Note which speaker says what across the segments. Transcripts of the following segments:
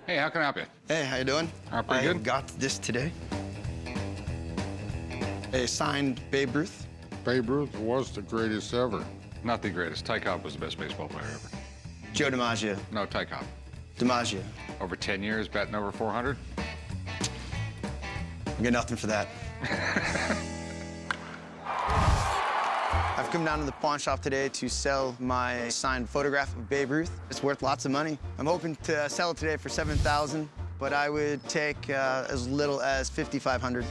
Speaker 1: Hey, how can I help you?
Speaker 2: Hey, how you doing?
Speaker 1: Pretty good.
Speaker 2: I got this today. A signed Babe Ruth.
Speaker 3: Babe Ruth was the greatest ever.
Speaker 1: Not the greatest. Ty Cobb was the best baseball player ever.
Speaker 2: Joe DiMaggio.
Speaker 1: No, Ty Cobb.
Speaker 2: DiMaggio.
Speaker 1: Over 10 years, batting over 400.
Speaker 2: I get nothing for that. I've come down to the pawn shop today to sell my signed photograph of Babe Ruth. It's worth lots of money. I'm hoping to sell it today for $7,000, but I would take as little as $5,500.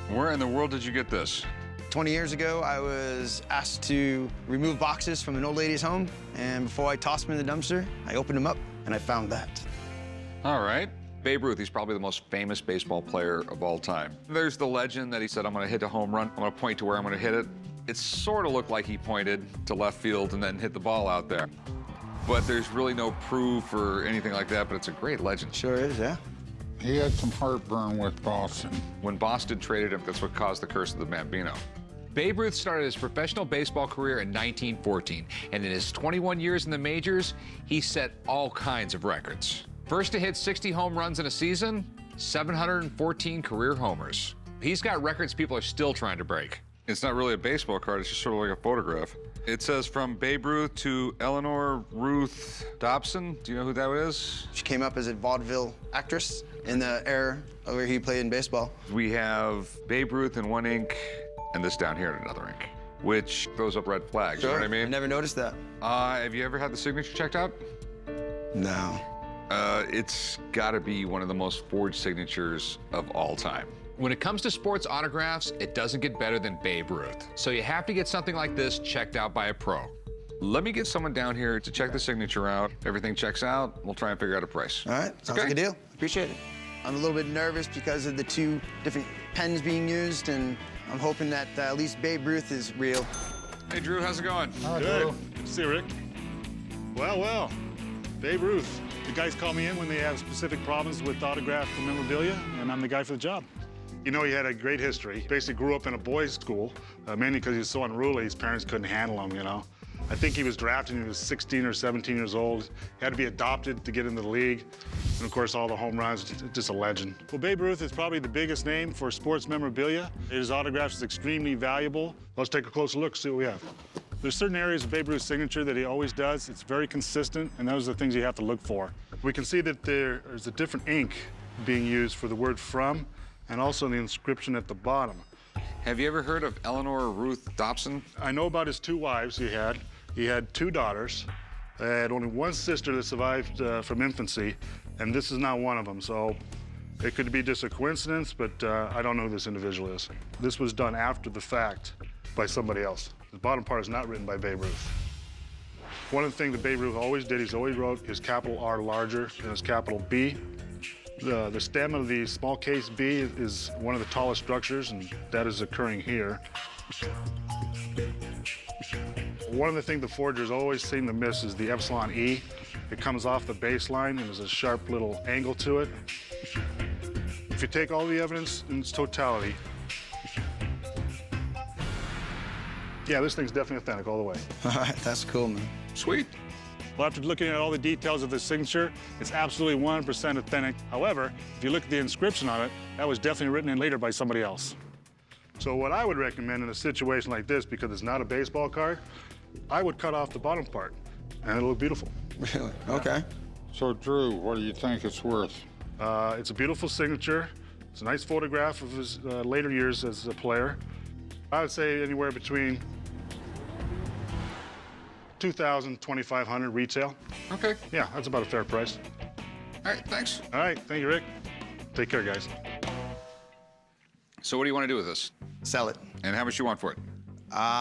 Speaker 1: Where in the world did you get this?
Speaker 2: 20 years ago, I was asked to remove boxes from an old lady's home, and before I tossed them in the dumpster, I opened them up, and I found that.
Speaker 1: All right. Babe Ruth, he's probably the most famous baseball player of all time. There's the legend that he said, I'm gonna hit a home run, I'm gonna point to where I'm gonna hit it. It sort of looked like he pointed to left field and then hit the ball out there. But there's really no proof or anything like that, but it's a great legend.
Speaker 2: Sure is, yeah.
Speaker 3: He had some heartburn with Boston.
Speaker 1: When Boston traded him, that's what caused the curse of the Bambino. Babe Ruth started his professional baseball career in 1914, and in his 21 years in the majors, he set all kinds of records. First to hit 60 home runs in a season, 714 career homers. He's got records people are still trying to break. It's not really a baseball card, it's just sort of like a photograph. It says from Babe Ruth to Eleanor Ruth Dobson. Do you know who that is?
Speaker 2: She came up as a vaudeville actress in the era where he played in baseball.
Speaker 1: We have Babe Ruth in one ink and this down here in another ink, which throws up red flags,
Speaker 2: Sure.
Speaker 1: you know what I
Speaker 2: I
Speaker 1: mean?
Speaker 2: never noticed that.
Speaker 1: Have you ever had the signature checked out?
Speaker 2: No.
Speaker 1: It's gotta be one of the most forged signatures of all time. When it comes to sports autographs, it doesn't get better than Babe Ruth. So you have to get something like this checked out by a pro. Let me get someone down here to check the signature out. If everything checks out, we'll try and figure out a price.
Speaker 2: All right, sounds like a deal. Appreciate it. I'm a little bit nervous because of the two different pens being used, and I'm hoping that at least Babe Ruth is real.
Speaker 1: Hey, Drew, how's it going?
Speaker 4: Good. See you, Rick. Well. Babe Ruth. The guys call me in when they have specific problems with autograph or memorabilia, and I'm the guy for the job. You know, he had a great history. Basically grew up in a boys' school, mainly because he was so unruly, his parents couldn't handle him, you know. I think he was drafted when he was 16 or 17 years old. He had to be adopted to get into the league. And of course, all the home runs, just a legend. Well, Babe Ruth is probably the biggest name for sports memorabilia. His autograph is extremely valuable. Let's take a closer look, see what we have. There's certain areas of Babe Ruth's signature that he always does. It's very consistent, and those are the things you have to look for. We can see that there's a different ink being used for the word from, and also the inscription at the bottom.
Speaker 1: Have you ever heard of Eleanor Ruth Dobson?
Speaker 4: I know about his two wives he had. He had two daughters. He had only one sister that survived from infancy, and this is not one of them. So it could be just a coincidence, but I don't know who this individual is. This was done after the fact by somebody else. The bottom part is not written by Babe Ruth. One of the things that Babe Ruth always did, he's always wrote his capital R larger than his capital B. The stem of the small case B is one of the tallest structures, and that is occurring here. One of the things the forgers always seem to miss is the epsilon E. It comes off the baseline, and there's a sharp little angle to it. If you take all the evidence in its totality, yeah, this thing's definitely authentic all the way.
Speaker 2: All right, that's cool, man.
Speaker 1: Sweet.
Speaker 4: Well, after looking at all the details of the signature, it's absolutely 100% authentic. However, if you look at the inscription on it, that was definitely written in later by somebody else. So what I would recommend in a situation like this, because it's not a baseball card, I would cut off the bottom part, and it'll look beautiful.
Speaker 2: Really? Okay.
Speaker 3: So, Drew, what do you think it's worth?
Speaker 4: It's a beautiful signature. It's a nice photograph of his later years as a player. I would say anywhere between $2,000, $2,500 retail.
Speaker 1: Okay.
Speaker 4: Yeah, that's about a fair price.
Speaker 1: All right, thanks.
Speaker 4: All right, thank you, Rick. Take care, guys.
Speaker 1: So what do you want to do with this?
Speaker 2: Sell it.
Speaker 1: And how much you want for it?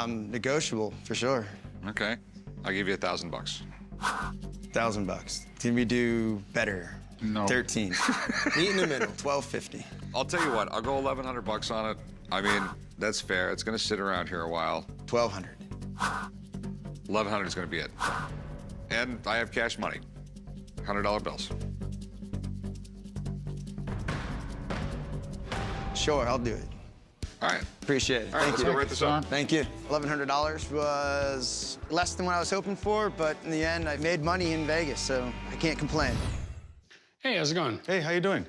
Speaker 2: Negotiable, for sure.
Speaker 1: Okay. I'll give you $1,000.
Speaker 2: $1,000. Can we do better?
Speaker 3: No.
Speaker 2: 13. Meet in the middle, $1,250.
Speaker 1: I'll tell you what, I'll go $1,100 on it. I mean, that's fair. It's gonna sit around here a while.
Speaker 2: $1,200.
Speaker 1: $1,100 is gonna be it. And I have cash money. $100 bills.
Speaker 2: Sure, I'll do it.
Speaker 1: All right.
Speaker 2: Appreciate it.
Speaker 1: All right,
Speaker 2: Thank
Speaker 1: let's
Speaker 2: you.
Speaker 1: go write this up.
Speaker 2: Thank you. $1,100 was less than what I was hoping for, but in the end, I made money in Vegas, so I can't complain.
Speaker 5: Hey, how's it going?
Speaker 6: Hey, how you doing?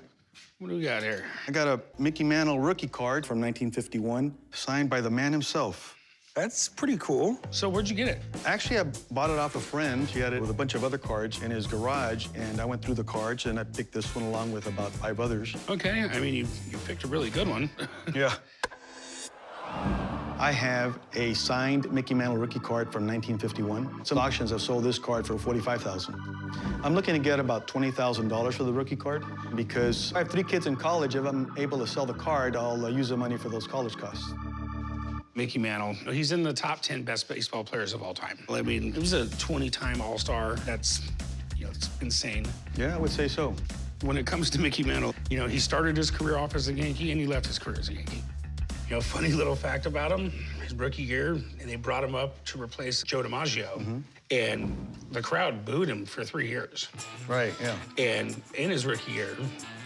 Speaker 5: What do we got here?
Speaker 6: I got a Mickey Mantle rookie card from 1951, signed by the man himself.
Speaker 5: That's pretty cool. So where'd you get it?
Speaker 6: Actually, I bought it off a friend. He had it with a bunch of other cards in his garage, and I went through the cards, and I picked this one along with about 5 others.
Speaker 5: Okay, I mean, you picked a really good one.
Speaker 6: Yeah. I have a signed Mickey Mantle rookie card from 1951. Some auctions have sold this card for $45,000. I'm looking to get about $20,000 for the rookie card because I have 3 kids in college. If I'm able to sell the card, I'll use the money for those college costs.
Speaker 5: Mickey Mantle, he's in the top 10 best baseball players of all time. I mean, he was a 20-time All-Star. That's, it's insane.
Speaker 6: Yeah, I would say so.
Speaker 5: When it comes to Mickey Mantle, he started his career off as a Yankee and he left his career as a Yankee. Funny little fact about him, his rookie year, they brought him up to replace Joe DiMaggio, and the crowd booed him for 3 years.
Speaker 6: Right, yeah.
Speaker 5: And in his rookie year,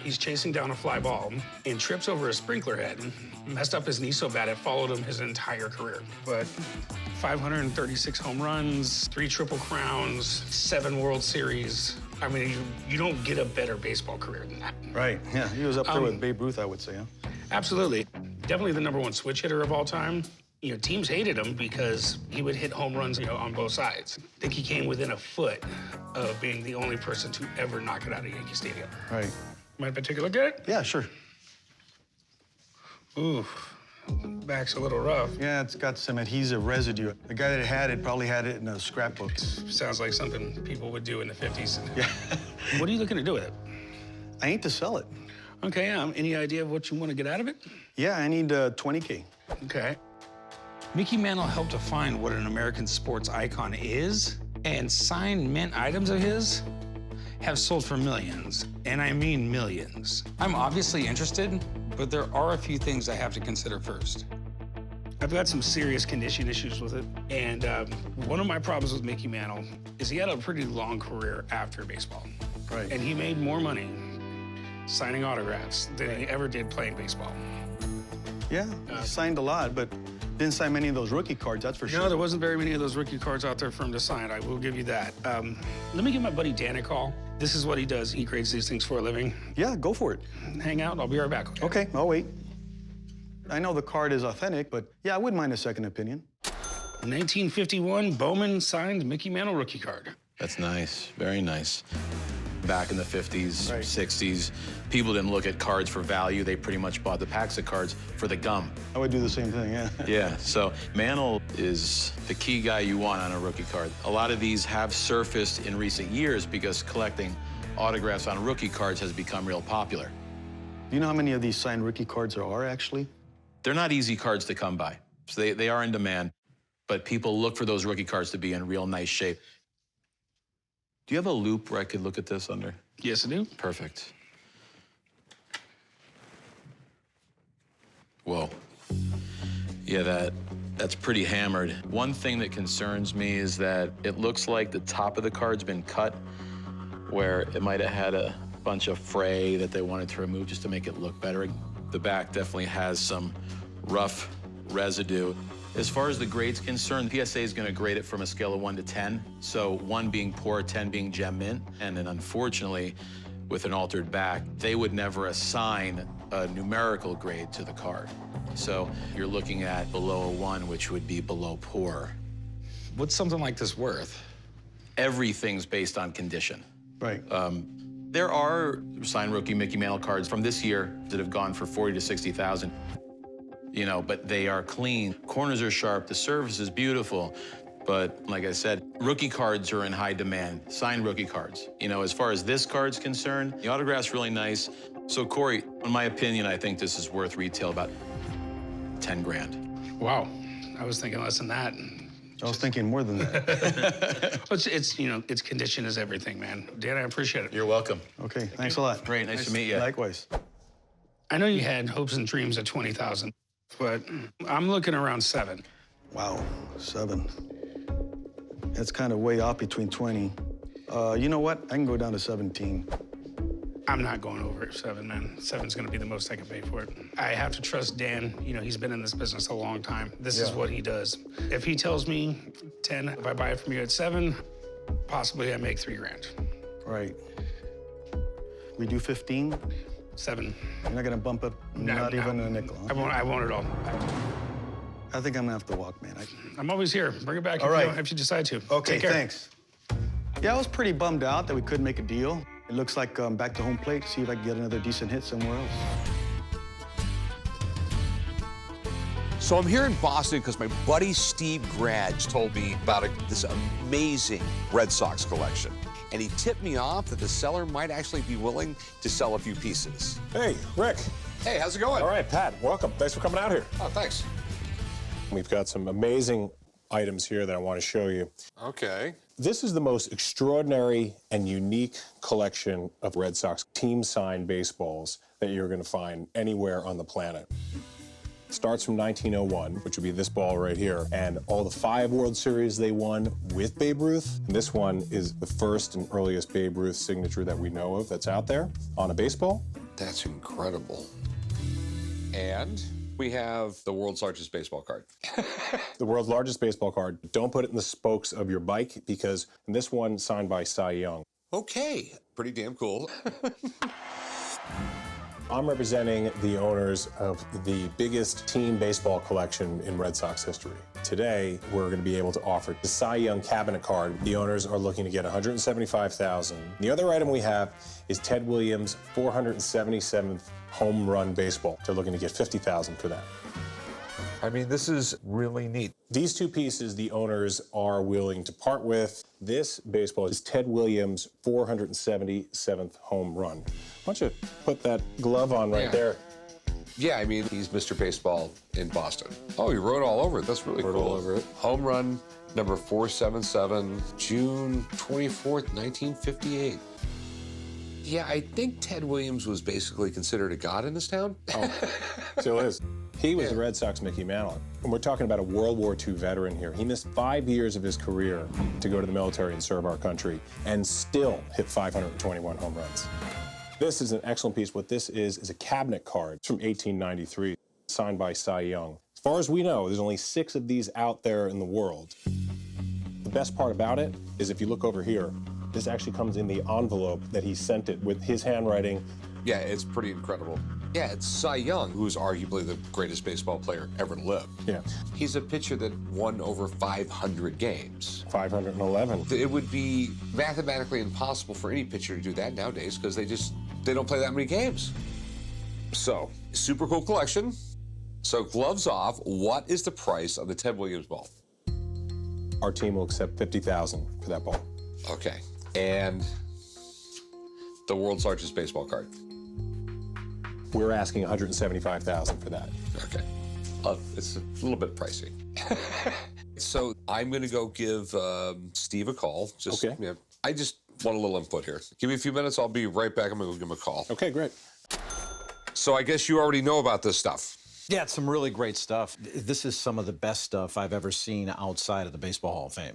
Speaker 5: he's chasing down a fly ball and trips over a sprinkler head, messed up his knee so bad it followed him his entire career. But 536 home runs, 3 Triple Crowns, 7 World Series. I mean, you don't get a better baseball career than that.
Speaker 6: Right, yeah. He was up there with Babe Ruth, I would say, huh?
Speaker 5: Absolutely. Definitely the #1 switch hitter of all time. Teams hated him because he would hit home runs, on both sides. I think he came within a foot of being the only person to ever knock it out of Yankee Stadium.
Speaker 6: Right.
Speaker 5: Mind if I take a look at it?
Speaker 6: Yeah, sure.
Speaker 5: Ooh, back's a little rough.
Speaker 6: Yeah, it's got some adhesive residue. The guy that had it probably had it in a scrapbook.
Speaker 5: Sounds like something people would do in the 50s.
Speaker 6: Yeah.
Speaker 5: What are you looking to do with it?
Speaker 6: I ain't to sell it.
Speaker 5: Okay, any idea of what you want to get out of it?
Speaker 6: Yeah, I need $20K.
Speaker 5: Okay. Mickey Mantle helped define what an American sports icon is, and signed mint items of his have sold for millions, and I mean millions. I'm obviously interested, but there are a few things I have to consider first. I've got some serious condition issues with it, and one of my problems with Mickey Mantle is he had a pretty long career after baseball.
Speaker 6: Right.
Speaker 5: And he made more money signing autographs than he ever did playing baseball.
Speaker 6: Yeah, he signed a lot, but didn't sign many of those rookie cards, that's for sure.
Speaker 5: No, there wasn't very many of those rookie cards out there for him to sign. I will give you that. Let me give my buddy Dan a call. This is what he does. He grades these things for a living.
Speaker 6: Yeah, go for it.
Speaker 5: Hang out, I'll be right back.
Speaker 6: Okay, I'll wait. I know the card is authentic, but yeah, I wouldn't mind a second opinion.
Speaker 5: 1951 Bowman signed Mickey Mantle rookie card.
Speaker 7: That's nice, very nice. Back in the 50s,
Speaker 6: Right.
Speaker 7: 60s, people didn't look at cards for value. They pretty much bought the packs of cards for the gum.
Speaker 6: I would do the same thing, yeah.
Speaker 7: Yeah, so Mantle is the key guy you want on a rookie card. A lot of these have surfaced in recent years because collecting autographs on rookie cards has become real popular.
Speaker 6: Do you know how many of these signed rookie cards there are, actually?
Speaker 7: They're not easy cards to come by, so they are in demand, but people look for those rookie cards to be in real nice shape. Do you have a loop where I could look at this under?
Speaker 5: Yes, I do.
Speaker 7: Perfect. Whoa. Yeah, that's pretty hammered. One thing that concerns me is that it looks like the top of the card's been cut where it might have had a bunch of fray that they wanted to remove just to make it look better. The back definitely has some rough residue. As far as the grade's concerned, PSA is going to grade it from a scale of 1 to 10. So 1 being poor, 10 being gem mint. And then unfortunately, with an altered back, they would never assign a numerical grade to the card. So you're looking at below a 1, which would be below poor.
Speaker 5: What's something like this worth?
Speaker 7: Everything's based on condition.
Speaker 6: Right.
Speaker 7: There are signed rookie Mickey Mantle cards from this year that have gone for 40 to 60,000. But they are clean. Corners are sharp, the surface is beautiful. But like I said, rookie cards are in high demand, signed rookie cards. As far as this card's concerned, the autograph's really nice. So Corey, in my opinion, I think this is worth retail about 10 grand.
Speaker 5: Wow, I was thinking less than that.
Speaker 6: I was thinking more than that.
Speaker 5: Its condition is everything, man. Dan, I appreciate it.
Speaker 7: You're welcome.
Speaker 6: Okay, thanks a lot.
Speaker 7: Great, nice to meet you.
Speaker 6: Likewise.
Speaker 5: I know you had hopes and dreams at 20,000, but I'm looking around 7.
Speaker 6: Wow, 7. That's kind of way off between 20. You know what? I can go down to 17.
Speaker 5: I'm not going over 7, man. 7's gonna be the most I can pay for it. I have to trust Dan. He's been in this business a long time. This is what he does. If he tells me 10, if I buy it from you at 7, possibly I make 3 grand.
Speaker 6: Right. We do 15.
Speaker 5: 7.
Speaker 6: You're not gonna bump it, not even a nickel. Huh?
Speaker 5: I won't at all.
Speaker 6: I think I'm gonna have to walk, man.
Speaker 5: I'm always here. Bring it back
Speaker 6: All right.
Speaker 5: if you decide to.
Speaker 6: Okay,
Speaker 5: Take care.
Speaker 6: thanks. Yeah, I was pretty bummed out that we couldn't make a deal. It looks like back to home plate, see if I can get another decent hit somewhere else.
Speaker 8: So I'm here in Boston because my buddy Steve Gradge told me about this amazing Red Sox collection. And he tipped me off that the seller might actually be willing to sell a few pieces.
Speaker 9: Hey, Rick.
Speaker 8: Hey, how's it going?
Speaker 9: All right, Pat, welcome. Thanks for coming out here.
Speaker 8: Oh, thanks.
Speaker 9: We've got some amazing items here that I want to show you.
Speaker 8: Okay.
Speaker 9: This is the most extraordinary and unique collection of Red Sox team signed baseballs that you're going to find anywhere on the planet. It starts from 1901, which would be this ball right here, and all the 5 World Series they won with Babe Ruth. And this one is the first and earliest Babe Ruth signature that we know of that's out there on a baseball.
Speaker 8: That's incredible. And we have the world's largest baseball card.
Speaker 9: The world's largest baseball card. Don't put it in the spokes of your bike because this one signed by Cy Young.
Speaker 8: Okay, pretty damn cool.
Speaker 9: I'm representing the owners of the biggest team baseball collection in Red Sox history. Today, we're going to be able to offer the Cy Young cabinet card. The owners are looking to get $175,000. The other item we have is Ted Williams' 477th home run baseball. They're looking to get $50,000 for that.
Speaker 8: I mean, this is really neat.
Speaker 9: These 2 pieces the owners are willing to part with. This baseball is Ted Williams' 477th home run. Why don't you put that glove on right there?
Speaker 8: Yeah, I mean, he's Mr. Baseball in Boston. Oh, he wrote all over it. That's really cool.
Speaker 9: Wrote all over it.
Speaker 8: Home run number 477, June 24th, 1958. Yeah, I think Ted Williams was basically considered a god in this town.
Speaker 9: Oh, still is. He was the Red Sox Mickey Mantle. And we're talking about a World War II veteran here. He missed 5 years of his career to go to the military and serve our country and still hit 521 home runs. This is an excellent piece. What this is a cabinet card from 1893, signed by Cy Young. As far as we know, there's only 6 of these out there in the world. The best part about it is if you look over here, this actually comes in the envelope that he sent it with his handwriting.
Speaker 8: Yeah, it's pretty incredible. Yeah, it's Cy Young, who's arguably the greatest baseball player ever to live.
Speaker 9: Yeah.
Speaker 8: He's a pitcher that won over 500 games.
Speaker 9: 511.
Speaker 8: It would be mathematically impossible for any pitcher to do that nowadays because they don't play that many games. So, super cool collection. So, gloves off, what is the price of the Ted Williams ball?
Speaker 9: Our team will accept $50,000 for that ball.
Speaker 8: Okay. And the world's largest baseball card.
Speaker 9: We're asking $175,000 for that.
Speaker 8: Okay. It's a little bit pricey. So I'm going to go give Steve a call.
Speaker 9: Okay.
Speaker 8: Yeah, I just want a little input here. Give me a few minutes. I'll be right back. I'm going to go give him a call.
Speaker 9: Okay, great.
Speaker 8: So I guess you already know about this stuff.
Speaker 10: Yeah, it's some really great stuff. This is some of the best stuff I've ever seen outside of the Baseball Hall of Fame.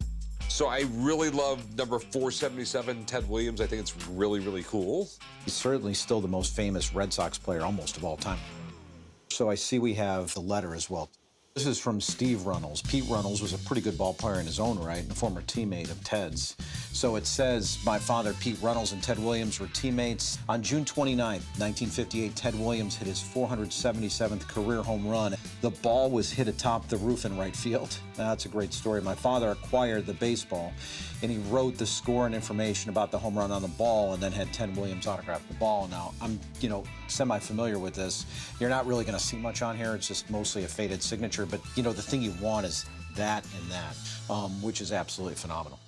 Speaker 8: So I really love number 477, Ted Williams. I think it's really, really cool.
Speaker 10: He's certainly still the most famous Red Sox player almost of all time. So I see we have the letter as well. This is from Steve Runnels. Pete Runnels was a pretty good ball player in his own right and a former teammate of Ted's. So it says, my father, Pete Runnels, and Ted Williams were teammates. On June 29th, 1958, Ted Williams hit his 477th career home run. The ball was hit atop the roof in right field. That's a great story. My father acquired the baseball, and he wrote the score and information about the home run on the ball and then had Ted Williams autograph the ball. Now, I'm, semi-familiar with this. You're not really going to see much on here. It's just mostly a faded signature. But, the thing you want is that and that, which is absolutely phenomenal.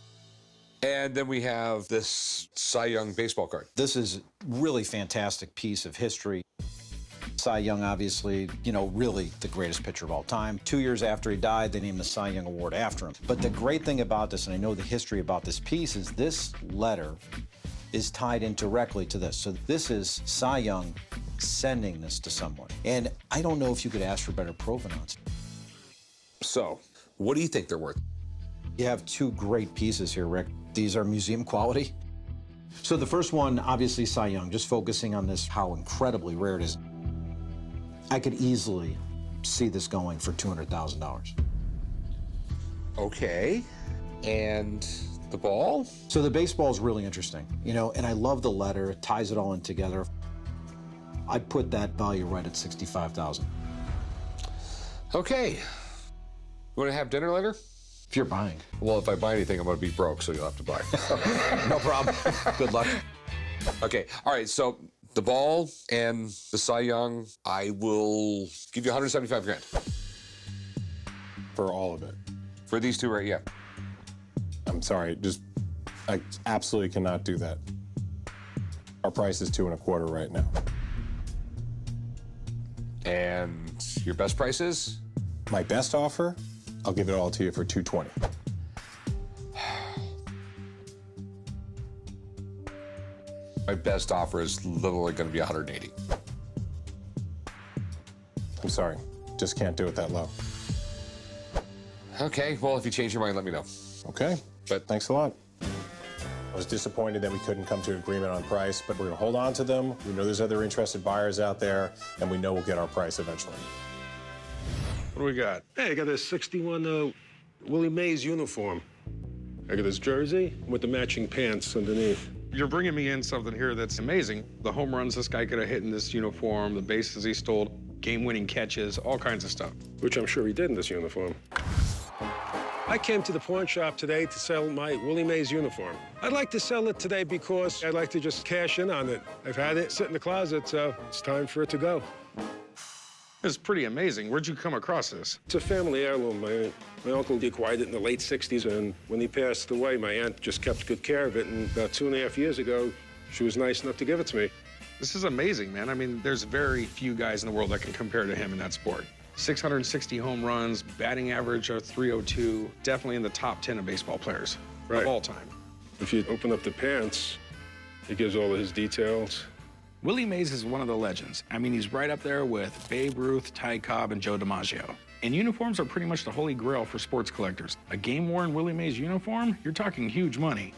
Speaker 8: And then we have this Cy Young baseball card.
Speaker 10: This is a really fantastic piece of history. Cy Young, obviously, really the greatest pitcher of all time. 2 years after he died, they named the Cy Young Award after him. But the great thing about this, and I know the history about this piece, is this letter is tied in directly to this. So this is Cy Young sending this to someone. And I don't know if you could ask for better provenance.
Speaker 8: So, what do you think they're worth?
Speaker 10: You have 2 great pieces here, Rick. These are museum quality. So the first one, obviously Cy Young, just focusing on this, how incredibly rare it is. I could easily see this going for $200,000.
Speaker 8: Okay. And The ball?
Speaker 10: So the baseball is really interesting, you know, and I love the letter. It ties it all in together. I put that value right at $65,000.
Speaker 8: Okay. You want to have dinner later?
Speaker 10: If you're buying.
Speaker 8: Well, if I buy anything, I'm going to be broke, so you'll have to buy. No problem. Good luck. Okay. All right. So the ball and the Cy Young, I will give you 175 grand.
Speaker 9: For all of it.
Speaker 8: For these two, right? Yeah.
Speaker 9: I'm sorry, I absolutely cannot do that. Our price is 2.25 right now.
Speaker 8: And your best price is?
Speaker 9: My best offer, I'll give it all to you for 220.
Speaker 8: My best offer is literally going to be 180.
Speaker 9: I'm sorry, just can't do it that low.
Speaker 8: Okay, well, if you change your mind, let me know.
Speaker 9: Okay, but thanks a lot. I was disappointed that we couldn't come to an agreement on price, but we're gonna hold on to them. We know there's other interested buyers out there, and we know we'll get our price eventually.
Speaker 11: What do we got? Hey, I got a 61 Willie Mays uniform. I got this jersey with the matching pants underneath.
Speaker 12: You're bringing me in something here that's amazing. The home runs this guy could have hit in this uniform, the bases he stole, game-winning catches, all kinds of stuff.
Speaker 11: Which I'm sure he did in this uniform. I came to the pawn shop today to sell my Willie Mays uniform. I'd like to sell it today because I'd like to just cash in on it. I've had it sit in the closet, so it's time for it to go.
Speaker 12: It's pretty amazing. Where'd you come across this?
Speaker 11: It's a family heirloom. My uncle acquired it in the late 60s, and when he passed away, my aunt just kept good care of it, and about 2.5 years ago, she was nice enough to give it to me.
Speaker 12: This is amazing, man. I mean, there's very few guys in the world that can compare to him in that sport. 660 home runs, batting average of .302, definitely in the top 10 of baseball players of all time.
Speaker 11: If you open up the pants, it gives all of his details.
Speaker 5: Willie Mays is one of the legends. I mean, he's right up there with Babe Ruth, Ty Cobb, and Joe DiMaggio. And uniforms are pretty much the holy grail for sports collectors. A game-worn Willie Mays uniform, you're talking huge money.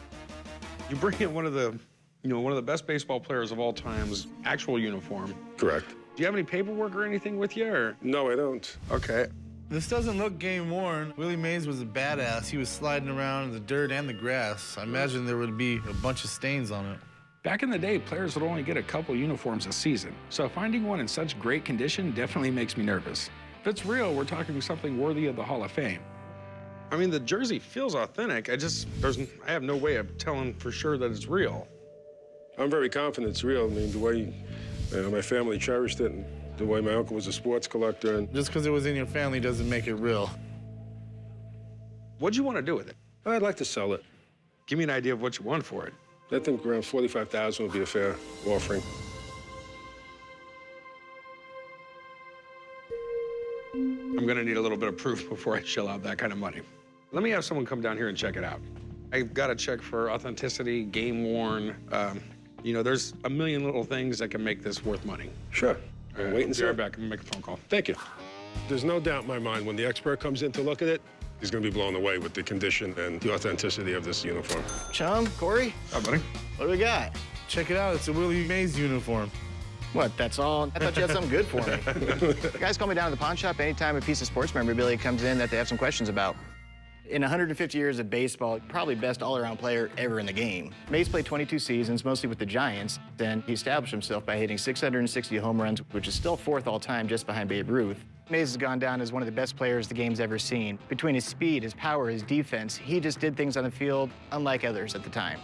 Speaker 5: You bring in one of the best baseball players of all time's actual uniform.
Speaker 11: Correct.
Speaker 12: Do you have any paperwork or anything with you, or?
Speaker 11: No, I don't.
Speaker 12: Okay.
Speaker 13: This doesn't look game-worn. Willie Mays was a badass. He was sliding around in the dirt and the grass. I imagine there would be a bunch of stains on it.
Speaker 5: Back in the day, players would only get a couple uniforms a season, so finding one in such great condition definitely makes me nervous. If it's real, we're talking something worthy of the Hall of Fame.
Speaker 12: I mean, the jersey feels authentic. I have no way of telling for sure that it's real.
Speaker 11: I'm very confident it's real. I mean, the way my family cherished it, and the way my uncle was a sports collector. And
Speaker 13: just because it was in your family doesn't make it real.
Speaker 12: What'd you want to do with it?
Speaker 11: I'd like to sell it.
Speaker 12: Give me an idea of what you want for it.
Speaker 11: I think around $45,000 would be a fair offering.
Speaker 12: I'm gonna need a little bit of proof before I shell out that kind of money. Let me have someone come down here and check it out. I've got to check for authenticity, game worn. There's a million little things that can make this worth money.
Speaker 11: Sure. Wait and see.
Speaker 12: Be right back. I'm gonna make a phone call.
Speaker 11: Thank you. There's no doubt in my mind when the expert comes in to look at it, he's going to be blown away with the condition and the authenticity of this uniform.
Speaker 2: Chum, Corey,
Speaker 12: Hi, buddy.
Speaker 2: what do we got?
Speaker 13: Check it out. It's a Willie Mays uniform.
Speaker 2: What, that's all? I thought you had something good for me. The guys call me down to the pawn shop anytime a piece of sports memorabilia comes in that they have some questions about. In 150 years of baseball, probably best all-around player ever in the game. Mays played 22 seasons, mostly with the Giants, and he established himself by hitting 660 home runs, which is still fourth all-time just behind Babe Ruth. Mays has gone down as one of the best players the game's ever seen. Between his speed, his power, his defense, he just did things on the field unlike others at the time.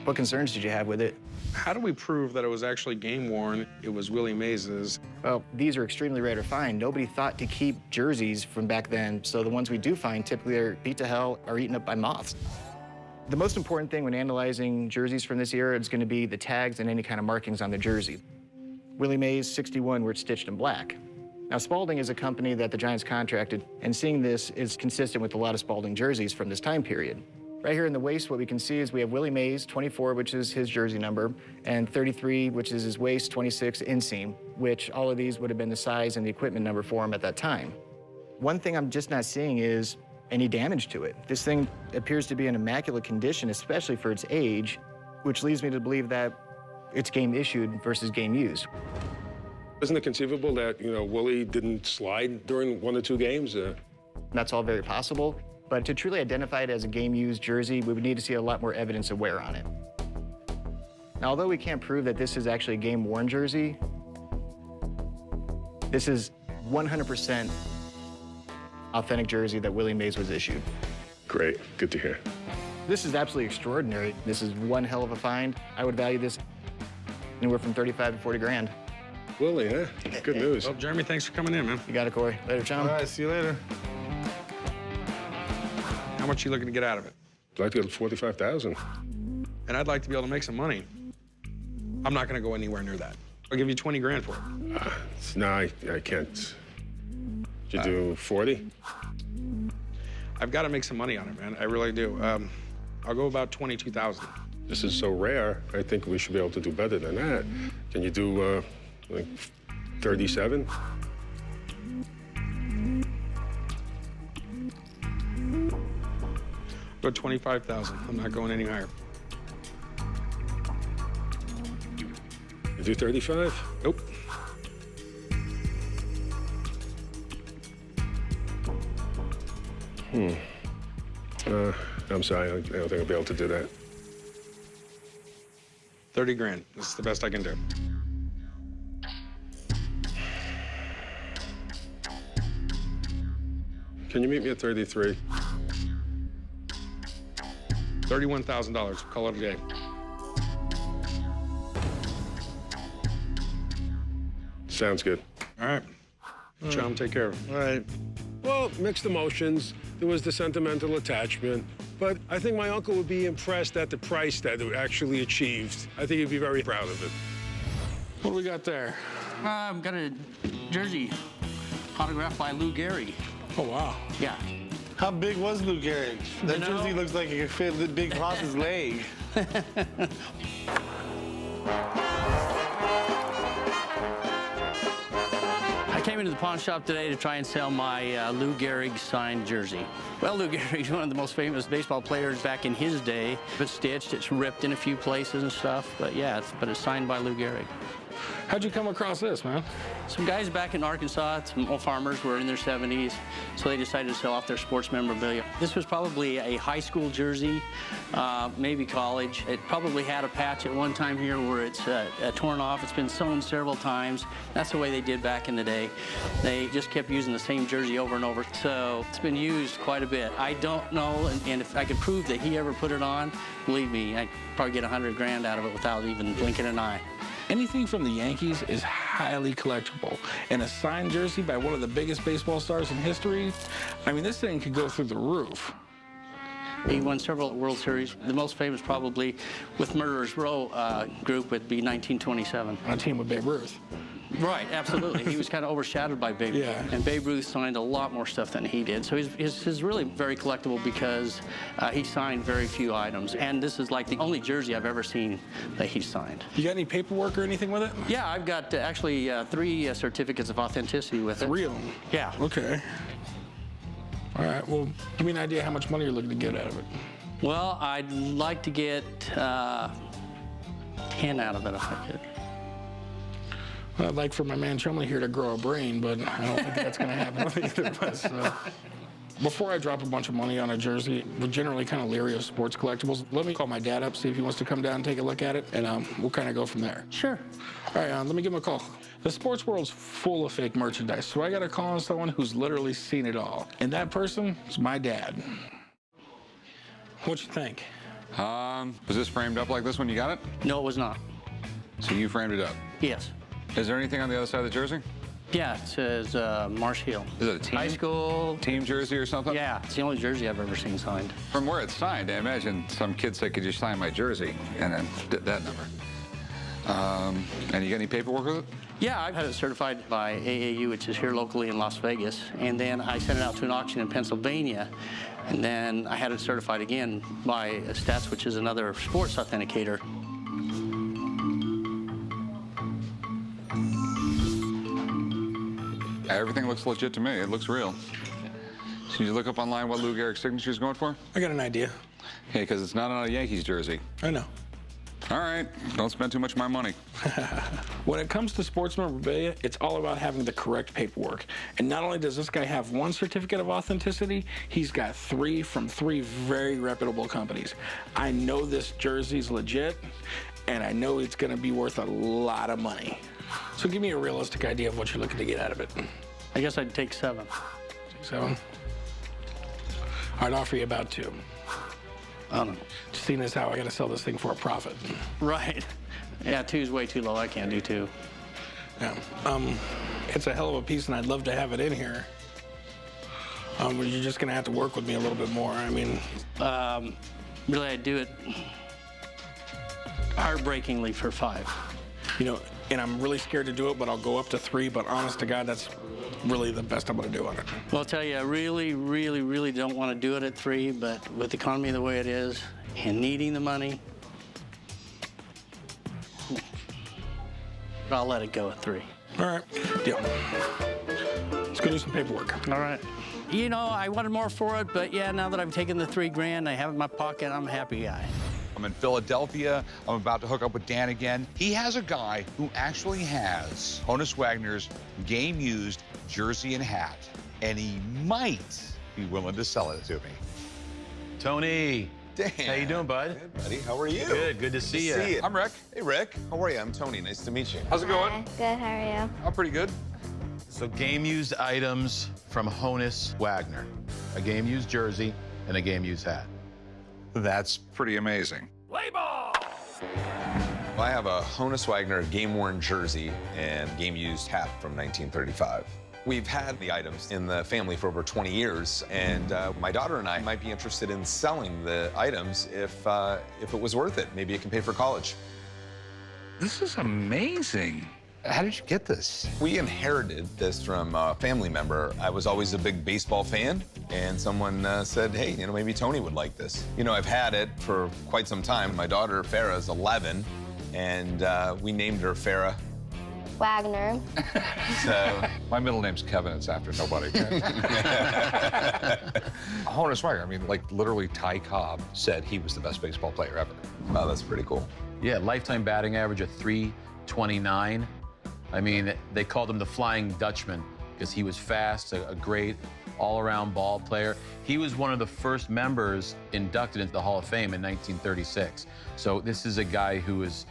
Speaker 2: What concerns did you have with it?
Speaker 12: How do we prove that it was actually game worn? It was Willie Mays's.
Speaker 2: Well, these are extremely rare to find. Nobody thought to keep jerseys from back then, so the ones we do find typically are beat to hell or eaten up by moths. The most important thing when analyzing jerseys from this era is going to be the tags and any kind of markings on the jersey. Willie Mays 61 were stitched in black. Now, Spalding is a company that the Giants contracted, and seeing this is consistent with a lot of Spalding jerseys from this time period. Right here in the waist, what we can see is we have Willie Mays, 24, which is his jersey number, and 33, which is his waist, 26 inseam, which all of these would have been the size and the equipment number for him at that time. One thing I'm just not seeing is any damage to it. This thing appears to be in immaculate condition, especially for its age, which leads me to believe that it's game issued versus game used.
Speaker 11: Isn't it conceivable that, Willie didn't slide during 1 or 2 games?
Speaker 2: That's all very possible. But to truly identify it as a game-used jersey, we would need to see a lot more evidence of wear on it. Now, although we can't prove that this is actually a game-worn jersey, this is 100% authentic jersey that Willie Mays was issued.
Speaker 14: Great, good to hear.
Speaker 2: This is absolutely extraordinary. This is one hell of a find. I would value this anywhere from 35 to 40 grand.
Speaker 14: Willie, huh? Good news.
Speaker 12: Well, Jeremy, thanks for coming in, man.
Speaker 2: You got it, Corey. Later, chum.
Speaker 13: All right, see you later.
Speaker 12: How much are you looking to get out of it?
Speaker 14: I'd like to go to 45,000.
Speaker 12: And I'd like to be able to make some money. I'm not going to go anywhere near that. I'll give you 20 grand for it.
Speaker 14: No, I can't. Did you do 40?
Speaker 12: I've got to make some money on it, man. I really do. I'll go about 22,000.
Speaker 14: This is so rare, I think we should be able to do better than that. Can you do, like, 37?
Speaker 12: Go 25,000. I'm not going any higher.
Speaker 14: You do 35?
Speaker 12: Nope.
Speaker 14: I'm sorry, I don't think I'll be able to do that.
Speaker 12: 30 grand. That's the best I can do.
Speaker 14: Can you meet me at 33?
Speaker 12: $31,000. Call it a day.
Speaker 14: Sounds good.
Speaker 12: All right. Chum, take care of it.
Speaker 11: All right. Well, mixed emotions. There was the sentimental attachment. But I think my uncle would be impressed at the price that it actually achieved. I think he'd be very proud of it.
Speaker 5: What do we got there?
Speaker 15: I've got a jersey autographed by Lou Gehrig.
Speaker 5: Oh, wow.
Speaker 15: Yeah.
Speaker 13: How big was Lou Gehrig? That jersey looks like it could fit the big Ross's leg.
Speaker 15: I came into the pawn shop today to try and sell my Lou Gehrig signed jersey. Well, Lou Gehrig's one of the most famous baseball players back in his day. It's stitched, it's ripped in a few places and stuff, but yeah, it's signed by Lou Gehrig.
Speaker 5: How'd you come across this, man?
Speaker 15: Some guys back in Arkansas, some old farmers were in their 70s, so they decided to sell off their sports memorabilia. This was probably a high school jersey, maybe college. It probably had a patch at one time here where it's torn off. It's been sewn several times. That's the way they did back in the day. They just kept using the same jersey over and over, so it's been used quite a bit. I don't know, and if I could prove that he ever put it on, believe me, I'd probably get 100 grand out of it without even blinking an eye.
Speaker 5: Anything from the Yankees is highly collectible. And a signed jersey by one of the biggest baseball stars in history, I mean, this thing could go through the roof.
Speaker 15: He won several World Series. The most famous probably with Murderers Row group would be 1927.
Speaker 5: On a team with Babe Ruth.
Speaker 15: Right, absolutely. He was kind of overshadowed by Babe Ruth.
Speaker 5: Yeah.
Speaker 15: And Babe Ruth signed a lot more stuff than he did. So he's really very collectible because he signed very few items. And this is like the only jersey I've ever seen that he signed.
Speaker 5: You got any paperwork or anything with it?
Speaker 15: Yeah, I've got actually 3 certificates of authenticity with it.
Speaker 5: 3 of them?
Speaker 15: Yeah.
Speaker 5: Okay. All right, well, give me an idea how much money you're looking to get out of it.
Speaker 15: Well, I'd like to get 10 out of it if I could.
Speaker 5: Well, I'd like for my man Chumley here to grow a brain, but I don't think that's going to happen with either of us. So. Before I drop a bunch of money on a jersey, we're generally kind of leery of sports collectibles. Let me call my dad up, see if he wants to come down and take a look at it, and we'll kind of go from there.
Speaker 15: Sure.
Speaker 5: All right, let me give him a call. The sports world's full of fake merchandise, so I got to call on someone who's literally seen it all. And that person is my dad. What you think?
Speaker 1: Was this framed up like this when you got it?
Speaker 15: No, it was not.
Speaker 1: So you framed it up?
Speaker 15: Yes.
Speaker 1: Is there anything on the other side of the jersey?
Speaker 15: Yeah, it says Marsh Hill.
Speaker 1: Is it a team?
Speaker 15: High school.
Speaker 1: Team jersey or something?
Speaker 15: Yeah, it's the only jersey I've ever seen signed.
Speaker 1: From where it's signed, I imagine some kid said, could you sign my jersey? And then did that number. And you got any paperwork with it?
Speaker 15: Yeah, I've had it certified by AAU, which is here locally in Las Vegas. And then I sent it out to an auction in Pennsylvania. And then I had it certified again by Stats, which is another sports authenticator.
Speaker 1: Everything looks legit to me. It looks real. So did you look up online what Lou Gehrig's signature is going for?
Speaker 5: I got an idea.
Speaker 1: Yeah, because it's not on a Yankees jersey.
Speaker 5: I know.
Speaker 16: All right, don't spend too much of my money.
Speaker 5: When it comes to sports memorabilia, it's all about having the correct paperwork. And not only does this guy have one certificate of authenticity, he's got 3 from 3 very reputable companies. I know this jersey's legit, and I know it's gonna be worth a lot of money. So give me a realistic idea of what you're looking to get out of it.
Speaker 15: I guess I'd take 7.
Speaker 5: 7? I'd offer you about 2.
Speaker 15: I don't know.
Speaker 5: Just seeing as how I gotta sell this thing for a profit.
Speaker 15: Right. Yeah, 2's way too low. I can't do 2.
Speaker 5: Yeah. It's a hell of a piece, and I'd love to have it in here. But you're just gonna have to work with me a little bit more. I mean,
Speaker 15: really, I'd do it heartbreakingly for 5.
Speaker 5: You know, and I'm really scared to do it, but I'll go up to 3. But honest to God, that's really the best I'm gonna do on it.
Speaker 15: Well, I'll tell you, I really, really, really don't want to do it at 3, but with the economy the way it is and needing the money, I'll let it go at 3.
Speaker 5: All right, deal. Let's go do some paperwork.
Speaker 15: All right. You know, I wanted more for it, but yeah, now that I've taken the $3 grand, I have it in my pocket, I'm a happy guy.
Speaker 1: I'm in Philadelphia. I'm about to hook up with Dan again. He has a guy who actually has Honus Wagner's game-used jersey and hat, and he might be willing to sell it to me.
Speaker 17: Tony.
Speaker 18: Dan.
Speaker 17: How you doing, bud?
Speaker 18: Good, buddy. How are you?
Speaker 17: Good to see you.
Speaker 1: I'm Rick.
Speaker 18: Hey, Rick. How are you? I'm Tony. Nice to meet you.
Speaker 1: How's it going?
Speaker 19: Hi. Good, how are you?
Speaker 1: I'm pretty good.
Speaker 17: So game-used items from Honus Wagner. A game-used jersey and a game-used hat.
Speaker 1: That's pretty amazing.
Speaker 18: Play ball! I have a Honus Wagner game-worn jersey and game-used hat from 1935. We've had the items in the family for over 20 years, and my daughter and I might be interested in selling the items if it was worth it. Maybe it can pay for college.
Speaker 1: This is amazing. How did you get this?
Speaker 18: We inherited this from a family member. I was always a big baseball fan, and someone said, hey, you know, maybe Tony would like this. You know, I've had it for quite some time. My daughter, Farrah, is 11, and we named her Farrah
Speaker 19: Wagner.
Speaker 18: So
Speaker 1: my middle name's Kevin. It's after nobody. Honus Wagner. I mean, like literally, Ty Cobb said he was the best baseball player ever.
Speaker 18: Wow, that's pretty cool.
Speaker 17: Yeah, lifetime batting average of .329. I mean, they called him the Flying Dutchman because he was fast, a great all-around ball player. He was one of the first members inducted into the Hall of Fame in 1936. So this is a guy who was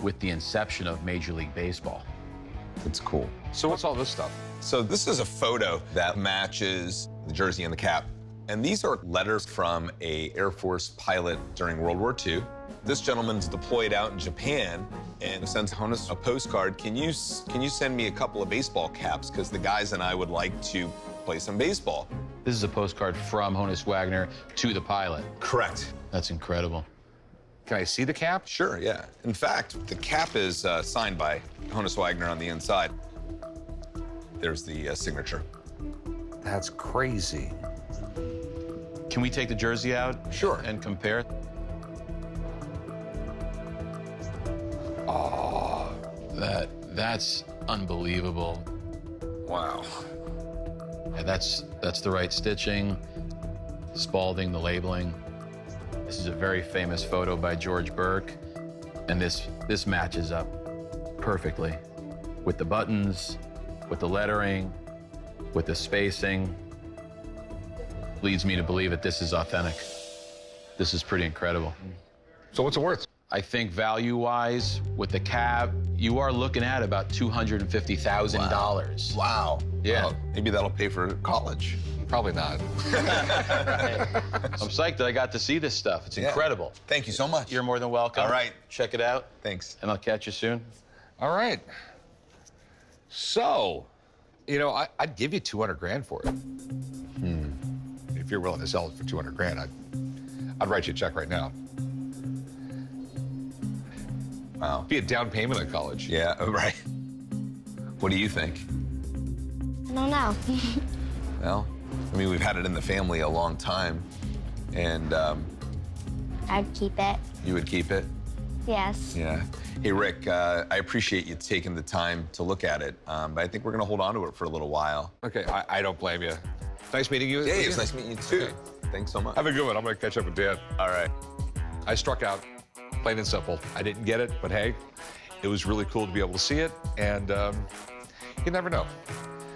Speaker 17: with the inception of Major League Baseball.
Speaker 18: That's cool.
Speaker 1: So what's all this stuff?
Speaker 18: So this is a photo that matches the jersey and the cap. And these are letters from an Air Force pilot during World War II. This gentleman's deployed out in Japan and sends Honus a postcard. Can you send me a couple of baseball caps? Because the guys and I would like to play some baseball.
Speaker 17: This is a postcard from Honus Wagner to the pilot.
Speaker 18: Correct.
Speaker 17: That's incredible.
Speaker 1: Can I see the cap?
Speaker 18: Sure, yeah. In fact, the cap is signed by Honus Wagner on the inside. There's the signature.
Speaker 1: That's crazy.
Speaker 17: Can we take the jersey out?
Speaker 18: Sure.
Speaker 17: And compare?
Speaker 1: Oh,
Speaker 17: that's unbelievable.
Speaker 1: Wow.
Speaker 17: Yeah, that's the right stitching, Spalding, the labeling. This is a very famous photo by George Burke, and this matches up perfectly with the buttons, with the lettering, with the spacing. Leads me to believe that this is authentic. This is pretty incredible.
Speaker 1: So what's it worth?
Speaker 17: I think value-wise, with the cap, you are looking at about $250,000.
Speaker 18: Wow.
Speaker 17: Yeah.
Speaker 18: Well, maybe that'll pay for college.
Speaker 1: Probably not.
Speaker 17: I'm psyched that I got to see this stuff. It's incredible.
Speaker 18: Thank you so much.
Speaker 17: You're more than welcome.
Speaker 18: All right.
Speaker 17: Check it out.
Speaker 18: Thanks.
Speaker 17: And I'll catch you soon.
Speaker 1: All right. So, you know, I'd give you 200 grand for it. If you're willing to sell it for 200 grand, I'd write you a check right now.
Speaker 18: Wow.
Speaker 1: Be a down payment at college.
Speaker 18: Yeah, right. What do you think?
Speaker 19: I don't know.
Speaker 18: Well, I mean, we've had it in the family a long time, and
Speaker 19: I'd keep it.
Speaker 18: you would keep it?
Speaker 19: Yes.
Speaker 18: Yeah. Hey, Rick, I appreciate you taking the time to look at it, but I think we're gonna hold on to it for a little while.
Speaker 1: Okay, I don't blame you. Nice meeting you.
Speaker 18: Yeah, it was nice meeting you too.
Speaker 1: Okay.
Speaker 18: Thanks so much.
Speaker 1: Have a good one. I'm gonna catch up with Dan.
Speaker 18: All right.
Speaker 1: I struck out. Plain and simple. I didn't get it, but hey, it was really cool to be able to see it, and you never know.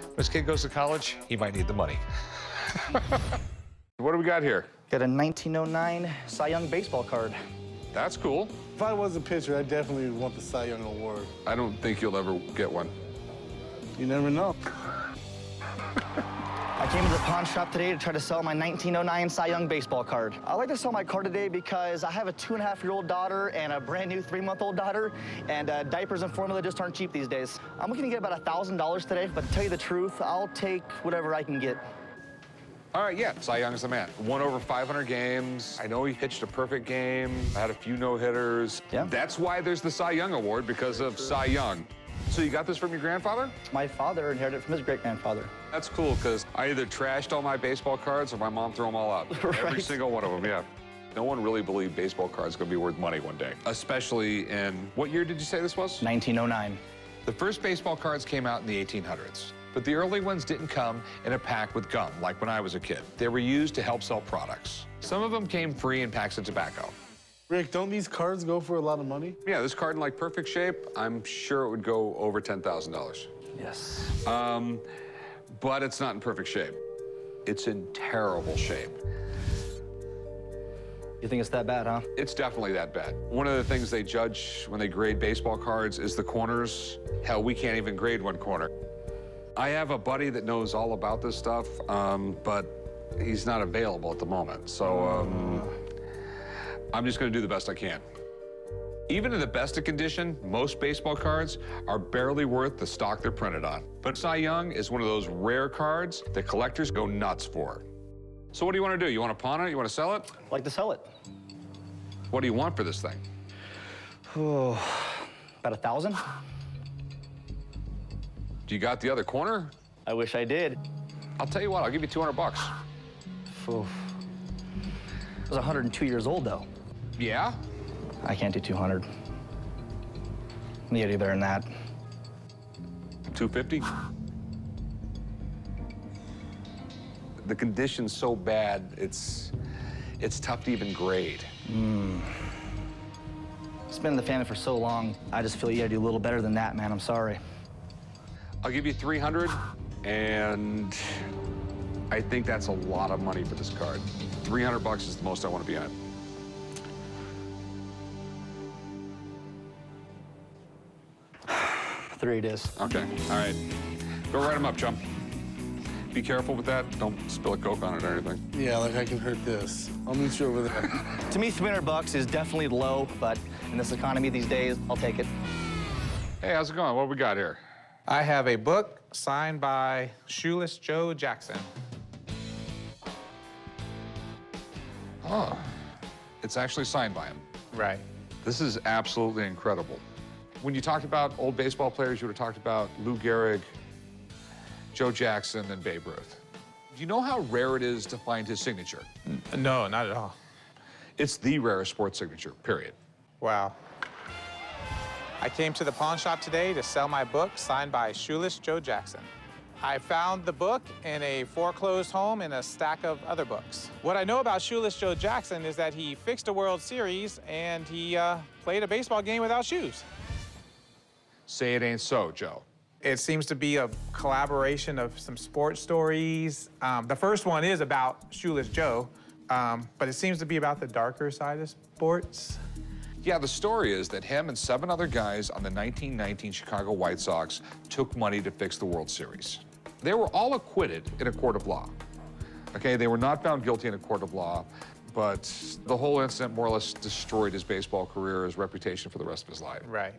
Speaker 1: When this kid goes to college, he might need the money. What do we got here?
Speaker 2: Got a 1909 Cy Young baseball card.
Speaker 1: That's cool.
Speaker 13: If I was a pitcher, I definitely would want the Cy Young Award.
Speaker 16: I don't think you'll ever get one.
Speaker 13: You never know.
Speaker 2: I came to the pawn shop today to try to sell my 1909 Cy Young baseball card. I'd like to sell my card today because I have a 2.5-year-old daughter and a brand new 3-month-old daughter, and diapers and formula just aren't cheap these days. I'm looking to get about $1,000 today, but to tell you the truth, I'll take whatever I can get.
Speaker 1: All right, yeah, Cy Young's the man. Won over 500 games. I know he pitched a perfect game. Had a few no-hitters.
Speaker 2: Yeah.
Speaker 1: That's why there's the Cy Young Award, because of Cy Young. So you got this from your grandfather?
Speaker 2: My father inherited it from his great-grandfather.
Speaker 1: That's cool, because I either trashed all my baseball cards or my mom threw them all out.
Speaker 2: Right.
Speaker 1: Every single one of them, yeah. No one really believed baseball cards going to be worth money one day. Especially in, what year did you say this was?
Speaker 2: 1909.
Speaker 1: The first baseball cards came out in the 1800s. But the early ones didn't come in a pack with gum, like when I was a kid. They were used to help sell products. Some of them came free in packs of tobacco.
Speaker 13: Rick, don't these cards go for a lot of money?
Speaker 1: Yeah, this card in like perfect shape, I'm sure it would go over $10,000.
Speaker 2: Yes.
Speaker 1: But it's not in perfect shape. It's in terrible shape.
Speaker 2: You think it's that bad, huh?
Speaker 1: It's definitely that bad. One of the things they judge when they grade baseball cards is the corners. Hell, we can't even grade one corner. I have a buddy that knows all about this stuff, but he's not available at the moment. So I'm just going to do the best I can. Even in the best of condition, most baseball cards are barely worth the stock they're printed on. But Cy Young is one of those rare cards that collectors go nuts for. So what do you want to do? You want to pawn it? You want to sell it?
Speaker 2: I'd like to sell it.
Speaker 1: What do you want for this thing?
Speaker 2: Oh, about 1,000.
Speaker 1: Do you got the other corner?
Speaker 2: I wish I did.
Speaker 1: I'll tell you what, I'll give you 200 bucks.
Speaker 2: Oof. I was 102 years old, though.
Speaker 1: Yeah?
Speaker 2: I can't do 200. You gotta do better than that.
Speaker 1: 250? The condition's so bad, it's tough to even grade.
Speaker 2: It's been in the family for so long, I just feel you gotta do a little better than that, man. I'm sorry.
Speaker 1: I'll give you 300, and I think that's a lot of money for this card. 300 bucks is the most I want to be on.
Speaker 2: Three it is.
Speaker 1: Okay, all right. Go write them up, chum. Be careful with that. Don't spill a Coke on it or anything.
Speaker 13: Yeah, like I can hurt this. I'll meet you over there.
Speaker 2: To me, 300 bucks is definitely low, but in this economy these days, I'll take it.
Speaker 1: Hey, how's it going? What we got here?
Speaker 20: I have a book signed by Shoeless Joe Jackson.
Speaker 1: Oh, it's actually signed by him.
Speaker 20: Right.
Speaker 1: This is absolutely incredible. When you talked about old baseball players, you would have talked about Lou Gehrig, Joe Jackson, and Babe Ruth. Do you know how rare it is to find his signature?
Speaker 20: No, not at all.
Speaker 1: It's the rarest sports signature, period.
Speaker 20: Wow. I came to the pawn shop today to sell my book signed by Shoeless Joe Jackson. I found the book in a foreclosed home in a stack of other books. What I know about Shoeless Joe Jackson is that he fixed a World Series and he played a baseball game without shoes.
Speaker 1: Say it ain't so, Joe.
Speaker 20: It seems to be a collaboration of some sports stories. The first one is about Shoeless Joe, but it seems to be about the darker side of sports.
Speaker 1: Yeah, the story is that him and 7 other guys on the 1919 Chicago White Sox took money to fix the World Series. They were all acquitted in a court of law. Okay, they were not found guilty in a court of law, but the whole incident more or less destroyed his baseball career, his reputation for the rest of his life.
Speaker 20: Right.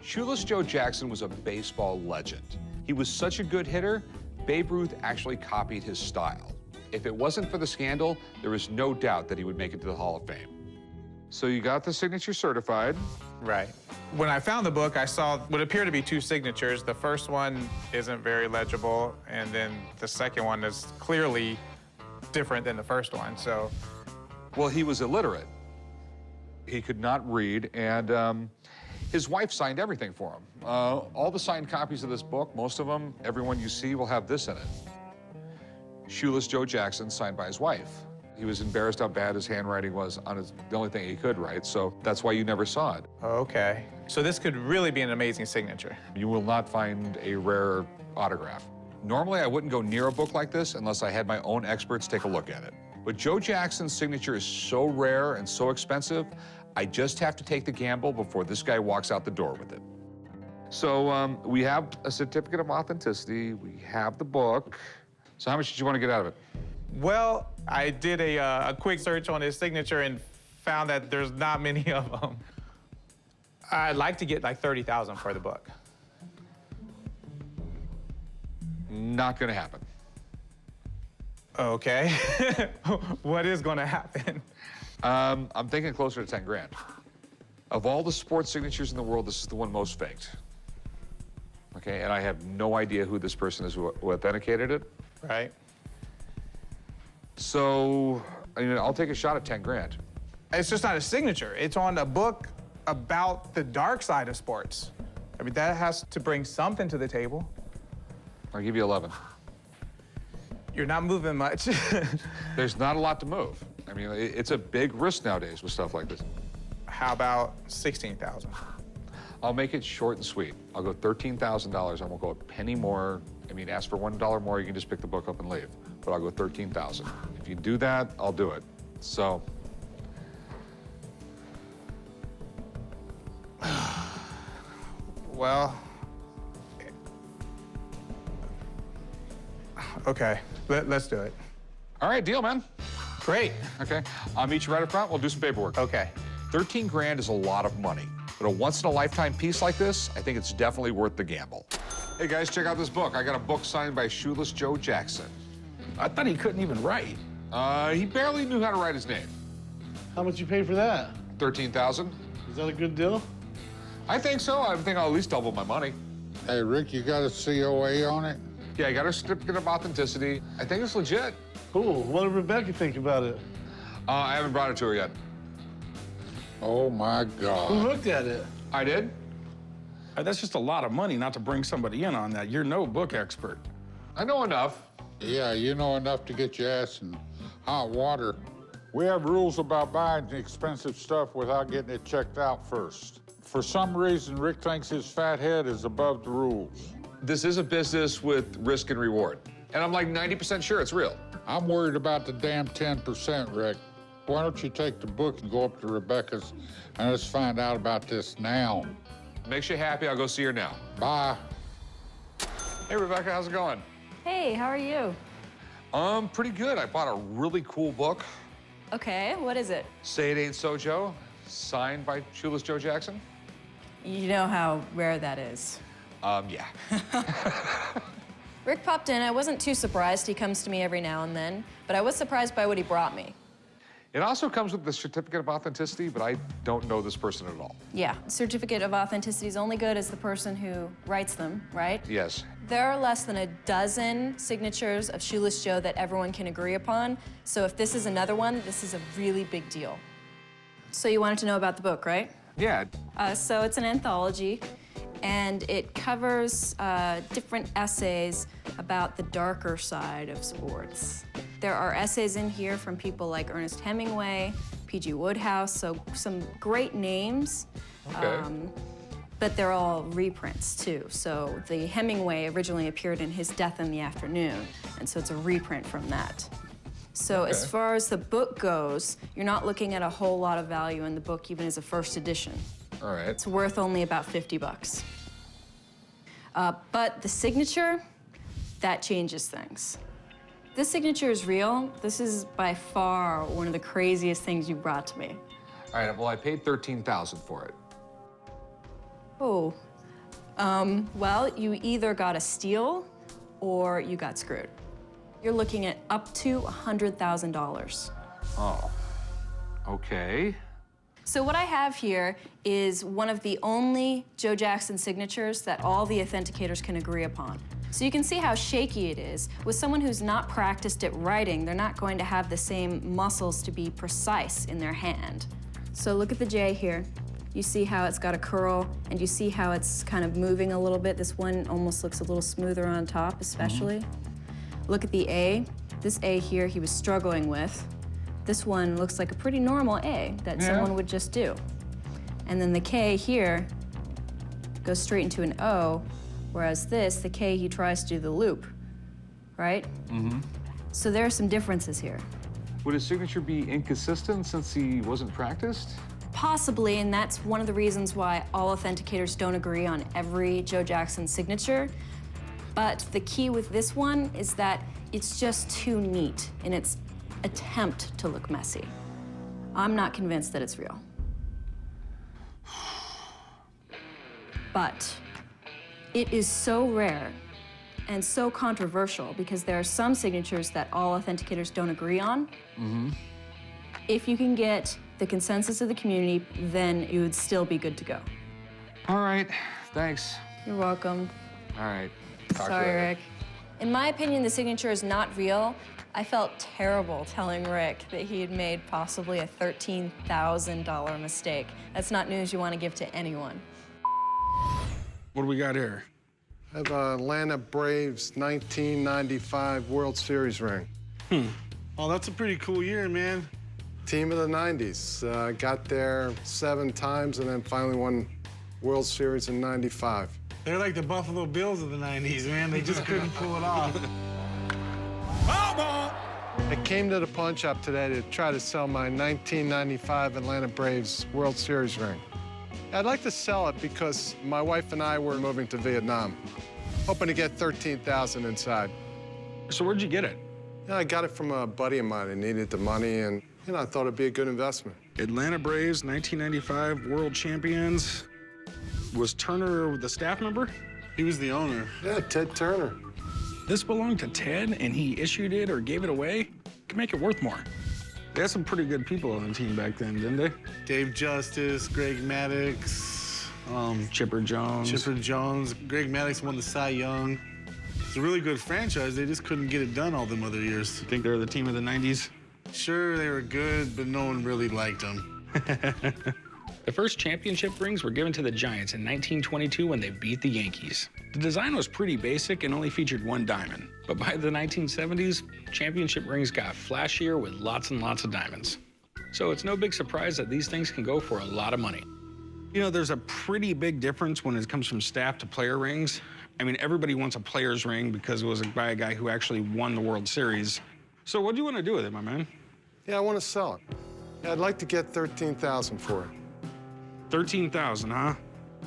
Speaker 1: Shoeless Joe Jackson was a baseball legend. He was such a good hitter, Babe Ruth actually copied his style. If it wasn't for the scandal, there was no doubt that he would make it to the Hall of Fame. So you got the signature certified.
Speaker 20: Right. When I found the book, I saw what appeared to be 2 signatures. The first one isn't very legible, and then the second one is clearly different than the first one, so.
Speaker 1: Well, he was illiterate. He could not read, and his wife signed everything for him. All the signed copies of this book, most of them, everyone you see will have this in it. Shoeless Joe Jackson, signed by his wife. He was embarrassed how bad his handwriting was on the only thing he could write, so that's why you never saw it.
Speaker 20: Okay. So this could really be an amazing signature.
Speaker 1: You will not find a rare autograph. Normally, I wouldn't go near a book like this unless I had my own experts take a look at it. But Joe Jackson's signature is so rare and so expensive, I just have to take the gamble before this guy walks out the door with it. So we have a certificate of authenticity, we have the book. So how much did you want to get out of it?
Speaker 20: Well, I did a quick search on his signature and found that there's not many of them. I'd like to get like $30,000 for the book.
Speaker 1: Not gonna happen.
Speaker 20: Okay. What is gonna happen?
Speaker 1: I'm thinking closer to 10 grand. Of all the sports signatures in the world, this is the one most faked. Okay, and I have no idea who this person is who authenticated it.
Speaker 20: Right.
Speaker 1: So, I mean, I'll take a shot at 10 grand.
Speaker 20: It's just not a signature. It's on a book about the dark side of sports. I mean, that has to bring something to the table.
Speaker 1: I'll give you 11.
Speaker 20: You're not moving much.
Speaker 1: There's not a lot to move. I mean, it's a big risk nowadays with stuff like this.
Speaker 20: How about 16,000?
Speaker 1: I'll make it short and sweet. I'll go $13,000. I won't go a penny more. I mean, ask for $1 more, you can just pick the book up and leave. But I'll go 13,000. If you do that, I'll do it. So.
Speaker 20: Well, okay, let's do it.
Speaker 1: All right, deal, man.
Speaker 20: Great.
Speaker 1: Okay, I'll meet you right up front. We'll do some paperwork.
Speaker 20: Okay.
Speaker 1: 13 grand is a lot of money, but a once-in-a-lifetime piece like this, I think it's definitely worth the gamble. Hey, guys, check out this book. I got a book signed by Shoeless Joe Jackson.
Speaker 5: I thought he couldn't even write.
Speaker 1: He barely knew how to write his name.
Speaker 13: How much you pay for that?
Speaker 1: 13,000.
Speaker 13: Is that a good deal?
Speaker 1: I think so. I think I'll at least double my money.
Speaker 3: Hey, Rick, you got a COA on it?
Speaker 1: Yeah, I got a certificate of authenticity. I think it's legit.
Speaker 13: Cool. What did Rebecca think about it?
Speaker 1: I haven't brought it to her yet.
Speaker 3: Oh, my
Speaker 13: Who
Speaker 3: God.
Speaker 13: looked at it?
Speaker 1: I did.
Speaker 5: That's just a lot of money not to bring somebody in on that. You're no book expert.
Speaker 1: I know enough.
Speaker 3: Yeah, you know enough to get your ass in hot water. We have rules about buying expensive stuff without getting it checked out first. For some reason, Rick thinks his fat head is above the rules.
Speaker 1: This is a business with risk and reward. And I'm like 90% sure it's real.
Speaker 3: I'm worried about the damn 10%, Rick. Why don't you take the book and go up to Rebecca's and let's find out about this now.
Speaker 1: Makes you happy, I'll go see her now.
Speaker 3: Bye.
Speaker 1: Hey, Rebecca, how's it going?
Speaker 21: Hey, how are you?
Speaker 1: Pretty good. I bought a really cool book.
Speaker 21: Okay, what is it?
Speaker 1: Say It Ain't So, Joe, signed by Shoeless Joe Jackson.
Speaker 21: You know how rare that is.
Speaker 1: Yeah.
Speaker 21: Rick popped in. I wasn't too surprised. He comes to me every now and then, but I was surprised by what he brought me.
Speaker 1: It also comes with the certificate of authenticity, but I don't know this person at all.
Speaker 21: Yeah, certificate of authenticity is only good as the person who writes them, right?
Speaker 1: Yes.
Speaker 21: There are less than a dozen signatures of Shoeless Joe that everyone can agree upon. So if this is another one, this is a really big deal. So you wanted to know about the book, right?
Speaker 1: Yeah.
Speaker 21: So it's an anthology, and it covers different essays about the darker side of sports. There are essays in here from people like Ernest Hemingway, P.G. Wodehouse, so some great names.
Speaker 1: Okay.
Speaker 21: But they're all reprints, too. So the Hemingway originally appeared in his Death in the Afternoon, and so it's a reprint from that. So as far as the book goes, you're not looking at a whole lot of value in the book, even as a first edition.
Speaker 1: All right.
Speaker 21: It's worth only about 50 bucks. But the signature, that changes things. This signature is real. This is by far one of the craziest things you brought to me.
Speaker 1: All right, well, I paid $13,000 for it.
Speaker 21: Oh, well, you either got a steal or you got screwed. You're looking at up to $100,000.
Speaker 1: Oh, okay.
Speaker 21: So what I have here is one of the only Joe Jackson signatures that all the authenticators can agree upon. So you can see how shaky it is. With someone who's not practiced at writing, they're not going to have the same muscles to be precise in their hand. So look at the J here. You see how it's got a curl, and you see how it's kind of moving a little bit. This one almost looks a little smoother on top, especially. Look at the A. This A here, he was struggling with. This one looks like a pretty normal A that someone would just do. And then the K here goes straight into an O, whereas this, the K, he tries to do the loop, right?
Speaker 1: Mm-hmm.
Speaker 21: So there are some differences here.
Speaker 1: Would his signature be inconsistent since he wasn't practiced?
Speaker 21: Possibly, and that's one of the reasons why all authenticators don't agree on every Joe Jackson signature. But the key with this one is that it's just too neat in its attempt to look messy. I'm not convinced that it's real. But it is so rare and so controversial because there are some signatures that all authenticators don't agree on.
Speaker 1: Mm-hmm.
Speaker 21: If you can get the consensus of the community, then it would still be good to go.
Speaker 1: All right, thanks.
Speaker 21: You're welcome.
Speaker 1: All right.
Speaker 21: Sorry, Rick. In my opinion, the signature is not real. I felt terrible telling Rick that he had made possibly a $13,000 mistake. That's not news you want to give to anyone.
Speaker 11: What do we got here?
Speaker 4: I have a Atlanta Braves 1995 World Series ring.
Speaker 13: Oh, that's a pretty cool year, man.
Speaker 4: Team of the 90s. Got there 7 times and then finally won World Series in 95.
Speaker 13: They're like the Buffalo Bills of the 90s, man. They just couldn't pull it off.
Speaker 4: I came to the pawn shop today to try to sell my 1995 Atlanta Braves World Series ring. I'd like to sell it because my wife and I were moving to Vietnam, hoping to get $13,000 inside.
Speaker 11: So where'd you get it?
Speaker 4: I got it from a buddy of mine who needed the money, and I thought it'd be a good investment.
Speaker 11: Atlanta Braves, 1995 World Champions. Was Turner the staff member?
Speaker 13: He was the owner.
Speaker 4: Yeah, Ted Turner.
Speaker 11: This belonged to Ted, and he issued it or gave it away? Could make it worth more. They had some pretty good people on the team back then, didn't they?
Speaker 13: Dave Justice, Greg Maddux,
Speaker 11: Chipper Jones.
Speaker 13: Chipper Jones. Greg Maddux won the Cy Young. It's a really good franchise. They just couldn't get it done all them other years.
Speaker 11: You think they were the team of the 90s?
Speaker 13: Sure, they were good, but no one really liked them.
Speaker 11: The first championship rings were given to the Giants in 1922 when they beat the Yankees. The design was pretty basic and only featured 1 diamond. But by the 1970s, championship rings got flashier with lots and lots of diamonds. So it's no big surprise that these things can go for a lot of money. You know, there's a pretty big difference when it comes from staff to player rings. I mean, everybody wants a player's ring because it was by a guy who actually won the World Series. So what do you want to do with it, my man?
Speaker 4: Yeah, I want to sell it. Yeah, I'd like to get $13,000 for it.
Speaker 11: 13,000, huh?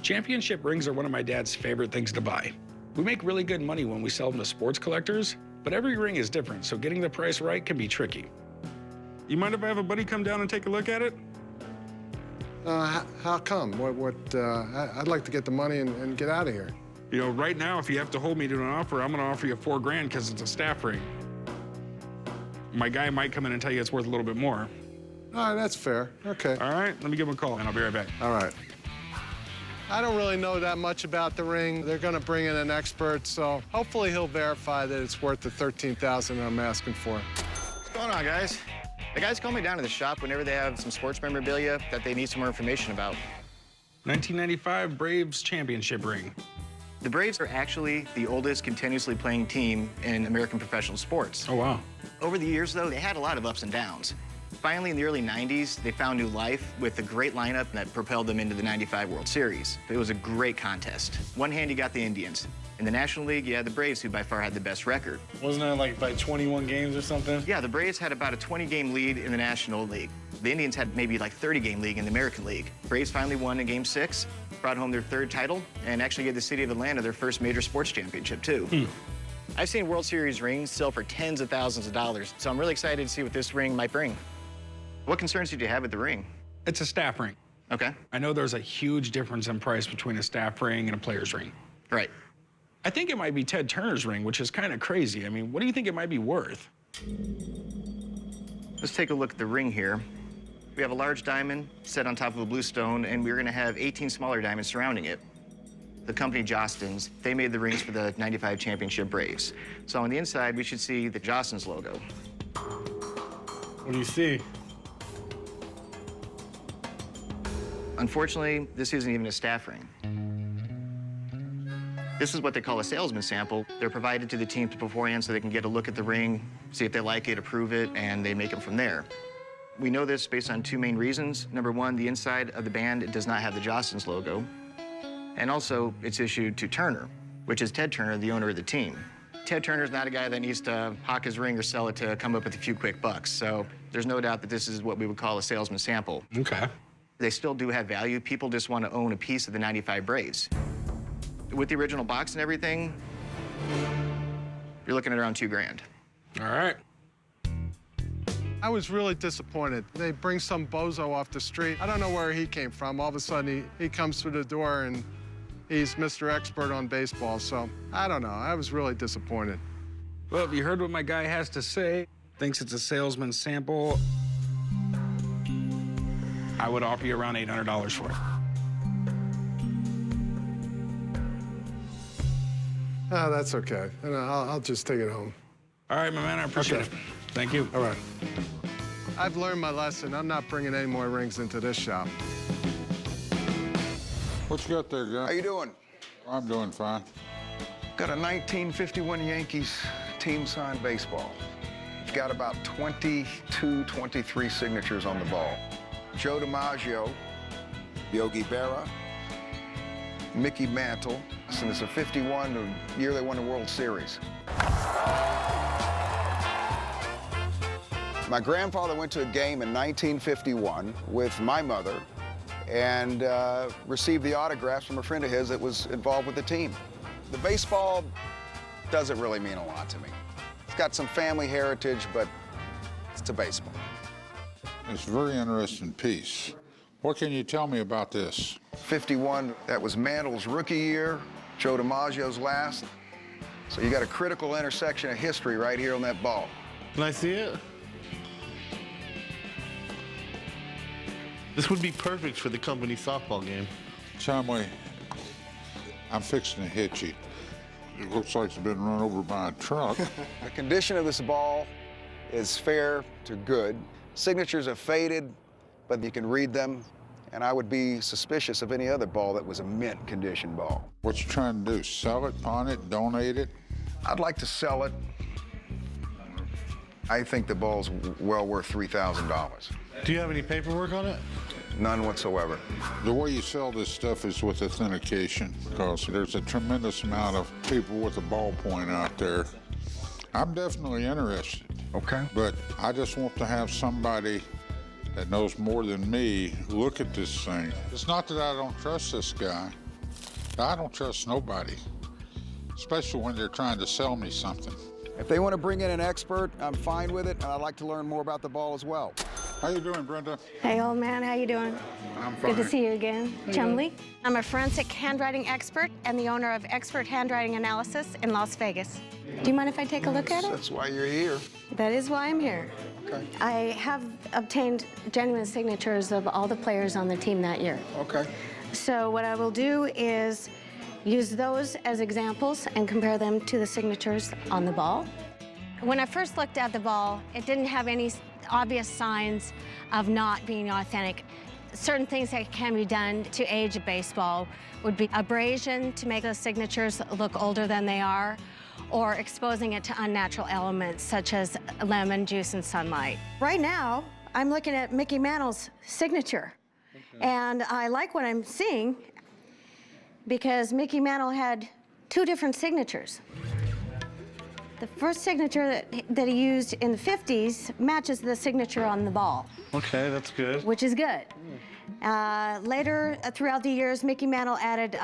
Speaker 11: Championship rings are one of my dad's favorite things to buy. We make really good money when we sell them to sports collectors, but every ring is different, so getting the price right can be tricky. You mind if I have a buddy come down and take a look at it?
Speaker 4: How come? I'd like to get the money and get out of here.
Speaker 11: You know, right now, if you have to hold me to an offer, I'm gonna offer you $4 grand because it's a staff ring. My guy might come in and tell you it's worth a little bit more.
Speaker 4: All right, that's fair. Okay.
Speaker 11: All right, let me give him a call, and I'll be right back.
Speaker 4: All right. I don't really know that much about the ring. They're going to bring in an expert, so hopefully he'll verify that it's worth the $13,000 I'm asking for.
Speaker 2: What's going on, guys? The guys call me down to the shop whenever they have some sports memorabilia that they need some more information about.
Speaker 11: 1995 Braves championship ring.
Speaker 2: The Braves are actually the oldest continuously playing team in American professional sports.
Speaker 11: Oh, wow.
Speaker 2: Over the years, though, they had a lot of ups and downs. Finally, in the early 90s, they found new life with a great lineup that propelled them into the 95 World Series. It was a great contest. One hand, you got the Indians. In the National League, you had the Braves, who by far had the best record.
Speaker 13: Wasn't it like by 21 games or something?
Speaker 2: Yeah, the Braves had about a 20-game lead in the National League. The Indians had maybe like 30-game lead in the American League. Braves finally won in Game 6, brought home their 3rd title, and actually gave the city of Atlanta their first major sports championship, too. I've seen World Series rings sell for tens of thousands of dollars, so I'm really excited to see what this ring might bring. What concerns did you have with the ring?
Speaker 11: It's a staff ring.
Speaker 2: Okay.
Speaker 11: I know there's a huge difference in price between a staff ring and a player's ring.
Speaker 2: Right.
Speaker 11: I think it might be Ted Turner's ring, which is kind of crazy. I mean, what do you think it might be worth?
Speaker 2: Let's take a look at the ring here. We have a large diamond set on top of a blue stone, and we're going to have 18 smaller diamonds surrounding it. The company Jostens, they made the rings for the 95 championship Braves. So on the inside, we should see the Jostens logo.
Speaker 13: What do you see?
Speaker 2: Unfortunately, this isn't even a staff ring. This is what they call a salesman sample. They're provided to the team beforehand so they can get a look at the ring, see if they like it, approve it, and they make them from there. We know this based on two main reasons. Number one, the inside of the band does not have the Jostens logo. And also, it's issued to Turner, which is Ted Turner, the owner of the team. Ted Turner's not a guy that needs to hawk his ring or sell it to come up with a few quick bucks. So there's no doubt that this is what we would call a salesman sample.
Speaker 12: Okay.
Speaker 2: They still do have value. People just want to own a piece of the 95 Braves. With the original box and everything, you're looking at around $2,000.
Speaker 12: All right.
Speaker 4: I was really disappointed. They bring some bozo off the street. I don't know where he came from. All of a sudden, he comes through the door and he's Mr. Expert on baseball. So I don't know. I was really disappointed.
Speaker 5: Well, you heard what my guy has to say. Thinks it's a salesman sample. I would offer you around $800 for it.
Speaker 4: Oh, that's okay. I'll just take it home.
Speaker 5: All right, my man, I appreciate it. Thank you.
Speaker 4: All right. I've learned my lesson. I'm not bringing any more rings into this shop.
Speaker 3: What you got there, guy?
Speaker 7: How you doing?
Speaker 3: I'm doing fine.
Speaker 7: Got a 1951 Yankees team signed baseball. Got about 22, 23 signatures on the ball. Joe DiMaggio, Yogi Berra, Mickey Mantle, and it's a 51, the year they won the World Series. My grandfather went to a game in 1951 with my mother and received the autographs from a friend of his that was involved with the team. The baseball doesn't really mean a lot to me. It's got some family heritage, but it's a baseball.
Speaker 3: It's a very interesting piece. What can you tell me about this?
Speaker 7: 51, that was Mantle's rookie year, Joe DiMaggio's last. So you got a critical intersection of history right here on that ball.
Speaker 13: Can I see it? This would be perfect for the company softball game.
Speaker 3: Chumley, I'm fixing to hit you. It looks like it's been run over by a truck.
Speaker 7: The condition of this ball is fair to good. Signatures have faded, but you can read them, and I would be suspicious of any other ball that was a mint condition ball.
Speaker 3: What you trying to do, sell it, pawn it, donate it?
Speaker 7: I'd like to sell it. I think the ball's well worth $3,000.
Speaker 13: Do you have any paperwork on it?
Speaker 7: None whatsoever.
Speaker 3: The way you sell this stuff is with authentication, because there's a tremendous amount of people with a ballpoint out there. I'm definitely interested.
Speaker 7: Okay.
Speaker 3: But I just want to have somebody that knows more than me look at this thing. It's not that I don't trust this guy. I don't trust nobody, especially when they're trying to sell me something.
Speaker 7: If they want to bring in an expert, I'm fine with it, and I'd like to learn more about the ball as well.
Speaker 3: How you doing, Brenda?
Speaker 22: Hey, old man, how you doing?
Speaker 3: I'm fine.
Speaker 22: Good to see you again. Chumley. I'm a forensic handwriting expert and the owner of Expert Handwriting Analysis in Las Vegas. Do you mind if I take a look at it?
Speaker 7: That's why you're here.
Speaker 22: That is why I'm here.
Speaker 7: Okay.
Speaker 22: I have obtained genuine signatures of all the players on the team that year.
Speaker 7: Okay.
Speaker 22: So what I will do is use those as examples and compare them to the signatures on the ball. When I first looked at the ball, it didn't have any obvious signs of not being authentic. Certain things that can be done to age a baseball would be abrasion to make the signatures look older than they are, or exposing it to unnatural elements such as lemon juice and sunlight. Right now, I'm looking at Mickey Mantle's signature, and I like what I'm seeing because Mickey Mantle had two different signatures. The first signature that he used in the 50s matches the signature on the ball.
Speaker 13: Okay, that's good.
Speaker 22: Which is good. Later, throughout the years, Mickey Mantle added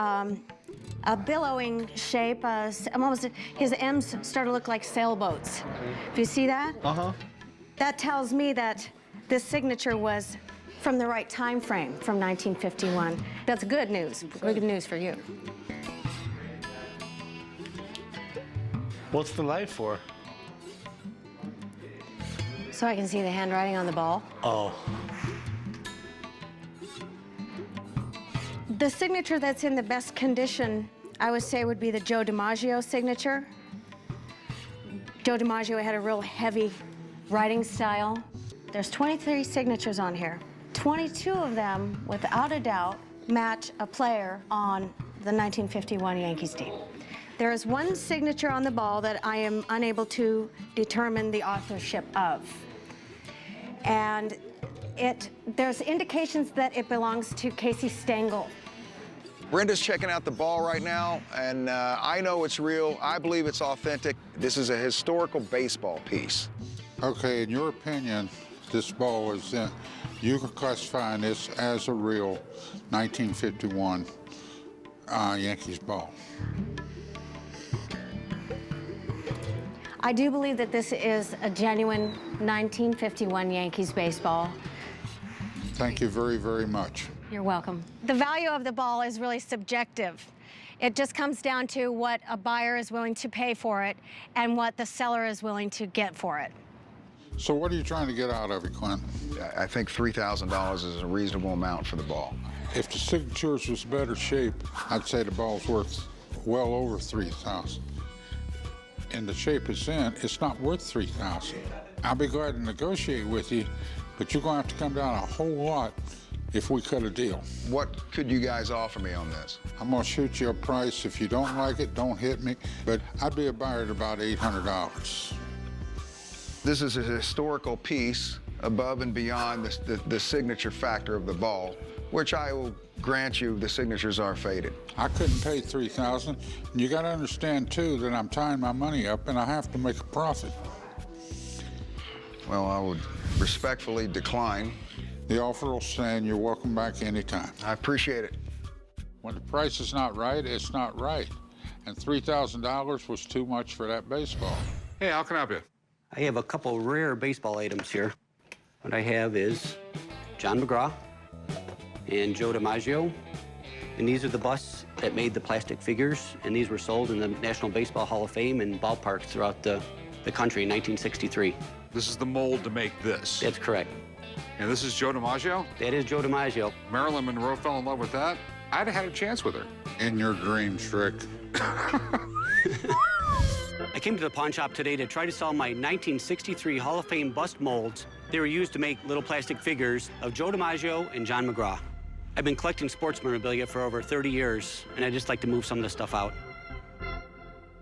Speaker 22: a billowing shape. Almost, his M's start to look like sailboats. Do you see that?
Speaker 13: Uh-huh.
Speaker 22: That tells me that this signature was from the right time frame, from 1951. That's good news. Good news for you.
Speaker 13: What's the light for?
Speaker 22: So I can see the handwriting on the ball.
Speaker 13: Oh.
Speaker 22: The signature that's in the best condition, I would say, would be the Joe DiMaggio signature. Joe DiMaggio had a real heavy writing style. There's 23 signatures on here. 22 of them, without a doubt, match a player on the 1951 Yankees team. There is one signature on the ball that I am unable to determine the authorship of. And there's indications that it belongs to Casey Stengel.
Speaker 7: Brenda's checking out the ball right now, and I know it's real. I believe it's authentic. This is a historical baseball piece.
Speaker 3: Okay, in your opinion, this ball is in, you can classify this as a real 1951 Yankees ball.
Speaker 22: I do believe that this is a genuine 1951 Yankees baseball.
Speaker 3: Thank you very, very much.
Speaker 22: You're welcome. The value of the ball is really subjective. It just comes down to what a buyer is willing to pay for it and what the seller is willing to get for it.
Speaker 3: So what are you trying to get out of it, Clint?
Speaker 7: I think $3,000 is a reasonable amount for the ball.
Speaker 3: If the signatures was better shape, I'd say the ball's worth well over $3,000. In the shape it's in, it's not worth $3,000. I'll be glad to negotiate with you, but you're gonna have to come down a whole lot if we cut a deal.
Speaker 7: What could you guys offer me on this?
Speaker 3: I'm gonna shoot you a price. If you don't like it, don't hit me, but I'd be a buyer at about $800.
Speaker 7: This is a historical piece above and beyond the signature factor of the ball, which I will grant you the signatures are faded.
Speaker 3: I couldn't pay $3,000. You gotta understand too that I'm tying my money up and I have to make a profit.
Speaker 7: Well, I would respectfully decline.
Speaker 3: The offer will stand. You're welcome back anytime.
Speaker 7: I appreciate it.
Speaker 3: When the price is not right, it's not right. And $3,000 was too much for that baseball.
Speaker 1: Hey, how can I help you?
Speaker 6: I have a couple rare baseball items here. What I have is John McGraw and Joe DiMaggio. And these are the busts that made the plastic figures, and these were sold in the National Baseball Hall of Fame in ballparks throughout the country in 1963.
Speaker 1: This is the mold to make this.
Speaker 6: That's correct.
Speaker 1: And this is Joe DiMaggio?
Speaker 6: That is Joe DiMaggio.
Speaker 1: Marilyn Monroe fell in love with that. I'd have had a chance with her.
Speaker 3: In your dreams, Rick.
Speaker 6: I came to the pawn shop today to try to sell my 1963 Hall of Fame bust molds. They were used to make little plastic figures of Joe DiMaggio and John McGraw. I've been collecting sports memorabilia for over 30 years, and I just like to move some of the stuff out.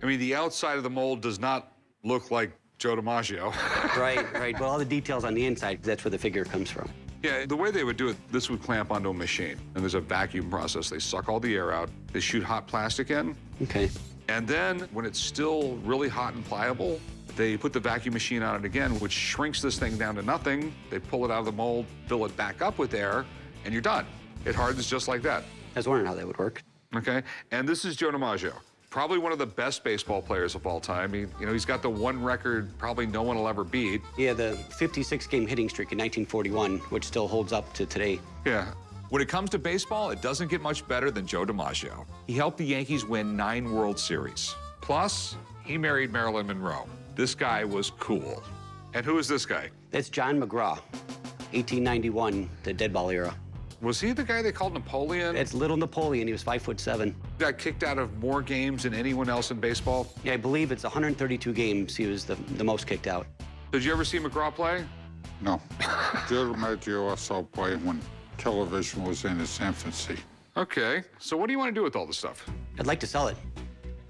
Speaker 1: I mean, the outside of the mold does not look like Joe DiMaggio.
Speaker 6: Right. Well, all the details on the inside, that's where the figure comes from.
Speaker 1: Yeah, the way they would do it, this would clamp onto a machine, and there's a vacuum process. They suck all the air out. They shoot hot plastic in.
Speaker 6: Okay.
Speaker 1: And then, when it's still really hot and pliable, they put the vacuum machine on it again, which shrinks this thing down to nothing. They pull it out of the mold, fill it back up with air, and you're done. It hardens just like that.
Speaker 6: I was wondering how that would work.
Speaker 1: Okay, and this is Joe DiMaggio. Probably one of the best baseball players of all time. He's got the one record probably no one will ever beat.
Speaker 6: Yeah, the 56-game hitting streak in 1941, which still holds up to today.
Speaker 1: Yeah. When it comes to baseball, it doesn't get much better than Joe DiMaggio. He helped the Yankees win 9 World Series. Plus, he married Marilyn Monroe. This guy was cool. And who is this guy?
Speaker 6: That's John McGraw, 1891, the dead ball era.
Speaker 1: Was he the guy they called Napoleon?
Speaker 6: It's little Napoleon. He was 5'7".
Speaker 1: Got kicked out of more games than anyone else in baseball?
Speaker 6: Yeah, I believe it's 132 games. He was the most kicked out.
Speaker 1: Did you ever see McGraw play?
Speaker 3: No. Joe DiMaggio I saw play when television was in its infancy.
Speaker 1: Okay, so what do you want to do with all this stuff?
Speaker 6: I'd like to sell it.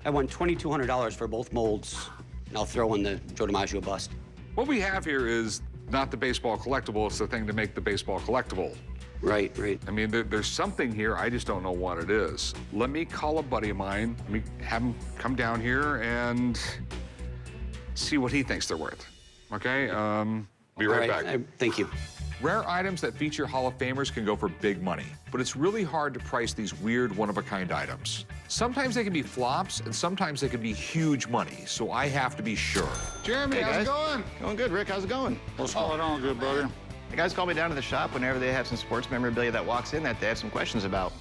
Speaker 6: I want $2,200 for both molds, and I'll throw in the Joe DiMaggio bust.
Speaker 1: What we have here is not the baseball collectible, it's the thing to make the baseball collectible.
Speaker 6: Right.
Speaker 1: I mean, there's something here, I just don't know what it is. Let me call a buddy of mine, let me have him come down here and see what he thinks they're worth. Okay, be right back.
Speaker 6: Thank you.
Speaker 1: Rare items that feature Hall of Famers can go for big money, but it's really hard to price these weird one-of-a-kind items. Sometimes they can be flops, and sometimes they can be huge money, so I have to be sure.
Speaker 2: Jeremy,
Speaker 1: Hey,
Speaker 2: how's
Speaker 1: guys.
Speaker 2: it going? Going good, Rick. How's it going?
Speaker 3: What's going on, good buddy?
Speaker 2: The guys call me down to the shop whenever they have some sports memorabilia that walks in that they have some questions about.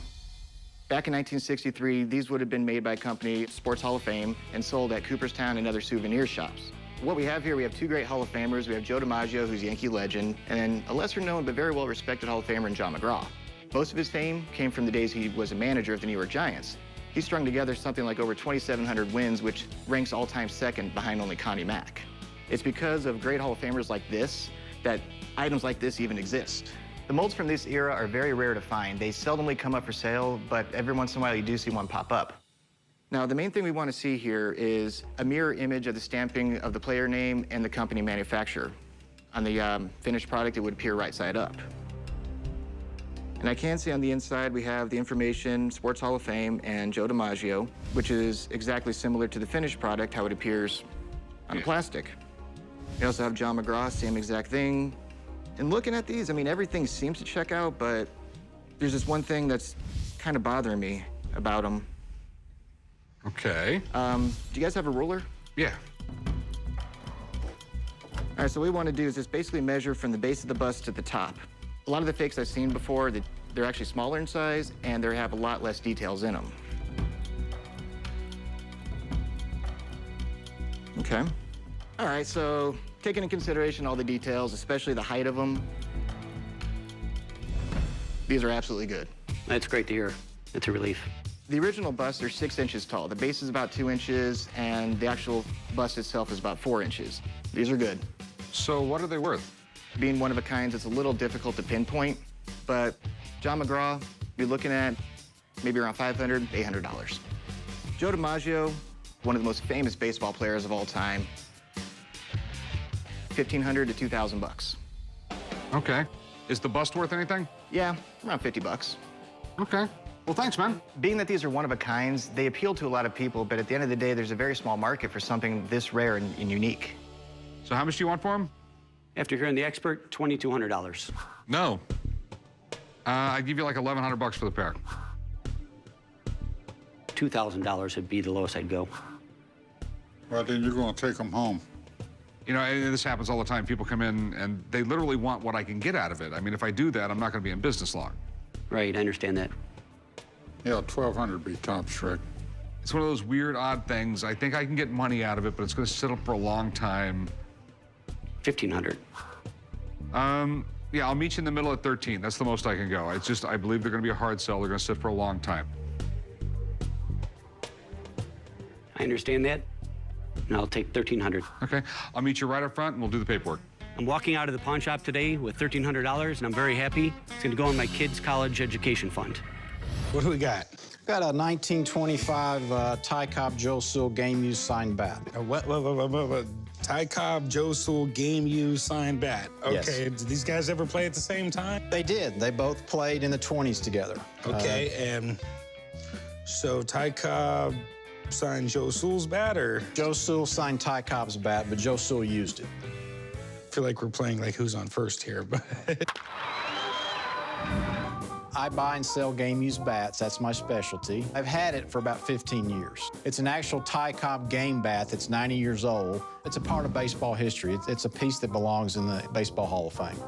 Speaker 2: Back in 1963, these would have been made by a company, Sports Hall of Fame, and sold at Cooperstown and other souvenir shops. What we have here, we have 2 great Hall of Famers. We have Joe DiMaggio, who's a Yankee legend, and then a lesser-known but very well-respected Hall of Famer in John McGraw. Most of his fame came from the days he was a manager of the New York Giants. He strung together something like over 2,700 wins, which ranks all-time second behind only Connie Mack. It's because of great Hall of Famers like this that items like this even exist. The molds from this era are very rare to find. They seldomly come up for sale, but every once in a while you do see one pop up. Now, the main thing we want to see here is a mirror image of the stamping of the player name and the company manufacturer. On the finished product, it would appear right side up. And I can see on the inside, we have the information, Sports Hall of Fame, and Joe DiMaggio, which is exactly similar to the finished product, how it appears on the plastic. We also have John McGraw, same exact thing. And looking at these, I mean, everything seems to check out, but there's this one thing that's kind of bothering me about them.
Speaker 1: Okay.
Speaker 2: Do you guys have a ruler?
Speaker 1: Yeah.
Speaker 2: All right, so what we want to do is just basically measure from the base of the bust to the top. A lot of the fakes I've seen before, they're actually smaller in size, and they have a lot less details in them. Okay. All right, so taking into consideration all the details, especially the height of them, these are absolutely good.
Speaker 6: That's great to hear. It's a relief.
Speaker 2: The original busts are 6 inches tall. The base is about 2 inches, and the actual bust itself is about 4 inches. These are good.
Speaker 1: So what are they worth?
Speaker 2: Being one of a kind, it's a little difficult to pinpoint, but John McGraw, you're looking at maybe around $500, $800. Joe DiMaggio, one of the most famous baseball players of all time, $1,500 to $2,000.
Speaker 1: Okay. Is the bust worth anything?
Speaker 2: Yeah, around $50.
Speaker 1: Okay. Well, thanks, man.
Speaker 2: Being that these are one of a kinds, they appeal to a lot of people, but at the end of the day, there's a very small market for something this rare and unique.
Speaker 1: So how much do you want for them?
Speaker 6: After hearing the expert, $2,200.
Speaker 1: No. I'd give you like $1,100 for the pair.
Speaker 6: $2,000 would be the lowest I'd go.
Speaker 3: Well, then you're going to take them home.
Speaker 1: You know, and this happens all the time. People come in and they literally want what I can get out of it. I mean, if I do that, I'm not going to be in business long.
Speaker 6: Right, I understand that.
Speaker 3: Yeah, $1,200 would be tops, Rick.
Speaker 1: It's one of those weird, odd things. I think I can get money out of it, but it's going to sit up for a long time.
Speaker 6: $1,500.
Speaker 1: Yeah, I'll meet you in the middle at 13. That's the most I can go. It's just, I believe they're going to be a hard sell. They're going to sit for a long time.
Speaker 6: I understand that, and I'll take $1,300.
Speaker 1: Okay, I'll meet you right up front, and we'll do the paperwork.
Speaker 6: I'm walking out of the pawn shop today with $1,300, and I'm very happy. It's going to go in my kids' college education fund.
Speaker 5: What do we got?
Speaker 8: Got a 1925 Ty Cobb Joe Sewell game used signed bat.
Speaker 5: What? Ty Cobb, Joe Sewell, game used signed bat. Okay,
Speaker 8: Yes.
Speaker 5: Did these guys ever play at the same time?
Speaker 8: They did. They both played in the 20s together.
Speaker 5: Okay, and so Ty Cobb signed Joe Sewell's bat, or?
Speaker 8: Joe Sewell signed Ty Cobb's bat, but Joe Sewell used it.
Speaker 5: I feel like we're playing like who's on first here, but.
Speaker 8: I buy and sell game-used bats. That's my specialty. I've had it for about 15 years. It's an actual Ty Cobb game bat that's 90 years old. It's a part of baseball history. It's a piece that belongs in the Baseball Hall of Fame.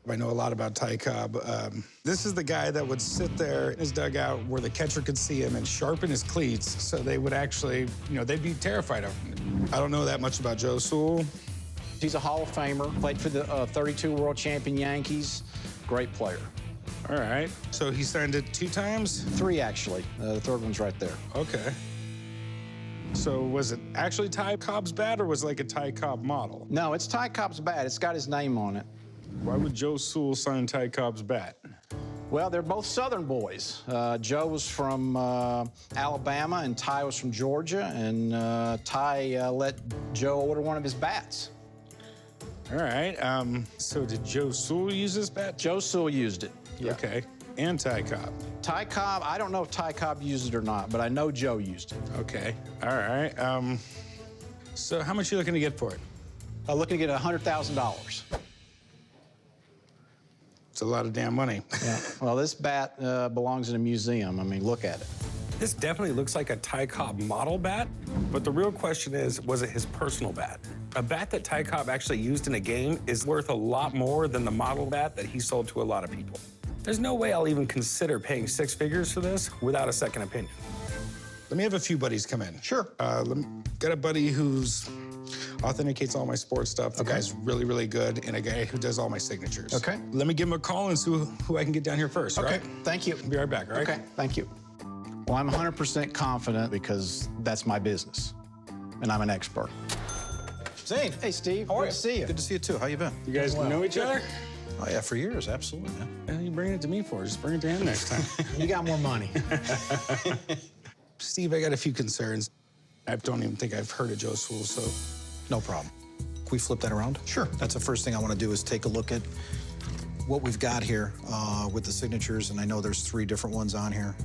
Speaker 5: I know a lot about Ty Cobb. This is the guy that would sit there in his dugout where the catcher could see him and sharpen his cleats, so they would actually, you know, they'd be terrified of him. I don't know that much about Joe Sewell.
Speaker 8: He's a Hall of Famer, played for the 32 World Champion Yankees. Great player.
Speaker 5: All right. So he signed it 2 times?
Speaker 8: 3, actually. The third one's right there.
Speaker 5: Okay. So was it actually Ty Cobb's bat, or was it like a Ty Cobb model?
Speaker 8: No, it's Ty Cobb's bat. It's got his name on it.
Speaker 5: Why would Joe Sewell sign Ty Cobb's bat?
Speaker 8: Well, they're both Southern boys. Joe was from Alabama, and Ty was from Georgia, and Ty let Joe order one of his bats.
Speaker 5: All right. So did Joe Sewell use this bat?
Speaker 8: Joe Sewell used it. Yeah.
Speaker 5: Okay. And Ty Cobb.
Speaker 8: Ty Cobb, I don't know if Ty Cobb used it or not, but I know Joe used it.
Speaker 5: Okay. All right. So how much are you looking to get for it?
Speaker 8: I'm looking to get $100,000.
Speaker 5: It's a lot of damn money.
Speaker 8: Yeah. Well, this bat belongs in a museum. I mean, look at it.
Speaker 12: This definitely looks like a Ty Cobb model bat, but the real question is, was it his personal bat? A bat that Ty Cobb actually used in a game is worth a lot more than the model bat that he sold to a lot of people. There's no way I'll even consider paying 6 figures for this without a second opinion.
Speaker 5: Let me have a few buddies come in.
Speaker 8: Sure.
Speaker 5: Got a buddy who's authenticates all my sports stuff. The guy's really, really good, and a guy who does all my signatures.
Speaker 8: Okay.
Speaker 5: Let me give him a call and see who I can get down here first,
Speaker 8: Okay,
Speaker 5: right?
Speaker 8: thank you.
Speaker 5: Be right back, all right?
Speaker 8: Okay, thank you. Well, I'm 100% confident because that's my business, and I'm an expert. Zane, hey, Steve. Good to see you.
Speaker 10: Good to see you, too. How you been?
Speaker 5: You guys know each other?
Speaker 10: Oh, yeah, for years, absolutely, man.
Speaker 5: What are you bringing it to me for? Just bring it to him next time.
Speaker 8: You got more money.
Speaker 5: Steve, I got a few concerns. I don't even think I've heard of Joe Sewell, so
Speaker 10: No problem. we flip that around? Sure. That's the first thing I want to do is take a look at what we've got here with the signatures, and I know there's 3 different ones on here.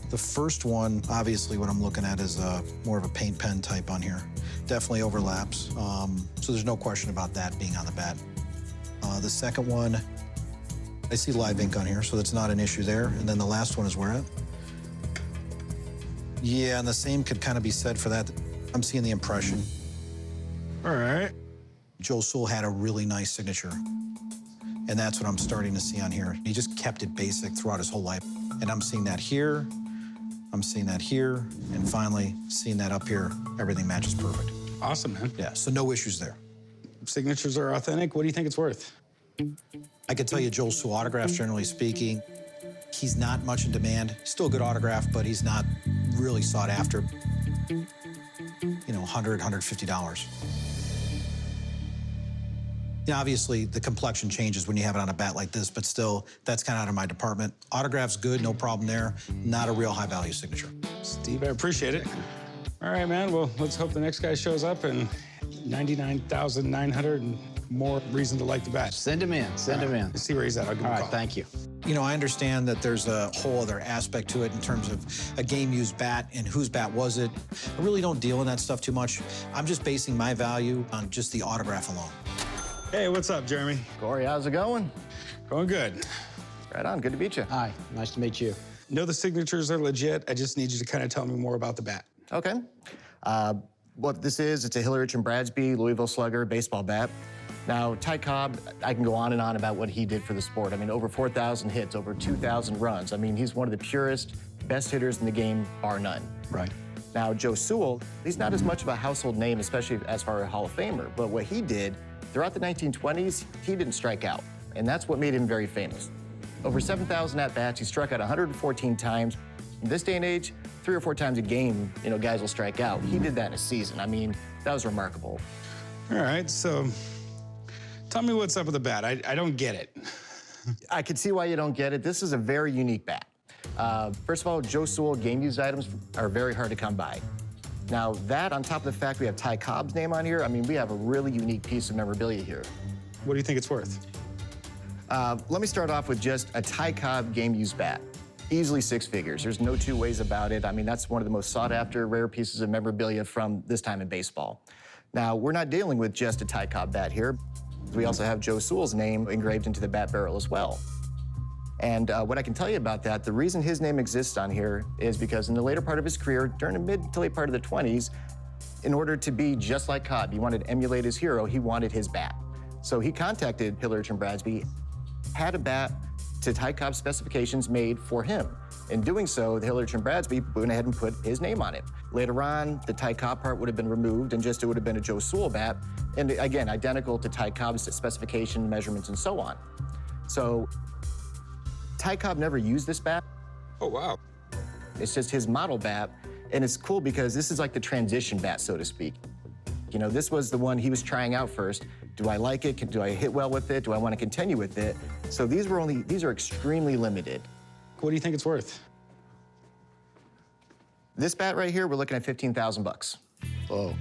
Speaker 10: The first one, obviously what I'm looking at is more of a paint pen type on here. Definitely overlaps, so there's no question about that being on the bat. The second one, I see live ink on here, so that's not an issue there. And then the last one is where at? Yeah, and the same could kind of be said for that. I'm seeing the impression.
Speaker 5: All right.
Speaker 10: Joe Sewell had a really nice signature, and that's what I'm starting to see on here. He just kept it basic throughout his whole life. And I'm seeing that here, I'm seeing that here, and finally seeing that up here. Everything matches perfect.
Speaker 5: Awesome, man.
Speaker 10: Yeah, so no issues there.
Speaker 5: Signatures are authentic. What do you think it's worth?
Speaker 10: I could tell you Joel Sewell autographs, generally speaking, he's not much in demand. Still a good autograph, but he's not really sought after. You know, $100, $150. Yeah, obviously, the complexion changes when you have it on a bat like this, but still, that's kind of out of my department. Autograph's good, no problem there. Not a real high-value signature.
Speaker 5: Steve, I appreciate it. All right, man. Well, let's hope the next guy shows up and 99,900 and more reason to like the bat.
Speaker 8: Send him in. Send him in.
Speaker 5: Let's see where he's at. I'll give him a call.
Speaker 8: Thank you.
Speaker 10: You know, I understand that there's a whole other aspect to it in terms of a game-used bat and whose bat was it. I really don't deal in that stuff too much. I'm just basing my value on just the autograph alone.
Speaker 5: Hey, what's up, Jeremy?
Speaker 2: Corey, how's it going?
Speaker 5: Going good.
Speaker 2: Right on, good to meet you.
Speaker 8: Hi, nice to meet you.
Speaker 5: Know the signatures are legit. I just need you to kind of tell me more about the bat.
Speaker 2: Okay. What this is, it's a Hillerich and Bradsby Louisville Slugger baseball bat. Now, Ty Cobb, I can go on and on about what he did for the sport. I mean, over 4,000 hits, over 2,000 runs. I mean, he's one of the purest, best hitters in the game, bar none.
Speaker 10: Right.
Speaker 2: Now, Joe Sewell, he's not as much of a household name, especially as far as a Hall of Famer, but what he did, throughout the 1920s, he didn't strike out, and that's what made him very famous. Over 7,000 at-bats, he struck out 114 times. In this day and age, 3 or 4 times a game, you know, guys will strike out. He did that in a season. I mean, that was remarkable.
Speaker 5: All right, so tell me what's up with the bat. I don't get it.
Speaker 2: I can see why you don't get it. This is a very unique bat. First of all, Joe Sewell game-used items are very hard to come by. Now, that on top of the fact we have Ty Cobb's name on here, I mean, we have a really unique piece of memorabilia here.
Speaker 5: What do you think it's worth?
Speaker 2: Let me start off with just a Ty Cobb game-used bat. Easily 6 figures. There's no 2 ways about it. I mean, that's one of the most sought-after, rare pieces of memorabilia from this time in baseball. Now, we're not dealing with just a Ty Cobb bat here. We also have Joe Sewell's name engraved into the bat barrel as well. And what I can tell you about that, the reason his name exists on here is because in the later part of his career, during the mid to late part of the 20s, in order to be just like Cobb, he wanted to emulate his hero, he wanted his bat. So he contacted Hillerich and Bradsby, had a bat to Ty Cobb's specifications made for him. In doing so, the Hillerich and Bradsby went ahead and put his name on it. Later on, the Ty Cobb part would have been removed and just it would have been a Joe Sewell bat, and again, identical to Ty Cobb's specification, measurements, and so on. So Ty Cobb never used this bat.
Speaker 5: Oh, wow.
Speaker 2: It's just his model bat, and it's cool because this is like the transition bat, so to speak. You know, this was the one he was trying out first. Do I like it? Do I hit well with it? Do I want to continue with it? So these are extremely limited.
Speaker 5: What do you think it's worth?
Speaker 2: This bat right here, we're looking at 15,000 bucks.
Speaker 8: Whoa.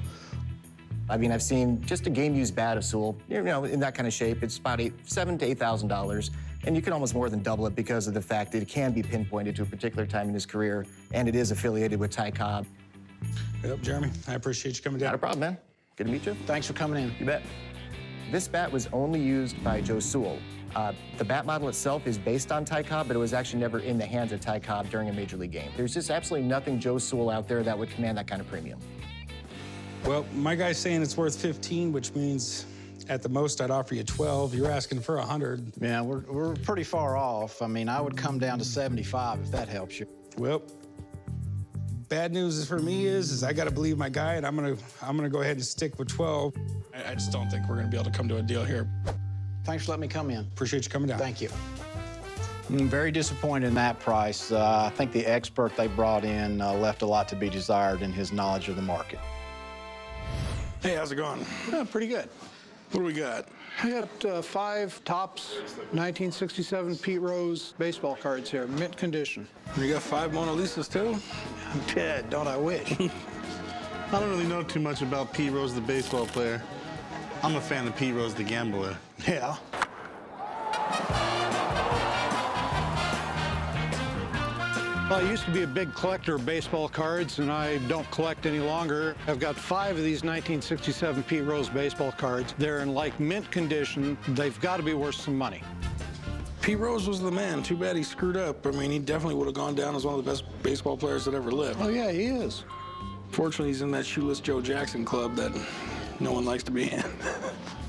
Speaker 2: I mean, I've seen just a game-used bat of Sewell, you know, in that kind of shape. It's about $7,000 to $8,000, and you can almost more than double it because of the fact that it can be pinpointed to a particular time in his career, and it is affiliated with Ty Cobb.
Speaker 5: Yep, Jeremy, I appreciate you coming down.
Speaker 2: Not a problem, man. Good to meet you.
Speaker 8: Thanks for coming in.
Speaker 2: You bet. This bat was only used by Joe Sewell. The bat model itself is based on Ty Cobb, but it was actually never in the hands of Ty Cobb during a Major League game. There's just absolutely nothing Joe Sewell out there that would command that kind of premium.
Speaker 5: Well, my guy's saying it's worth 15, which means at the most I'd offer you 12. You're asking for 100.
Speaker 8: Yeah, we're pretty far off. I mean, I would come down to 75 if that helps you.
Speaker 5: Well, bad news for me is I got to believe my guy, and I'm gonna go ahead and stick with 12. I just don't think we're gonna be able to come to a deal here.
Speaker 8: Thanks for letting me come in.
Speaker 5: Appreciate you coming down.
Speaker 8: Thank you. I'm very disappointed in that price. I think the expert they brought in left a lot to be desired in his knowledge of the market.
Speaker 11: Hey, how's it going?
Speaker 9: Pretty good.
Speaker 11: What do we got?
Speaker 9: I got 5 Topps 1967 Pete Rose baseball cards here, mint condition.
Speaker 11: You got 5 Mona Lisas, too?
Speaker 9: I'm dead, don't I wish?
Speaker 13: I don't really know too much about Pete Rose, the baseball player. I'm a fan of Pete Rose, the gambler.
Speaker 9: Yeah. Well, I used to be a big collector of baseball cards, and I don't collect any longer. I've got 5 of these 1967 Pete Rose baseball cards. They're in like mint condition. They've got to be worth some money.
Speaker 5: Pete Rose was the man. Too bad he screwed up. I mean, he definitely would have gone down as one of the best baseball players that ever lived.
Speaker 9: Oh, yeah, he is.
Speaker 5: Fortunately, he's in that Shoeless Joe Jackson club that no one likes to be in.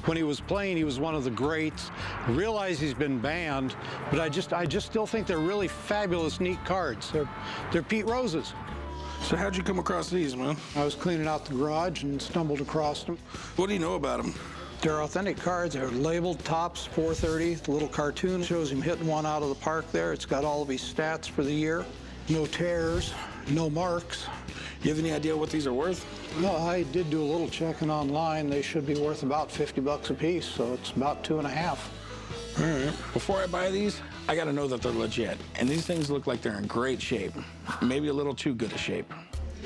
Speaker 9: When he was playing, he was one of the greats. I realize he's been banned, but I just still think they're really fabulous, neat cards. They're Pete Roses.
Speaker 5: So how'd you come across these, man?
Speaker 9: I was cleaning out the garage and stumbled across them.
Speaker 5: What do you know about them?
Speaker 9: They're authentic cards. They're labeled Topps 430. The little cartoon shows him hitting one out of the park there. It's got all of his stats for the year. No tears, no marks.
Speaker 5: You have any idea what these are worth?
Speaker 9: No, I did do a little checking online. They should be worth about 50 bucks a piece, so it's about 2.5.
Speaker 5: All right. Before I buy these, I gotta know that they're legit. And these things look like they're in great shape. Maybe a little too good a shape.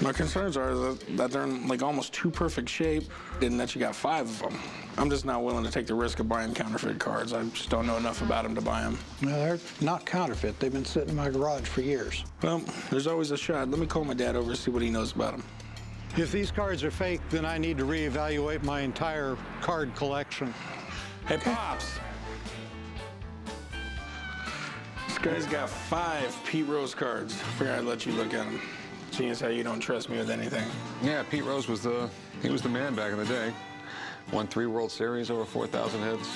Speaker 5: My concerns are that they're in like almost too perfect shape and that you got 5 of them. I'm just not willing to take the risk of buying counterfeit cards. I just don't know enough about them to buy them.
Speaker 9: No, they're not counterfeit. They've been sitting in my garage for years.
Speaker 5: Well, there's always a shot. Let me call my dad over and see what he knows about them.
Speaker 9: If these cards are fake, then I need to reevaluate my entire card collection.
Speaker 5: Hey, Pops. This guy's got 5 Pete Rose cards. Figured I'd let you look at them. Seeing as how you don't trust me with anything.
Speaker 1: Yeah, Pete Rose was the man back in the day. Won 3 World Series, over 4,000 hits.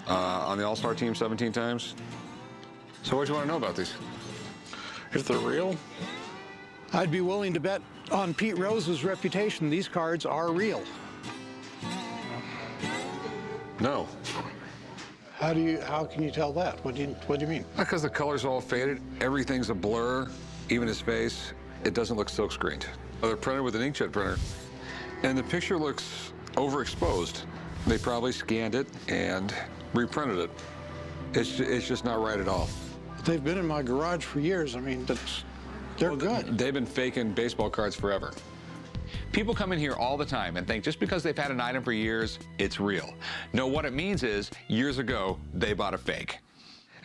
Speaker 1: On the All-Star team 17 times. So what do you want to know about these?
Speaker 5: If they're real?
Speaker 9: I'd be willing to bet on Pete Rose's reputation these cards are real.
Speaker 1: No.
Speaker 9: How can you tell that? What do you mean?
Speaker 1: Because the color's all faded, everything's a blur, even his face. It doesn't look silk screened. They're printed with an inkjet printer, and the picture looks overexposed. They probably scanned it and reprinted it. It's just not right at all.
Speaker 9: They've been in my garage for years. I mean, they're good.
Speaker 1: They've been faking baseball cards forever. People come in here all the time and think just because they've had an item for years, it's real. No, what it means is, years ago, they bought a fake.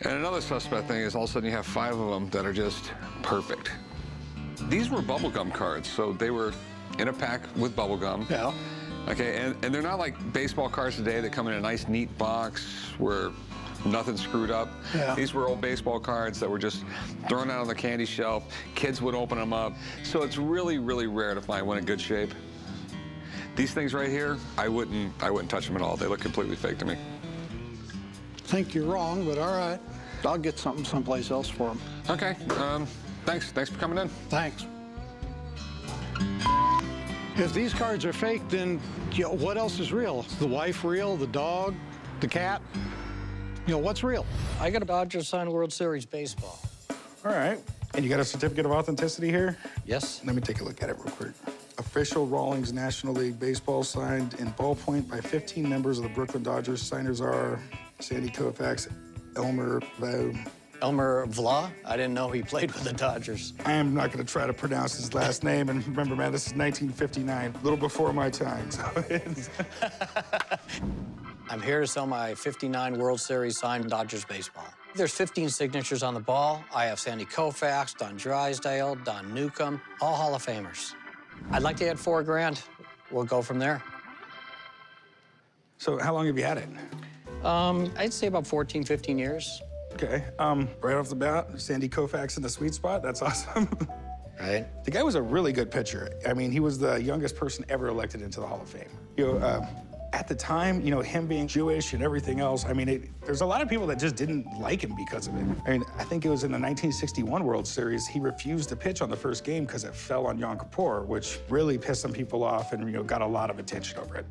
Speaker 1: And another suspect thing is all of a sudden you have 5 of them that are just perfect. These were bubblegum cards, so they were in a pack with bubblegum.
Speaker 9: Yeah.
Speaker 1: Okay, and they're not like baseball cards today that come in a nice, neat box where nothing's screwed up.
Speaker 9: Yeah.
Speaker 1: These were old baseball cards that were just thrown out on the candy shelf. Kids would open them up. So it's really, really rare to find one in good shape. These things right here, I wouldn't touch them at all. They look completely fake to me.
Speaker 9: Think you're wrong, but all right. I'll get something someplace else for them.
Speaker 1: Okay, thanks for coming in.
Speaker 9: Thanks. If these cards are fake, then what else is real? Is the wife real? The dog? The cat? What's real?
Speaker 14: I got a Dodgers signed World Series baseball.
Speaker 12: All right. And you got a certificate of authenticity here?
Speaker 14: Yes.
Speaker 12: Let me take a look at it real quick. Official Rawlings National League Baseball signed in ballpoint by 15 members of the Brooklyn Dodgers. Signers are Sandy Koufax, Elmer Vaux.
Speaker 14: Elmer Vla? I didn't know he played with the Dodgers.
Speaker 12: I am not going to try to pronounce his last name. And remember, man, this is 1959, a little before my time. So it's...
Speaker 14: I'm here to sell my 59 World Series signed Dodgers baseball. There's 15 signatures on the ball. I have Sandy Koufax, Don Drysdale, Don Newcomb, all Hall of Famers. I'd like to add $4 grand. We'll go from there.
Speaker 12: So how long have you had it?
Speaker 14: I'd say about 14, 15 years.
Speaker 12: Okay. Right off the bat, Sandy Koufax in the sweet spot. That's awesome.
Speaker 14: Right.
Speaker 12: The guy was a really good pitcher. I mean, he was the youngest person ever elected into the Hall of Fame. At the time, him being Jewish and everything else, I mean, there's a lot of people that just didn't like him because of it. I mean, I think it was in the 1961 World Series, he refused to pitch on the first game because it fell on Yom Kippur, which really pissed some people off and, got a lot of attention over it.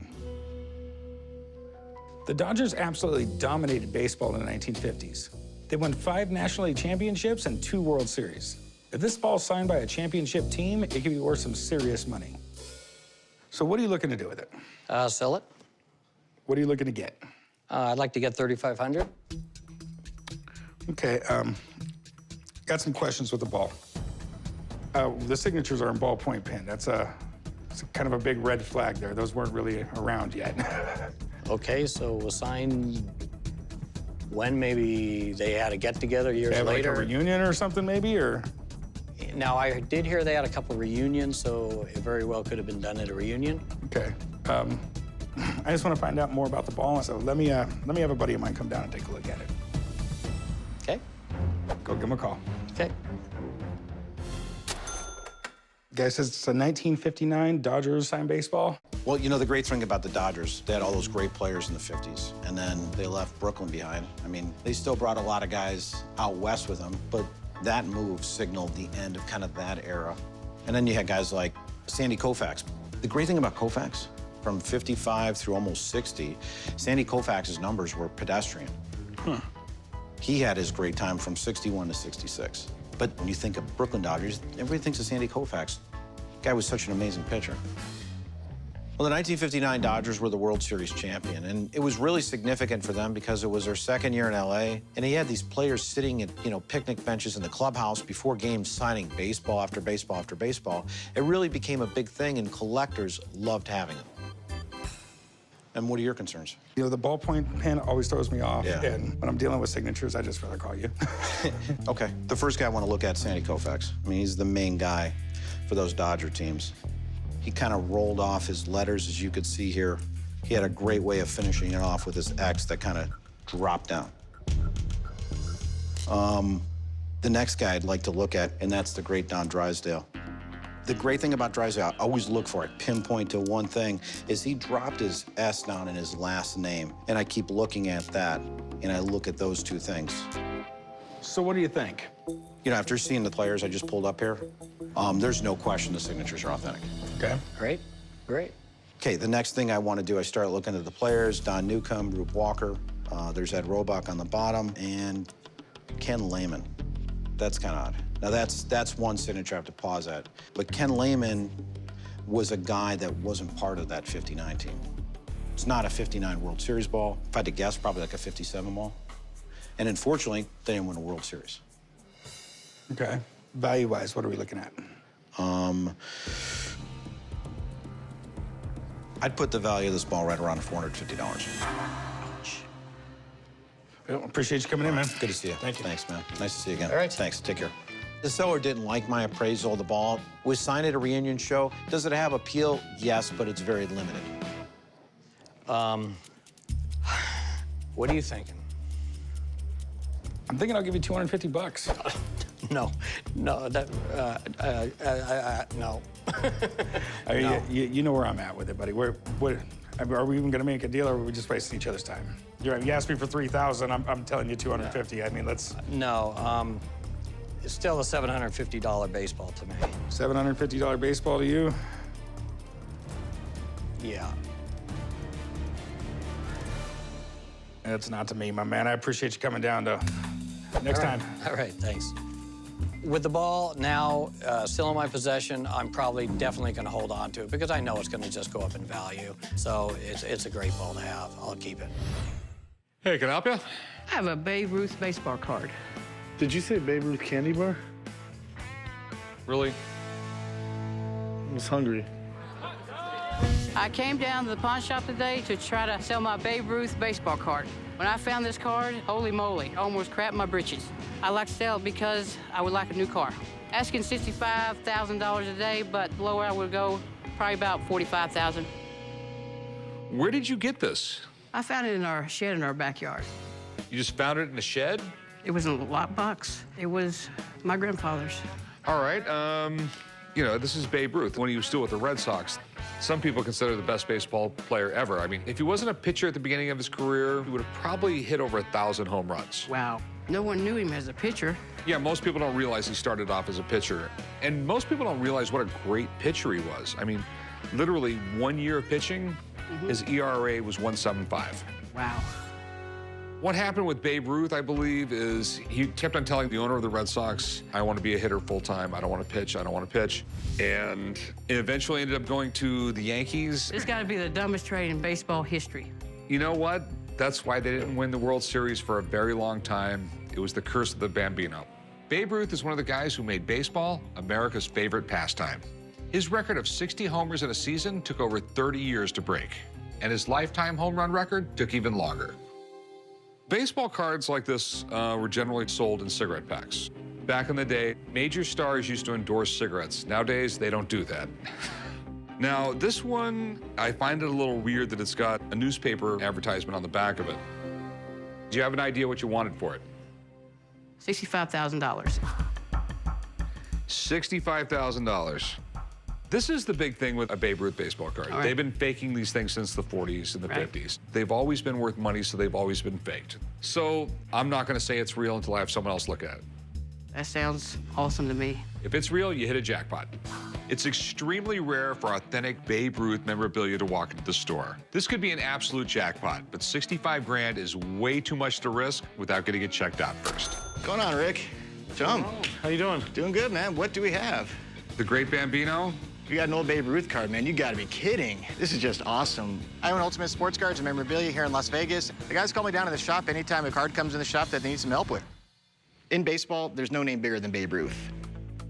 Speaker 12: The Dodgers absolutely dominated baseball in the 1950s. They won 5 National League championships and 2 World Series. If this ball's signed by a championship team, it could be worth some serious money. So what are you looking to do with it?
Speaker 14: Sell it.
Speaker 12: What are you looking to get?
Speaker 14: I'd like to get $3,500.
Speaker 12: Okay, got some questions with the ball. The signatures are in ballpoint pen. That's It's kind of a big red flag there. Those weren't really around yet.
Speaker 14: Okay, so we'll sign when maybe they had a get-together years
Speaker 12: They have
Speaker 14: later.
Speaker 12: like a reunion or something maybe, or?
Speaker 14: Now, I did hear they had a couple reunions, so it very well could have been done at a reunion.
Speaker 12: Okay. I just want to find out more about the ball, so let me have a buddy of mine come down and take a look at it.
Speaker 14: Okay.
Speaker 12: Go give him a call.
Speaker 14: Okay.
Speaker 12: Guy says it's a 1959 Dodgers signed baseball.
Speaker 10: Well, you know, the great thing about the Dodgers, they had all those great players in the 50s, and then they left Brooklyn behind. I mean, they still brought a lot of guys out west with them, but that move signaled the end of kind of that era. And then you had guys like Sandy Koufax. The great thing about Koufax, from 55 through almost 60, Sandy Koufax's numbers were pedestrian. He had his great time from 61 to 66. But when you think of Brooklyn Dodgers, everybody thinks of Sandy Koufax. Guy was such an amazing pitcher. Well, the 1959 Dodgers were the World Series champion, and it was really significant for them because it was their second year in LA, and he had these players sitting at, you know, picnic benches in the clubhouse before games signing baseball after baseball after baseball. It really became a big thing, and collectors loved having them. And what are your concerns?
Speaker 12: You know, the ballpoint pen always throws me off,
Speaker 10: Yeah.
Speaker 12: and when I'm dealing with signatures, I just rather call you.
Speaker 10: Okay, the first guy I want to look at is Sandy Koufax. I mean, he's the main guy for those Dodger teams. He kind of rolled off his letters, as you could see here. He had a great way of finishing it off with his X that kind of dropped down. The next guy I'd like to look at, and that's the great Don Drysdale. The great thing about Drysdale, I always look for it, pinpoint to one thing, is he dropped his S down in his last name. And I keep looking at that, and I look at those two things.
Speaker 12: So what do you think?
Speaker 10: You know, after seeing the players I just pulled up here, there's no question the signatures are authentic.
Speaker 12: Okay.
Speaker 14: Great, great.
Speaker 10: Okay, the next thing I want to do, I start looking at the players, Don Newcomb, Rube Walker, there's Ed Robach on the bottom, and Ken Lehman. That's kind of odd. Now, that's one signature I have to pause at. But Ken Lehman was a guy that wasn't part of that 59 team. It's not a 59 World Series ball. If I had to guess, probably like a 57 ball. And unfortunately, they didn't win a World Series.
Speaker 12: Okay. Value-wise, what are we looking at?
Speaker 10: I'd put the value of this ball right around $450.
Speaker 12: Well, appreciate you coming in, man.
Speaker 10: Good to see you.
Speaker 12: Thank you.
Speaker 10: Thanks, man. Nice to see you again.
Speaker 14: All right.
Speaker 10: Thanks. Take care. The seller didn't like my appraisal of the ball. It was signed at a reunion show. Does it have appeal? Yes, but it's very limited.
Speaker 14: What are you thinking?
Speaker 12: I'm thinking I'll give you $250.
Speaker 14: No, no.
Speaker 12: I mean,
Speaker 14: No.
Speaker 12: you know where I'm at with it, buddy. Are we even gonna make a deal, or are we just wasting each other's time? You asked me for $3,000. I'm telling you $250. I mean, let's.
Speaker 14: No, it's still a $750 baseball to me.
Speaker 12: $750 baseball to you?
Speaker 14: Yeah.
Speaker 12: It's not to me, my man. I appreciate you coming down, though. Next time.
Speaker 14: All right, thanks. With the ball now still in my possession, I'm probably definitely going to hold on to it because I know it's going to just go up in value. So it's a great ball to have. I'll keep it.
Speaker 1: Hey, can I help you?
Speaker 15: I have a Babe Ruth baseball card.
Speaker 13: Did you say Babe Ruth candy bar?
Speaker 1: Really?
Speaker 13: I was hungry.
Speaker 15: I came down to the pawn shop today to try to sell my Babe Ruth baseball card. When I found this card, holy moly, I almost crapped my britches. I like to sell it because I would like a new car. Asking $65,000 a day, but lower I would go, probably about $45,000.
Speaker 1: Where did you get this?
Speaker 15: I found it in our shed in our backyard.
Speaker 1: You just found it in a shed?
Speaker 15: It was in a lockbox. It was my grandfather's.
Speaker 1: All right, you know, this is Babe Ruth when he was still with the Red Sox. Some people consider the best baseball player ever. I mean, if he wasn't a pitcher at the beginning of his career, he would have probably hit over 1,000 home runs.
Speaker 15: Wow. No one knew him as a pitcher.
Speaker 1: Yeah, most people don't realize he started off as a pitcher. And most people don't realize what a great pitcher he was. I mean, literally 1 year of pitching, his ERA was 1.75.
Speaker 15: Wow.
Speaker 1: What happened with Babe Ruth, I believe, is he kept on telling the owner of the Red Sox, I want to be a hitter full-time. I don't want to pitch. I don't want to pitch. And it eventually ended up going to the Yankees.
Speaker 15: This got to be the dumbest trade in baseball history.
Speaker 1: You know what? That's why they didn't win the World Series for a very long time. It was the curse of the Bambino. Babe Ruth is one of the guys who made baseball America's favorite pastime. His record of 60 homers in a season took over 30 years to break, and his lifetime home run record took even longer. Baseball cards like this were generally sold in cigarette packs. Back in the day, major stars used to endorse cigarettes. Nowadays, they don't do that. Now, this one, I find it a little weird that it's got a newspaper advertisement on the back of it. Do you have an idea what you wanted for it?
Speaker 15: $65,000.
Speaker 1: $65,000. This is the big thing with a Babe Ruth baseball card.
Speaker 15: Right.
Speaker 1: They've been faking these things since the 40s and the
Speaker 15: Right.
Speaker 1: 50s. They've always been worth money, so they've always been faked. So I'm not gonna say it's real until I have someone else look at it.
Speaker 15: That sounds awesome to me.
Speaker 1: If it's real, you hit a jackpot. It's extremely rare for authentic Babe Ruth memorabilia to walk into the store. This could be an absolute jackpot, but 65 grand is way too much to risk without getting it checked out first.
Speaker 2: What's going on, Rick? Chum.
Speaker 17: How you doing?
Speaker 2: Doing good, man. What do we have?
Speaker 1: The Great Bambino.
Speaker 2: We got an old Babe Ruth card, man. You gotta be kidding. This is just awesome. I own Ultimate Sports Cards and Memorabilia here in Las Vegas. The guys call me down to the shop anytime a card comes in the shop that they need some help with. In baseball, there's no name bigger than Babe Ruth.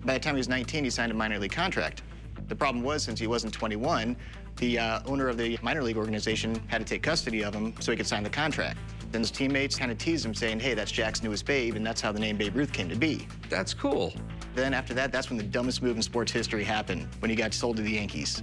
Speaker 2: By the time he was 19, he signed a minor league contract. The problem was, since he wasn't 21, the owner of the minor league organization had to take custody of him so he could sign the contract. Then his teammates kind of teased him, saying, hey, that's Jack's newest Babe, and that's how the name Babe Ruth came to be.
Speaker 1: That's cool.
Speaker 2: Then after that, that's when the dumbest move in sports history happened, when he got sold to the Yankees.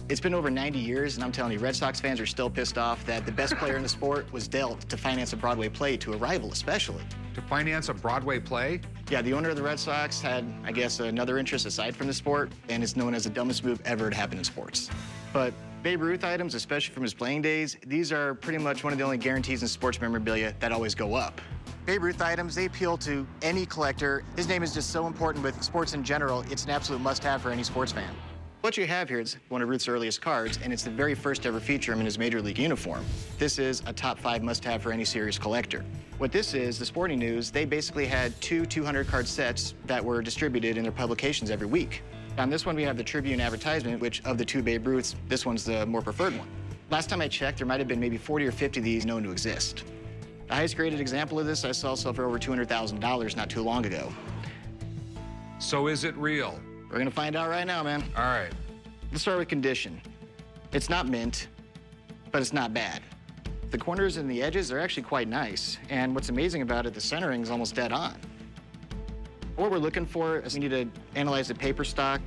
Speaker 2: It's been over 90 years, and I'm telling you, Red Sox fans are still pissed off that the best player in the sport was dealt to finance a Broadway play to a rival, especially.
Speaker 1: To finance a Broadway play?
Speaker 2: Yeah, the owner of the Red Sox had, I guess, another interest aside from the sport, and it's known as the dumbest move ever to happen in sports. But Babe Ruth items, especially from his playing days, these are pretty much one of the only guarantees in sports memorabilia that always go up. Babe Ruth items, they appeal to any collector. His name is just so important with sports in general, it's an absolute must-have for any sports fan. What you have here is one of Ruth's earliest cards, and it's the very first ever feature him in his Major League uniform. This is a top 5 must-have for any serious collector. What this is, the Sporting News, they basically had 2 200-card sets that were distributed in their publications every week. On this one, we have the Tribune advertisement, which of the 2 Babe Ruths, this one's the more preferred one. Last time I checked, there might have been maybe 40 or 50 of these known to exist. The highest graded example of this I saw sell for over $200,000 not too long ago.
Speaker 1: So is it real?
Speaker 2: We're gonna find out right now, man.
Speaker 1: All right.
Speaker 2: Let's start with condition. It's not mint, but it's not bad. The corners and the edges are actually quite nice, and what's amazing about it, the centering is almost dead on. What we're looking for is we need to analyze the paper stock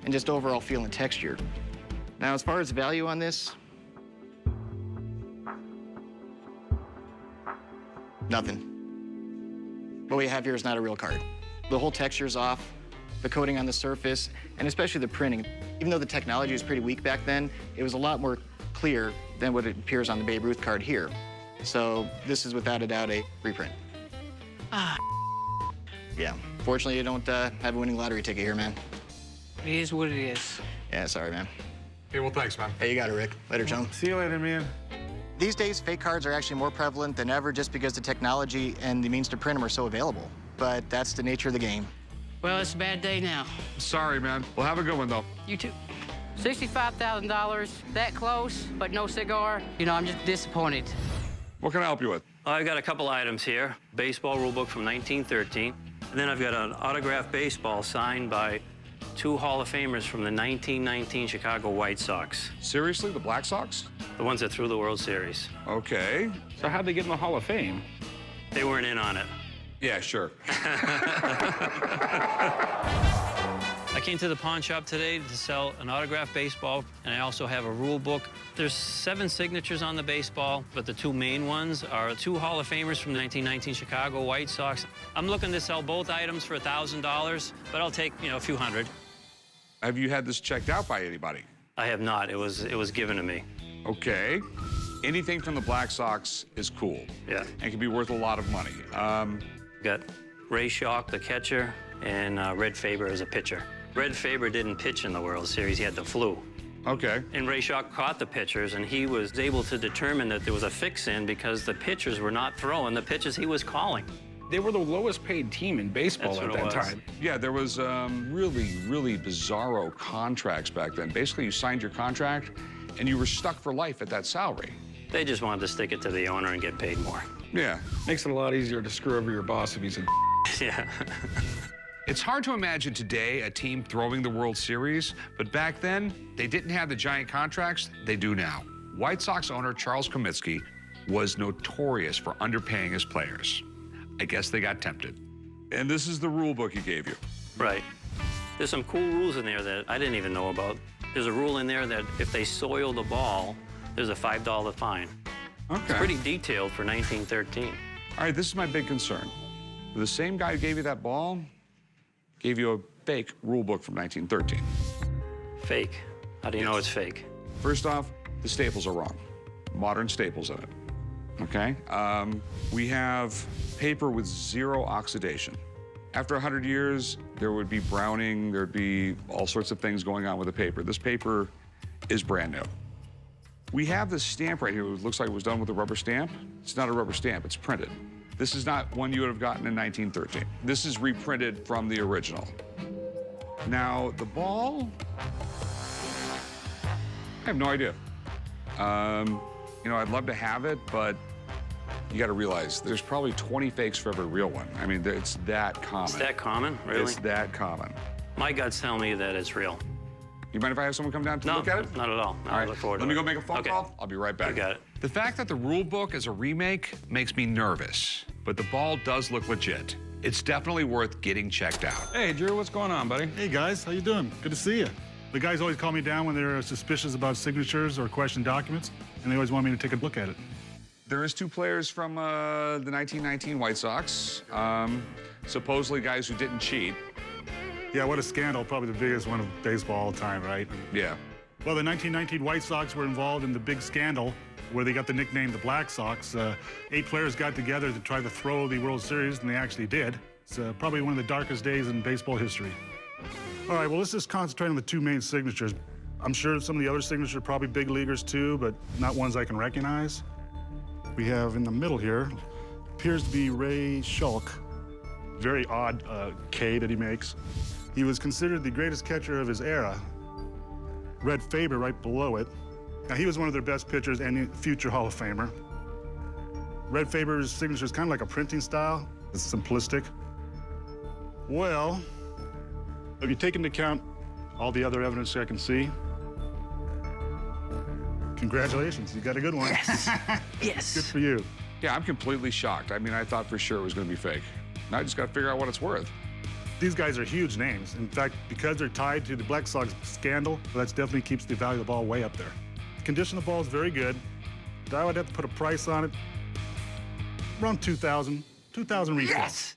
Speaker 2: and just overall feel and texture. Now, as far as value on this, nothing. What we have here is not a real card. The whole texture's off, the coating on the surface, and especially the printing. Even though the technology was pretty weak back then, it was a lot more clear than what it appears on the Babe Ruth card here. So this is without a doubt a reprint.
Speaker 15: Ah.
Speaker 2: Yeah, fortunately you don't have a winning lottery ticket here, man.
Speaker 15: It is what it is.
Speaker 2: Yeah, sorry, man.
Speaker 1: Hey, well, thanks, man.
Speaker 2: Hey, you got it, Rick. Later, chum.
Speaker 17: See you later, man.
Speaker 2: These days, fake cards are actually more prevalent than ever just because the technology and the means to print them are so available. But that's the nature of the game.
Speaker 15: Well, it's a bad day now.
Speaker 1: Sorry, man. Well, have a good one, though.
Speaker 15: You too. $65,000, that close, but no cigar. You know, I'm just disappointed.
Speaker 1: What can I help you with?
Speaker 19: I've got a couple items here. Baseball rulebook from 1913. And then I've got an autographed baseball signed by 2 Hall of Famers from the 1919 Chicago White Sox.
Speaker 1: Seriously, the Black Sox?
Speaker 19: The ones that threw the World Series.
Speaker 1: Okay.
Speaker 5: So how'd they get in the Hall of Fame?
Speaker 19: They weren't in on it.
Speaker 1: Yeah, sure.
Speaker 19: I came to the pawn shop today to sell an autographed baseball, and I also have a rule book. There's 7 signatures on the baseball, but the 2 main ones are 2 Hall of Famers from the 1919 Chicago White Sox. I'm looking to sell both items for $1,000, but I'll take, a few hundred.
Speaker 1: Have you had this checked out by anybody?
Speaker 19: I have not. It was given to me.
Speaker 1: Okay. Anything from the Black Sox is cool.
Speaker 19: Yeah.
Speaker 1: And can be worth a lot of money.
Speaker 19: Got Ray Schalk, the catcher, and Red Faber as a pitcher. Red Faber didn't pitch in the World Series. He had the flu.
Speaker 1: Okay.
Speaker 19: And Ray Schalk caught the pitchers, and he was able to determine that there was a fix-in because the pitchers were not throwing the pitches he was calling.
Speaker 5: They were the lowest paid team in baseball
Speaker 19: That's
Speaker 5: at
Speaker 19: what it
Speaker 5: that
Speaker 19: was.
Speaker 5: time.
Speaker 1: Yeah, there was really bizarro contracts back then. Basically, you signed your contract, and you were stuck for life at that salary.
Speaker 19: They just wanted to stick it to the owner and get paid more.
Speaker 1: Yeah.
Speaker 5: Makes it a lot easier to screw over your boss if he's a
Speaker 19: Yeah.
Speaker 1: It's hard to imagine today a team throwing the World Series, but back then, they didn't have the giant contracts they do now. White Sox owner Charles Comiskey was notorious for underpaying his players. I guess they got tempted. And this is the rule book he gave you.
Speaker 19: Right. There's some cool rules in there that I didn't even know about. There's a rule in there that if they soil the ball, there's a $5 fine.
Speaker 1: Okay.
Speaker 19: It's pretty detailed for 1913.
Speaker 1: All right, this is my big concern. The same guy who gave you that ball gave you a fake rule book from 1913.
Speaker 19: Fake? How do you know it's fake?
Speaker 1: First off, the staples are wrong. Modern staples in it, okay? We have paper with 0 oxidation. After 100 years, there would be browning, there'd be all sorts of things going on with the paper. This paper is brand new. We have this stamp right here, it looks like it was done with a rubber stamp. It's not a rubber stamp, it's printed. This is not one you would have gotten in 1913. This is reprinted from the original. Now, the ball, I have no idea. You know, I'd love to have it, but you got to realize there's probably 20 fakes for every real one. I mean, it's that common.
Speaker 19: It's that common? Really?
Speaker 1: It's that common.
Speaker 19: My guts tell me that it's real.
Speaker 1: You mind if I have someone come down to look at it?
Speaker 19: Not at all. No,
Speaker 1: All right,
Speaker 19: I look forward to
Speaker 1: let me
Speaker 19: it.
Speaker 1: go make a phone call. I'll be right back.
Speaker 19: You got it.
Speaker 1: The fact that the rule book is a remake makes me nervous, but the ball does look legit. It's definitely worth getting checked out.
Speaker 17: Hey, Drew, what's going on, buddy? Hey, guys, how you doing? Good to see you. The guys always call me down when they're suspicious about signatures or question documents, and they always want me to take a look at it.
Speaker 1: There is 2 players from the 1919 White Sox, supposedly guys who didn't cheat.
Speaker 17: Yeah, what a scandal. Probably the biggest one of baseball all time, right?
Speaker 1: Yeah.
Speaker 17: Well, the 1919 White Sox were involved in the big scandal where they got the nickname the Black Sox. 8 players got together to try to throw the World Series, and they actually did. It's probably one of the darkest days in baseball history. All right, well, let's just concentrate on the 2 main signatures. I'm sure some of the other signatures are probably big leaguers too, but not ones I can recognize. We have in the middle here, appears to be Ray Shulk. Very odd K that he makes. He was considered the greatest catcher of his era. Red Faber right below it. Now, he was one of their best pitchers and future Hall of Famer. Red Faber's signature is kind of like a printing style. It's simplistic. Well, if you take into account all the other evidence I can see, congratulations, you got a good one.
Speaker 1: Yes.
Speaker 17: Yes. Good for you.
Speaker 1: Yeah, I'm completely shocked. I mean, I thought for sure it was going to be fake. Now I just got to figure out what it's worth.
Speaker 17: These guys are huge names. In fact, because they're tied to the Black Sox scandal, that definitely keeps the value of the ball way up there. The condition of the ball is very good. I would have to put a price on it. Around $2,000 retail.
Speaker 1: Yes!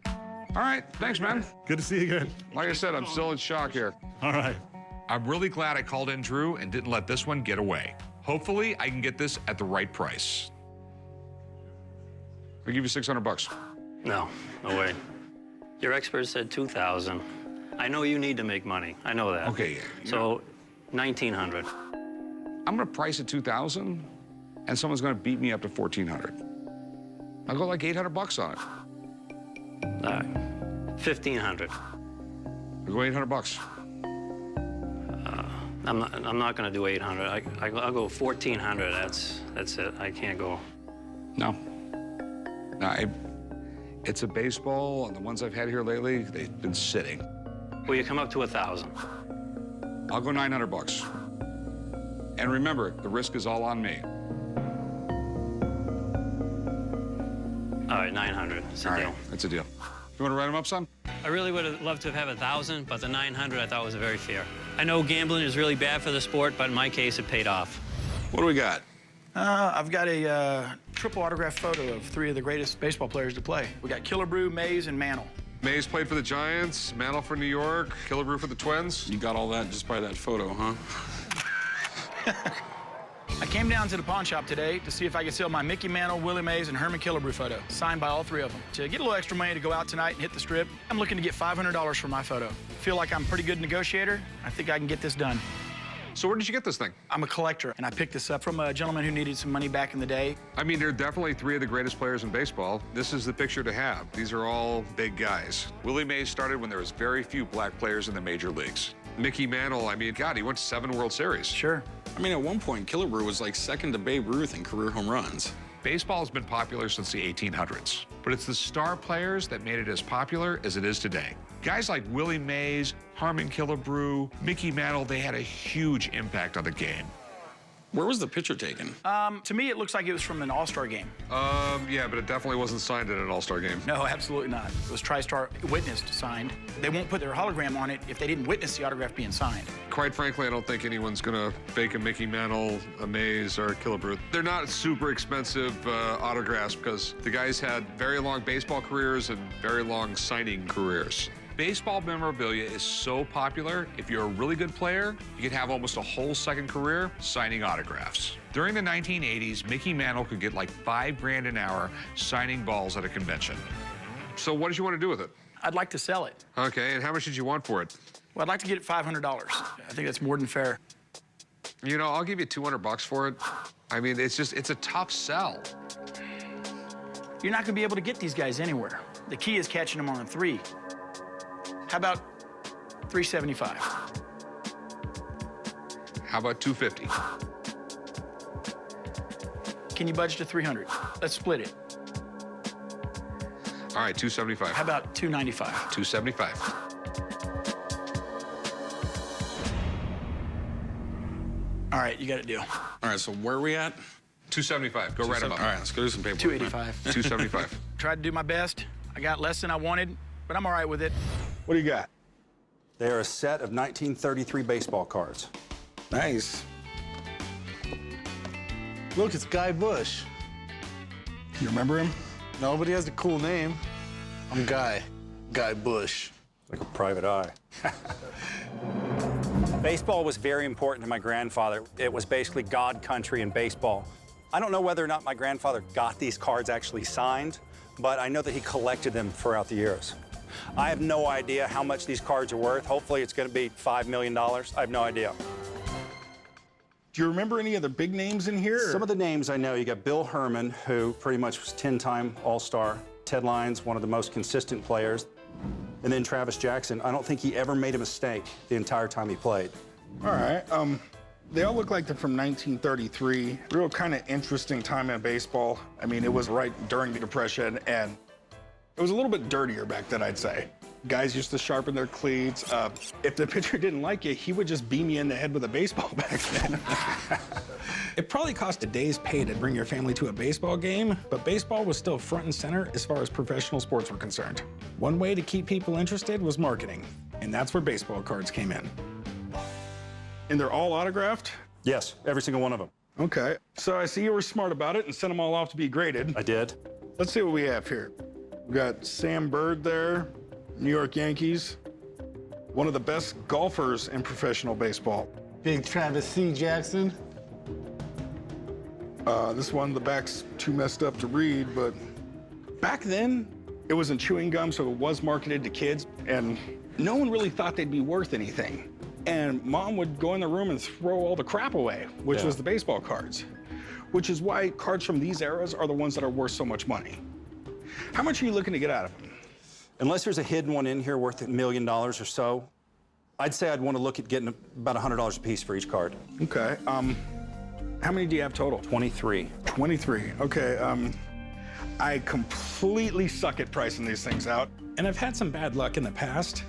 Speaker 1: All right, thanks, man.
Speaker 17: Good to see you again.
Speaker 1: Like I said, I'm still in shock here.
Speaker 17: All right.
Speaker 1: I'm really glad I called in Drew and didn't let this one get away. Hopefully, I can get this at the right price. I'll give you $600.
Speaker 19: No, no way. Your expert said 2,000. I know you need to make money. I know that.
Speaker 1: Okay.
Speaker 19: So, 1,900.
Speaker 1: I'm gonna price it 2,000, and someone's gonna beat me up to 1,400. I'll go like $800 on it.
Speaker 19: All right. 1,500.
Speaker 1: I'll go $800.
Speaker 19: I'm not going to do 800. I'll go 1,400. That's it. I can't go.
Speaker 1: No. It's a baseball, and the ones I've had here lately, they've been sitting.
Speaker 19: Will you come up to 1,000?
Speaker 1: I'll go $900. And remember, the risk is all on me.
Speaker 19: All right, 900. It's a
Speaker 1: All
Speaker 19: deal.
Speaker 1: right, that's a deal. You want to write them up, son?
Speaker 19: I really would have loved to have 1,000, but the 900 I thought was very fair. I know gambling is really bad for the sport, but in my case, it paid off.
Speaker 1: What do we got?
Speaker 18: I've got a triple autograph photo of 3 of the greatest baseball players to play. We got Killebrew, Mays, and Mantle.
Speaker 16: Mays played for the Giants, Mantle for New York, Killebrew for the Twins. You got all that just by that photo, huh?
Speaker 18: I came down to the pawn shop today to see if I could sell my Mickey Mantle, Willie Mays, and Herman Killebrew photo, signed by all 3 of them. To get a little extra money to go out tonight and hit the strip, I'm looking to get $500 for my photo. Feel like I'm a pretty good negotiator. I think I can get this done.
Speaker 1: So where did you get this thing?
Speaker 18: I'm a collector, and I picked this up from a gentleman who needed some money back in the day.
Speaker 1: I mean, they're definitely 3 of the greatest players in baseball. This is the picture to have. These are all big guys. Willie Mays started when there was very few black players in the major leagues. Mickey Mantle, I mean, God, he went to 7 World Series.
Speaker 18: Sure.
Speaker 16: I mean, at one point, Killebrew was like second to Babe Ruth in career home runs.
Speaker 1: Baseball has been popular since the 1800s, but it's the star players that made it as popular as it is today. Guys like Willie Mays, Harmon Killebrew, Mickey Mantle, they had a huge impact on the game.
Speaker 12: Where was the picture taken?
Speaker 18: To me, it looks like it was from an All-Star game.
Speaker 16: Yeah, but it definitely wasn't signed at an All-Star game.
Speaker 18: No, absolutely not. It was TriStar witnessed, signed. They won't put their hologram on it if they didn't witness the autograph being signed.
Speaker 16: Quite frankly, I don't think anyone's gonna fake a Mickey Mantle, a Mays, or a Killebrew. They're not super expensive autographs because the guys had very long baseball careers and very long signing careers. Baseball memorabilia is so popular, if you're a really good player, you could have almost a whole second career signing autographs. During the 1980s, Mickey Mantle could get like $5 grand an hour signing balls at a convention. So what did you want to do with it?
Speaker 18: I'd like to sell it.
Speaker 16: Okay, and how much did you want for it?
Speaker 18: Well, I'd like to get it $500. I think that's more than fair.
Speaker 16: You know, I'll give you $200 for it. I mean, it's a tough sell.
Speaker 18: You're not gonna be able to get these guys anywhere. The key is catching them on a 3. How about $375?
Speaker 1: How about $250?
Speaker 18: Can you budget to $300? Let's split it.
Speaker 1: All right, $275.
Speaker 18: How about $295?
Speaker 1: $275.
Speaker 18: All right, you got a deal.
Speaker 12: All right, so where are we at?
Speaker 1: $275. Go right above.
Speaker 12: All right, let's go do some paperwork.
Speaker 18: $285.
Speaker 1: $275.
Speaker 18: Tried to do my best. I got less than I wanted, but I'm all right with it.
Speaker 20: What do you got? They are a set of 1933 baseball cards.
Speaker 11: Nice.
Speaker 13: Look, it's Guy Bush.
Speaker 20: You remember him?
Speaker 13: No, but he has a cool name. I'm Guy Bush.
Speaker 20: Like a private eye. Baseball was very important to my grandfather. It was basically God country in baseball. I don't know whether or not my grandfather got these cards actually signed, but I know that he collected them throughout the years. I have no idea how much these cards are worth. Hopefully it's going to be $5 million. I have no idea.
Speaker 21: Do you remember any of the big names in here?
Speaker 20: Some of the names I know. You got Bill Herman, who pretty much was 10-time All-Star. Ted Lyons, one of the most consistent players. And then Travis Jackson. I don't think he ever made a mistake the entire time he played.
Speaker 21: All right. They all look like they're from 1933. Real kind of interesting time in baseball. I mean, it was right during the Depression, and it was a little bit dirtier back then, I'd say. Guys used to sharpen their cleats. If the pitcher didn't like it, he would just beam you in the head with a baseball back then.
Speaker 5: It probably cost a day's pay to bring your family to a baseball game, but baseball was still front and center as far as professional sports were concerned. One way to keep people interested was marketing, and that's where baseball cards came in.
Speaker 21: And they're all autographed?
Speaker 20: Yes, every single one of them.
Speaker 21: Okay. So I see you were smart about it and sent them all off to be graded.
Speaker 20: I did.
Speaker 21: Let's see what we have here. We got Sam Bird there, New York Yankees. One of the best golfers in professional baseball.
Speaker 13: Big Travis C. Jackson.
Speaker 21: This one, the back's too messed up to read, but back then, it wasn't chewing gum, so it was marketed to kids, and no one really thought they'd be worth anything. And Mom would go in the room and throw all the crap away, which was the baseball cards, which is why cards from these eras are the ones that are worth so much money. How much are you looking to get out of them?
Speaker 20: Unless there's a hidden one in here worth $1 million or so, I'd say I'd want to look at getting about $100 a piece for each card.
Speaker 21: Okay. How many do you have total?
Speaker 20: 23.
Speaker 21: 23. Okay. I completely suck at pricing these things out.
Speaker 5: And I've had some bad luck in the past.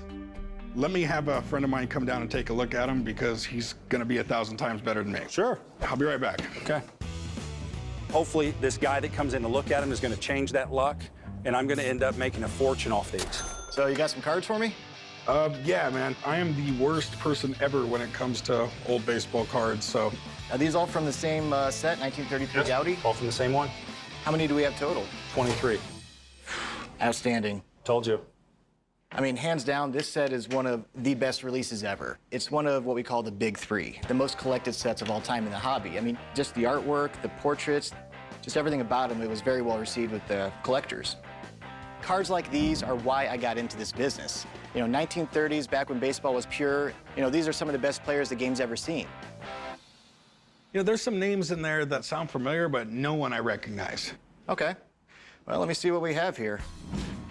Speaker 21: Let me have a friend of mine come down and take a look at them because he's going to be 1,000 times better than me.
Speaker 20: Sure.
Speaker 21: I'll be right back.
Speaker 20: Okay. Hopefully, this guy that comes in to look at them is going to change that luck, and I'm going to end up making a fortune off these.
Speaker 2: So you got some cards for me?
Speaker 21: Yeah, man. I am the worst person ever when it comes to old baseball cards, so.
Speaker 2: Are these all from the same set, 1933 Audi?
Speaker 20: All from the same one.
Speaker 2: How many do we have total?
Speaker 20: 23.
Speaker 2: Outstanding.
Speaker 20: Told you.
Speaker 2: I mean, hands down, this set is one of the best releases ever. It's one of what we call the big three, the most collected sets of all time in the hobby. I mean, just the artwork, the portraits, just everything about them, it was very well received with the collectors. Cards like these are why I got into this business. You know, 1930s, back when baseball was pure, you know, these are some of the best players the game's ever seen.
Speaker 21: You know, there's some names in there that sound familiar, but no one I recognize.
Speaker 2: Okay. Well, let me see what we have here.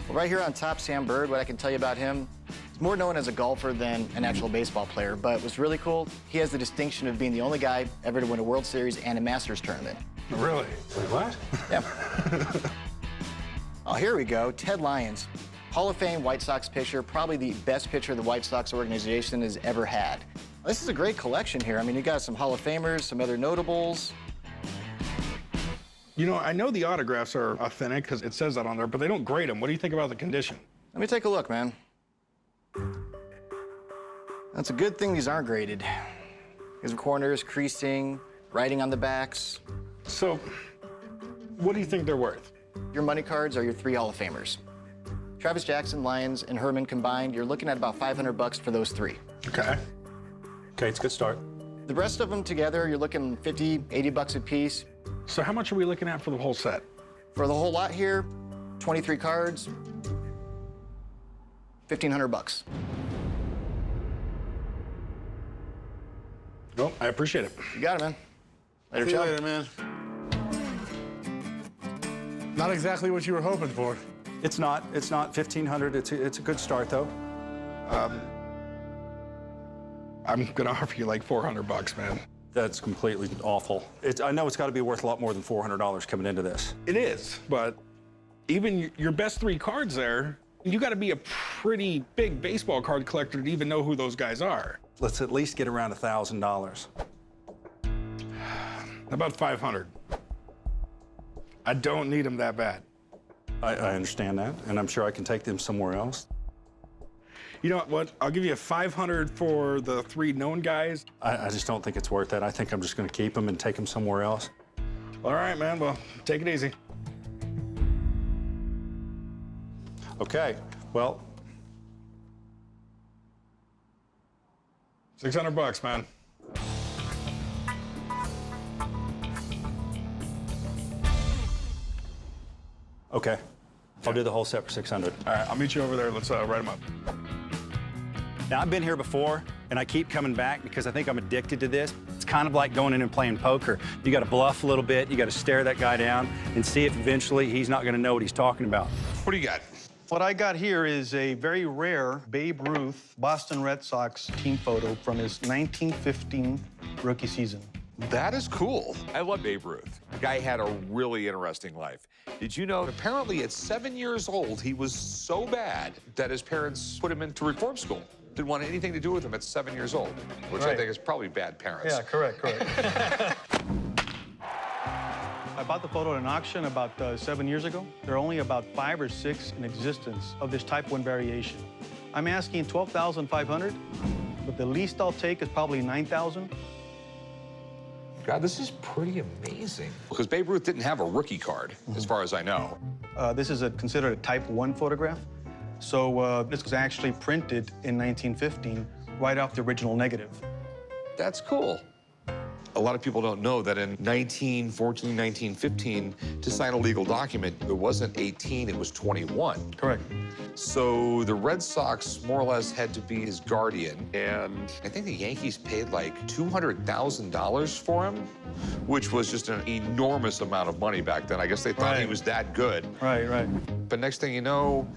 Speaker 2: Well, right here on top, Sam Bird, what I can tell you about him, he's More known as a golfer than an actual baseball player, but what's really cool, he has the distinction of being the only guy ever to win a World Series and a Masters tournament.
Speaker 21: Really? Wait, what?
Speaker 2: Yeah. Oh, here we go. Ted Lyons, Hall of Fame White Sox pitcher, probably the best pitcher the White Sox organization has ever had. This is a great collection here. I mean, you got some Hall of Famers, some other notables.
Speaker 21: You know, I know the autographs are authentic because it says that on there, but they don't grade them. What do you think about the condition?
Speaker 2: Let me take a look, man. That's a good thing these aren't graded. These are corners, creasing, writing on the backs.
Speaker 21: So, what do you think they're worth?
Speaker 2: Your money cards are your 3 Hall of Famers. Travis Jackson, Lyons, and Herman combined, you're looking at about $500 for those 3.
Speaker 21: Okay. Okay, it's a good start.
Speaker 2: The rest of them together, you're looking $50, $80 a piece.
Speaker 21: So how much are we looking at for the whole set?
Speaker 2: For the whole lot here, 23 cards, $1,500.
Speaker 21: Well, I appreciate it.
Speaker 2: You got it, man. Later,
Speaker 13: See you
Speaker 2: Joe.
Speaker 13: later, man. Not exactly what you were hoping for.
Speaker 20: It's not 1,500. It's a good start, though.
Speaker 21: I'm gonna offer you like $400, man.
Speaker 20: That's completely awful. I know it's got to be worth a lot more than $400 coming into this.
Speaker 21: It is, but even your best 3 cards there, you got to be a pretty big baseball card collector to even know who those guys are.
Speaker 20: Let's at least get around $1,000.
Speaker 21: About 500. I don't need them that bad.
Speaker 20: I understand that, and I'm sure I can take them somewhere else.
Speaker 21: You know what? I'll give you 500 for the 3 known guys.
Speaker 20: I just don't think it's worth that. I think I'm just going to keep them and take them somewhere else.
Speaker 21: All right, man. Well, take it easy.
Speaker 20: Okay. Well,
Speaker 21: $600, man.
Speaker 20: okay. I'll do the whole set for $600.
Speaker 21: All right, I'll meet you over there. Let's write them up.
Speaker 20: Now, I've been here before, and I keep coming back because I think I'm addicted to this. It's kind of like going in and playing poker. You got to bluff a little bit. You got to stare that guy down and see if eventually he's not going to know what he's talking about.
Speaker 1: What do you got?
Speaker 4: What I got here is a very rare Babe Ruth Boston Red Sox team photo from his 1915 rookie season.
Speaker 1: That is cool. I love Babe Ruth. The guy had a really interesting life. Did you know, apparently at 7 years old, he was so bad that his parents put him into reform school. Didn't want anything to do with him at 7 years old, which I think is probably bad parents.
Speaker 4: Yeah, correct. I bought the photo at an auction about 7 years ago. There are only about 5 or 6 in existence of this type 1 variation. I'm asking $12,500, but the least I'll take is probably $9,000.
Speaker 1: God, this is pretty amazing. Because Babe Ruth didn't have a rookie card, as far as I know.
Speaker 4: This is considered a type 1 photograph. So this was actually printed in 1915, right off the original negative.
Speaker 1: That's cool. A lot of people don't know that in 1914, 1915, to sign a legal document, it wasn't 18, it was 21.
Speaker 4: Correct.
Speaker 1: So the Red Sox more or less had to be his guardian, and I think the Yankees paid like $200,000 for him, which was just an enormous amount of money back then. I guess they thought he was that good.
Speaker 4: Right.
Speaker 1: But next thing you know,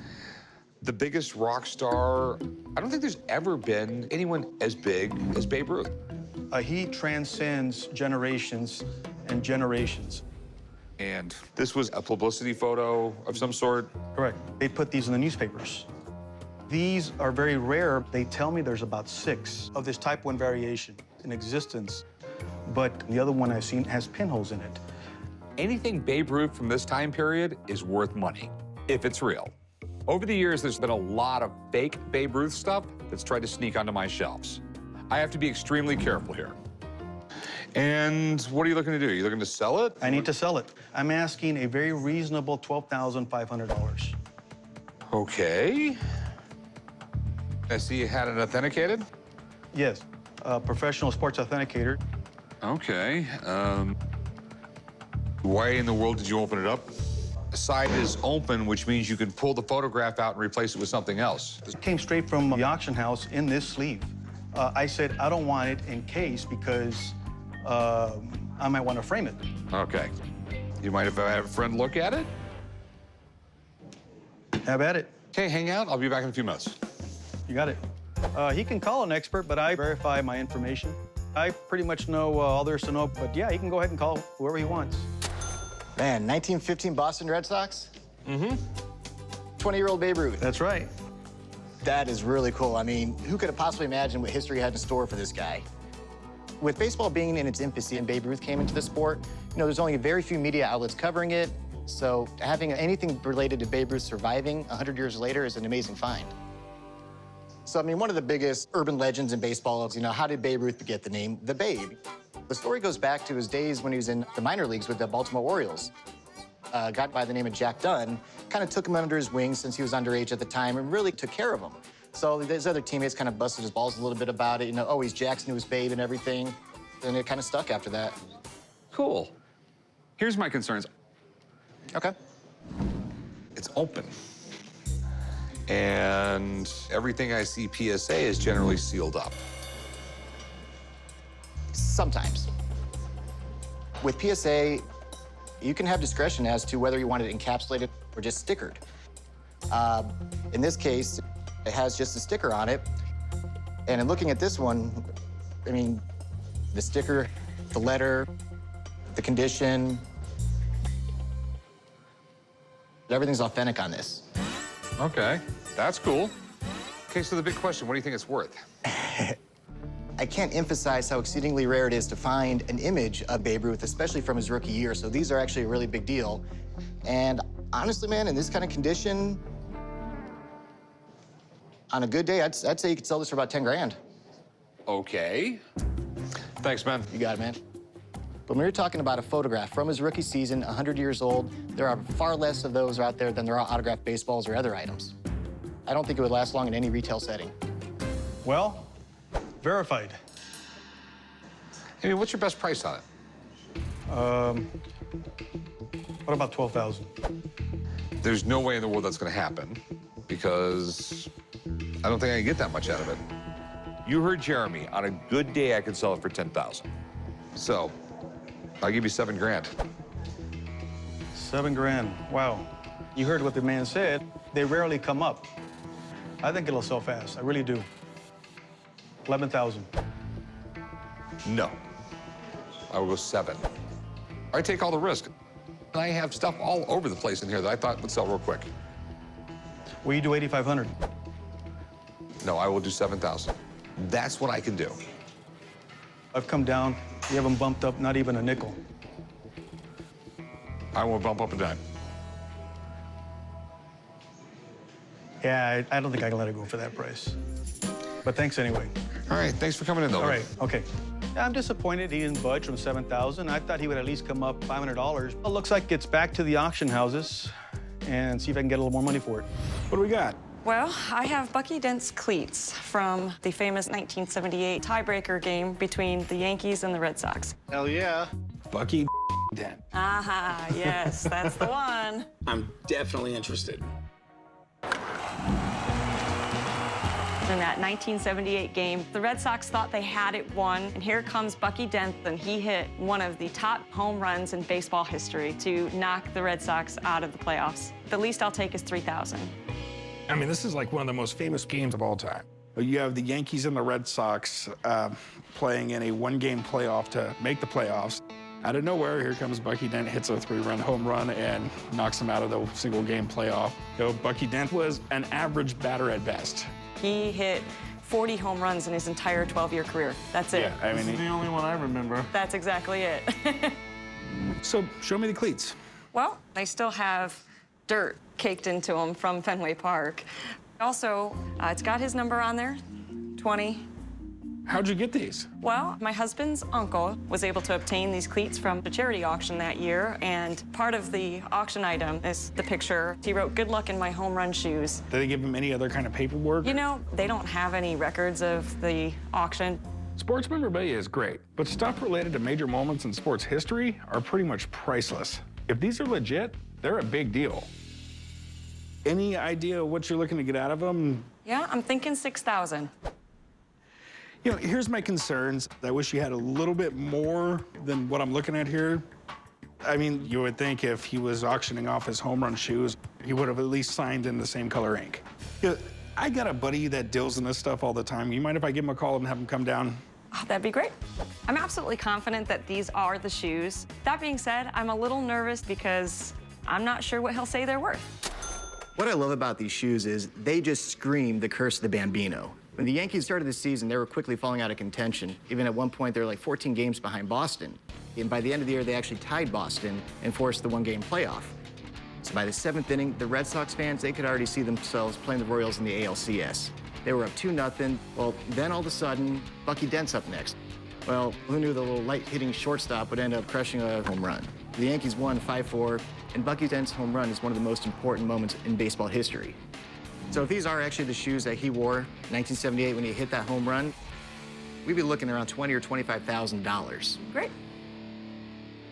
Speaker 1: the biggest rock star, I don't think there's ever been anyone as big as Babe Ruth.
Speaker 4: He transcends generations and generations.
Speaker 1: And this was a publicity photo of some sort?
Speaker 4: Correct. They put these in the newspapers. These are very rare. They tell me there's about 6 of this type 1 variation in existence, but the other one I've seen has pinholes in it.
Speaker 1: Anything Babe Ruth from this time period is worth money, if it's real. Over the years, there's been a lot of fake Babe Ruth stuff that's tried to sneak onto my shelves. I have to be extremely careful here. And what are you looking to do? Are you looking to sell it?
Speaker 4: I need to sell it. I'm asking a very reasonable $12,500.
Speaker 1: Okay. I see you had it authenticated?
Speaker 4: Yes, a professional sports authenticator.
Speaker 1: Okay. Why in the world did you open it up? The side is open, which means you can pull the photograph out and replace it with something else.
Speaker 4: It came straight from the auction house in this sleeve. I said, I don't want it in case because I might want to frame it.
Speaker 1: Okay. You mind if I have a friend look at it?
Speaker 4: Have at it.
Speaker 1: Okay, hang out. I'll be back in a few minutes.
Speaker 4: You got it. He can call an expert, but I verify my information. I pretty much know all there is to know, but yeah, he can go ahead and call whoever he wants.
Speaker 2: Man, 1915 Boston Red Sox?
Speaker 4: Mm-hmm.
Speaker 2: 20-year-old Babe Ruth.
Speaker 4: That's right.
Speaker 2: That is really cool. I mean, who could have possibly imagined what history had in store for this guy? With baseball being in its infancy and Babe Ruth came into the sport, you know, there's only very few media outlets covering it, so having anything related to Babe Ruth surviving 100 years later is an amazing find. So, I mean, one of the biggest urban legends in baseball is, you know, how did Babe Ruth get the name The Babe? The story goes back to his days when he was in the minor leagues with the Baltimore Orioles. A guy by the name of Jack Dunn kind of took him under his wing since he was underage at the time and really took care of him. So his other teammates kind of busted his balls a little bit about it. You know, oh, he's Jack's newest babe and everything. And it kind of stuck after that.
Speaker 1: Cool. Here's my concerns.
Speaker 2: Okay.
Speaker 1: It's open. And everything I see PSA is generally sealed up.
Speaker 2: Sometimes. With PSA, you can have discretion as to whether you want it encapsulated or just stickered. In this case, it has just a sticker on it. And in looking at this one, I mean, the sticker, the letter, the condition, everything's authentic on this.
Speaker 1: Okay, that's cool. Okay, so the big question, what do you think it's worth?
Speaker 2: I can't emphasize how exceedingly rare it is to find an image of Babe Ruth, especially from his rookie year. So these are actually a really big deal. And honestly, man, in this kind of condition, on a good day, I'd say you could sell this for about 10 grand.
Speaker 1: Okay. Thanks, man.
Speaker 2: You got it, man. But when you're talking about a photograph from his rookie season, 100 years old, there are far less of those out there than there are autographed baseballs or other items. I don't think it would last long in any retail setting.
Speaker 4: Well, verified.
Speaker 1: I mean, what's your best price on it?
Speaker 4: What about 12,000?
Speaker 1: There's no way in the world that's gonna happen because I don't think I can get that much out of it. You heard Jeremy. On a good day, I could sell it for 10,000. So, I'll give you 7 grand.
Speaker 4: 7 grand, wow. You heard what the man said. They rarely come up. I think it'll sell fast, I really do. 11,000.
Speaker 1: No. I will go 7. I take all the risk. I have stuff all over the place in here that I thought would sell real quick.
Speaker 4: Will you do 8,500?
Speaker 1: No, I will do 7,000. That's what I can do.
Speaker 4: I've come down. You haven't bumped up not even a nickel.
Speaker 1: I won't bump up a dime.
Speaker 4: Yeah, I don't think I can let it go for that price. But thanks anyway.
Speaker 1: All right, thanks for coming in, though.
Speaker 4: All right, okay. I'm disappointed he didn't budge from 7,000. I thought he would at least come up $500. Well, looks like it's back to the auction houses and see if I can get a little more money for it.
Speaker 7: What do we got? Well, I have Bucky Dent's cleats from the famous 1978 tiebreaker game between the Yankees and the Red Sox.
Speaker 13: Hell yeah.
Speaker 12: Bucky Dent.
Speaker 7: Aha, yes, that's the one.
Speaker 5: I'm definitely interested.
Speaker 7: In that 1978 game, the Red Sox thought they had it won, and here comes Bucky Dent, and he hit one of the top home runs in baseball history to knock the Red Sox out of the playoffs. The least I'll take is 3,000.
Speaker 11: I mean, this is like one of the most famous games of all time. You have the Yankees and the Red Sox playing in a one-game playoff to make the playoffs. Out of nowhere, here comes Bucky Dent, hits a 3-run home run and knocks them out of the single-game playoff. So Bucky Dent was an average batter at best.
Speaker 7: He hit 40 home runs in his entire 12-year career. That's it.
Speaker 11: Yeah, I mean,
Speaker 13: This is the only one I remember.
Speaker 7: That's exactly it.
Speaker 11: So show me the cleats.
Speaker 7: Well, they still have dirt caked into them from Fenway Park. Also, it's got his number on there, 20.
Speaker 11: How'd you get these?
Speaker 7: Well, my husband's uncle was able to obtain these cleats from a charity auction that year, and part of the auction item is the picture. He wrote, "Good luck in my home run shoes."
Speaker 11: Did they give him any other kind of paperwork?
Speaker 7: You know, they don't have any records of the auction.
Speaker 11: Sports memorabilia is great, but stuff related to major moments in sports history are pretty much priceless. If these are legit, they're a big deal. Any idea what you're looking to get out of them?
Speaker 7: Yeah, I'm thinking 6,000.
Speaker 11: You know, here's my concerns. I wish you had a little bit more than what I'm looking at here. I mean, you would think if he was auctioning off his home run shoes, he would have at least signed in the same color ink. You know, I got a buddy that deals in this stuff all the time. You mind if I give him a call and have him come down?
Speaker 7: Oh, that'd be great. I'm absolutely confident that these are the shoes. That being said, I'm a little nervous because I'm not sure what he'll say they're worth.
Speaker 2: What I love about these shoes is they just scream the curse of the Bambino. When the Yankees started the season, they were quickly falling out of contention. Even at one point, they were like 14 games behind Boston. And by the end of the year, they actually tied Boston and forced the one-game playoff. So by the 7th inning, the Red Sox fans, they could already see themselves playing the Royals in the ALCS. They were up 2-0. Well, then all of a sudden, Bucky Dent's up next. Well, who knew the little light-hitting shortstop would end up crushing a home run? The Yankees won 5-4, and Bucky Dent's home run is one of the most important moments in baseball history. So if these are actually the shoes that he wore in 1978 when he hit that home run, we'd be looking around $20,000 or $25,000.
Speaker 7: Great.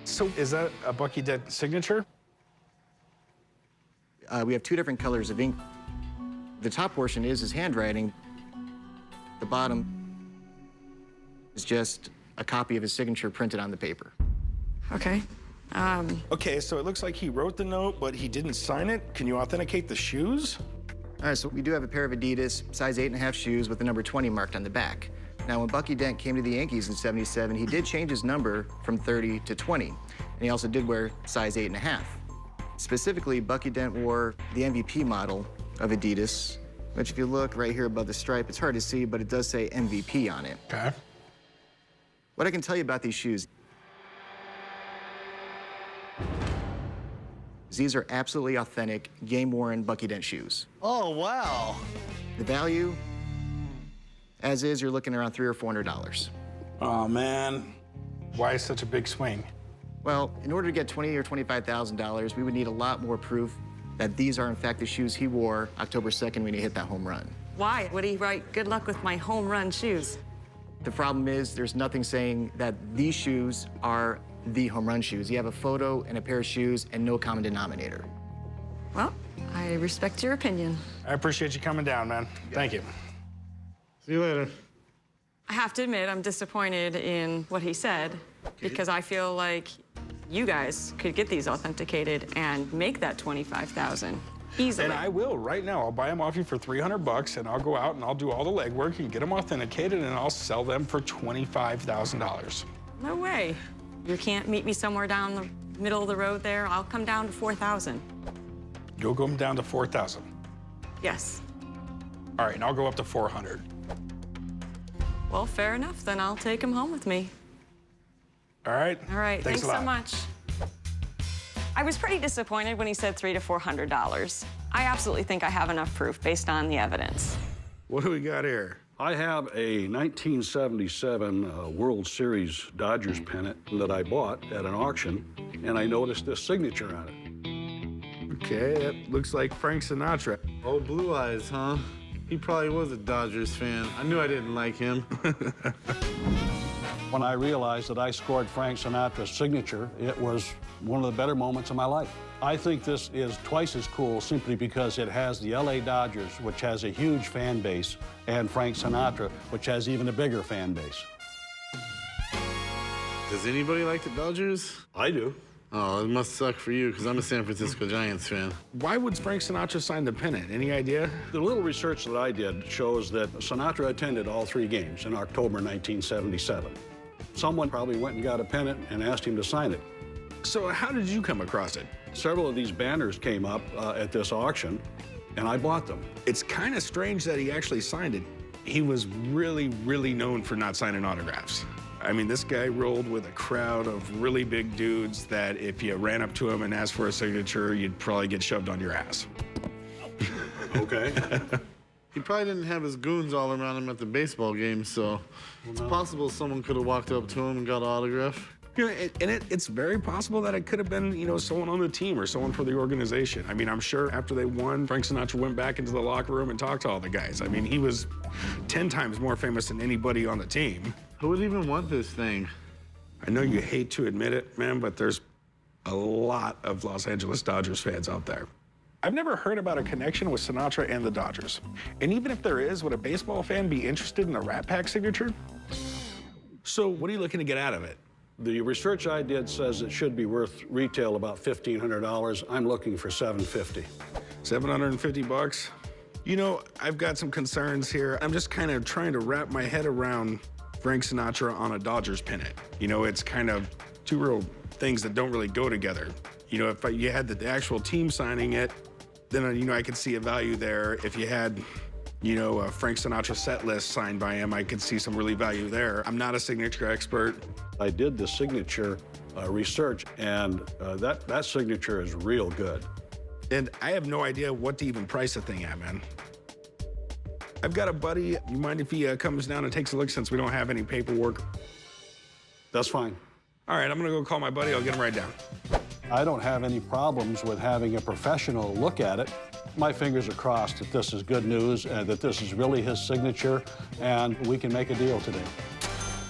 Speaker 11: So is that a Bucky Dent signature?
Speaker 2: We have 2 different colors of ink. The top portion is his handwriting. The bottom is just a copy of his signature printed on the paper.
Speaker 7: Okay.
Speaker 11: Okay, so it looks like he wrote the note, but he didn't sign it. Can you authenticate the shoes?
Speaker 2: All right, so we do have a pair of Adidas size 8.5 shoes with the number 20 marked on the back. Now, when Bucky Dent came to the Yankees in '77, he did change his number from 30 to 20, and he also did wear size 8.5. Specifically, Bucky Dent wore the MVP model of Adidas, which if you look right here above the stripe, it's hard to see, but it does say MVP on it.
Speaker 11: Okay.
Speaker 2: What I can tell you about these shoes, these are absolutely authentic, game-worn Bucky Dent shoes.
Speaker 13: Oh, wow.
Speaker 2: The value, as is, you're looking around $300 or $400.
Speaker 11: Oh, man. Why such a big swing?
Speaker 2: Well, in order to get $20,000 or $25,000, we would need a lot more proof that these are, in fact, the shoes he wore October 2nd when he hit that home run.
Speaker 7: Why would he write, "Good luck with my home run shoes"?
Speaker 2: The problem is there's nothing saying that these shoes are the home run shoes. You have a photo and a pair of shoes and no common denominator.
Speaker 7: Well, I respect your opinion.
Speaker 11: I appreciate you coming down, man. Thank you.
Speaker 13: See you later.
Speaker 7: I have to admit, I'm disappointed in what he said because I feel like you guys could get these authenticated and make that $25,000 easily.
Speaker 11: And I will right now. I'll buy them off you for $300, and I'll go out and I'll do all the legwork and get them authenticated, and I'll sell them for $25,000.
Speaker 7: No way. You can't meet me somewhere down the middle of the road there. I'll come down to 4,000.
Speaker 11: You'll go down to 4,000.
Speaker 7: Yes.
Speaker 11: All right, and I'll go up to 400.
Speaker 7: Well, fair enough. Then I'll take him home with me.
Speaker 11: All right.
Speaker 7: All right. Thanks
Speaker 11: a lot.
Speaker 7: so much. I was pretty disappointed when he said $300 to $400. I absolutely think I have enough proof based on the evidence.
Speaker 11: What do we got here?
Speaker 3: I have a 1977 World Series Dodgers pennant that I bought at an auction, and I noticed this signature on it.
Speaker 11: Okay, that looks like Frank Sinatra.
Speaker 13: Oh, Blue Eyes, huh? He probably was a Dodgers fan. I knew I didn't like him.
Speaker 3: When I realized that I scored Frank Sinatra's signature, it was one of the better moments of my life. I think this is twice as cool simply because it has the LA Dodgers, which has a huge fan base, and Frank Sinatra, which has even a bigger fan base.
Speaker 13: Does anybody like the Dodgers?
Speaker 3: I do.
Speaker 13: Oh, it must suck for you, because I'm a San Francisco Giants fan.
Speaker 11: Why would Frank Sinatra sign the pennant? Any idea?
Speaker 3: The little research that I did shows that Sinatra attended all 3 games in October 1977. Someone probably went and got a pennant and asked him to sign it.
Speaker 11: So how did you come across it?
Speaker 3: Several of these banners came up at this auction, and I bought them.
Speaker 11: It's kind of strange that he actually signed it. He was really, really known for not signing autographs. I mean, this guy rolled with a crowd of really big dudes that if you ran up to him and asked for a signature, you'd probably get shoved on your ass.
Speaker 3: Okay.
Speaker 13: He probably didn't have his goons all around him at the baseball game, so it's possible someone could have walked up to him and got an autograph.
Speaker 11: You know, it's very possible that it could have been, you know, someone on the team or someone for the organization. I mean, I'm sure after they won, Frank Sinatra went back into the locker room and talked to all the guys. I mean, he was 10 times more famous than anybody on the team.
Speaker 13: Who would even want this thing?
Speaker 11: I know you hate to admit it, man, but there's a lot of Los Angeles Dodgers fans out there. I've never heard about a connection with Sinatra and the Dodgers. And even if there is, would a baseball fan be interested in a Rat Pack signature? So what are you looking to get out of it?
Speaker 3: The research I did says it should be worth retail about $1,500. I'm looking for $750.
Speaker 11: $750? You know, I've got some concerns here. I'm just kind of trying to wrap my head around Frank Sinatra on a Dodgers pennant. You know, it's kind of two real things that don't really go together. You know, if you had the actual team signing it, then, you know, I could see a value there. If you had, you know, a Frank Sinatra set list signed by him, I could see some really value there. I'm not a signature expert.
Speaker 3: I did the signature research, and that signature is real good.
Speaker 11: And I have no idea what to even price the thing at, man. I've got a buddy. You mind if he comes down and takes a look since we don't have any paperwork?
Speaker 3: That's fine.
Speaker 11: All right, I'm gonna go call my buddy. I'll get him right down.
Speaker 3: I don't have any problems with having a professional look at it. My fingers are crossed that this is good news and that this is really his signature, and we can make a deal today.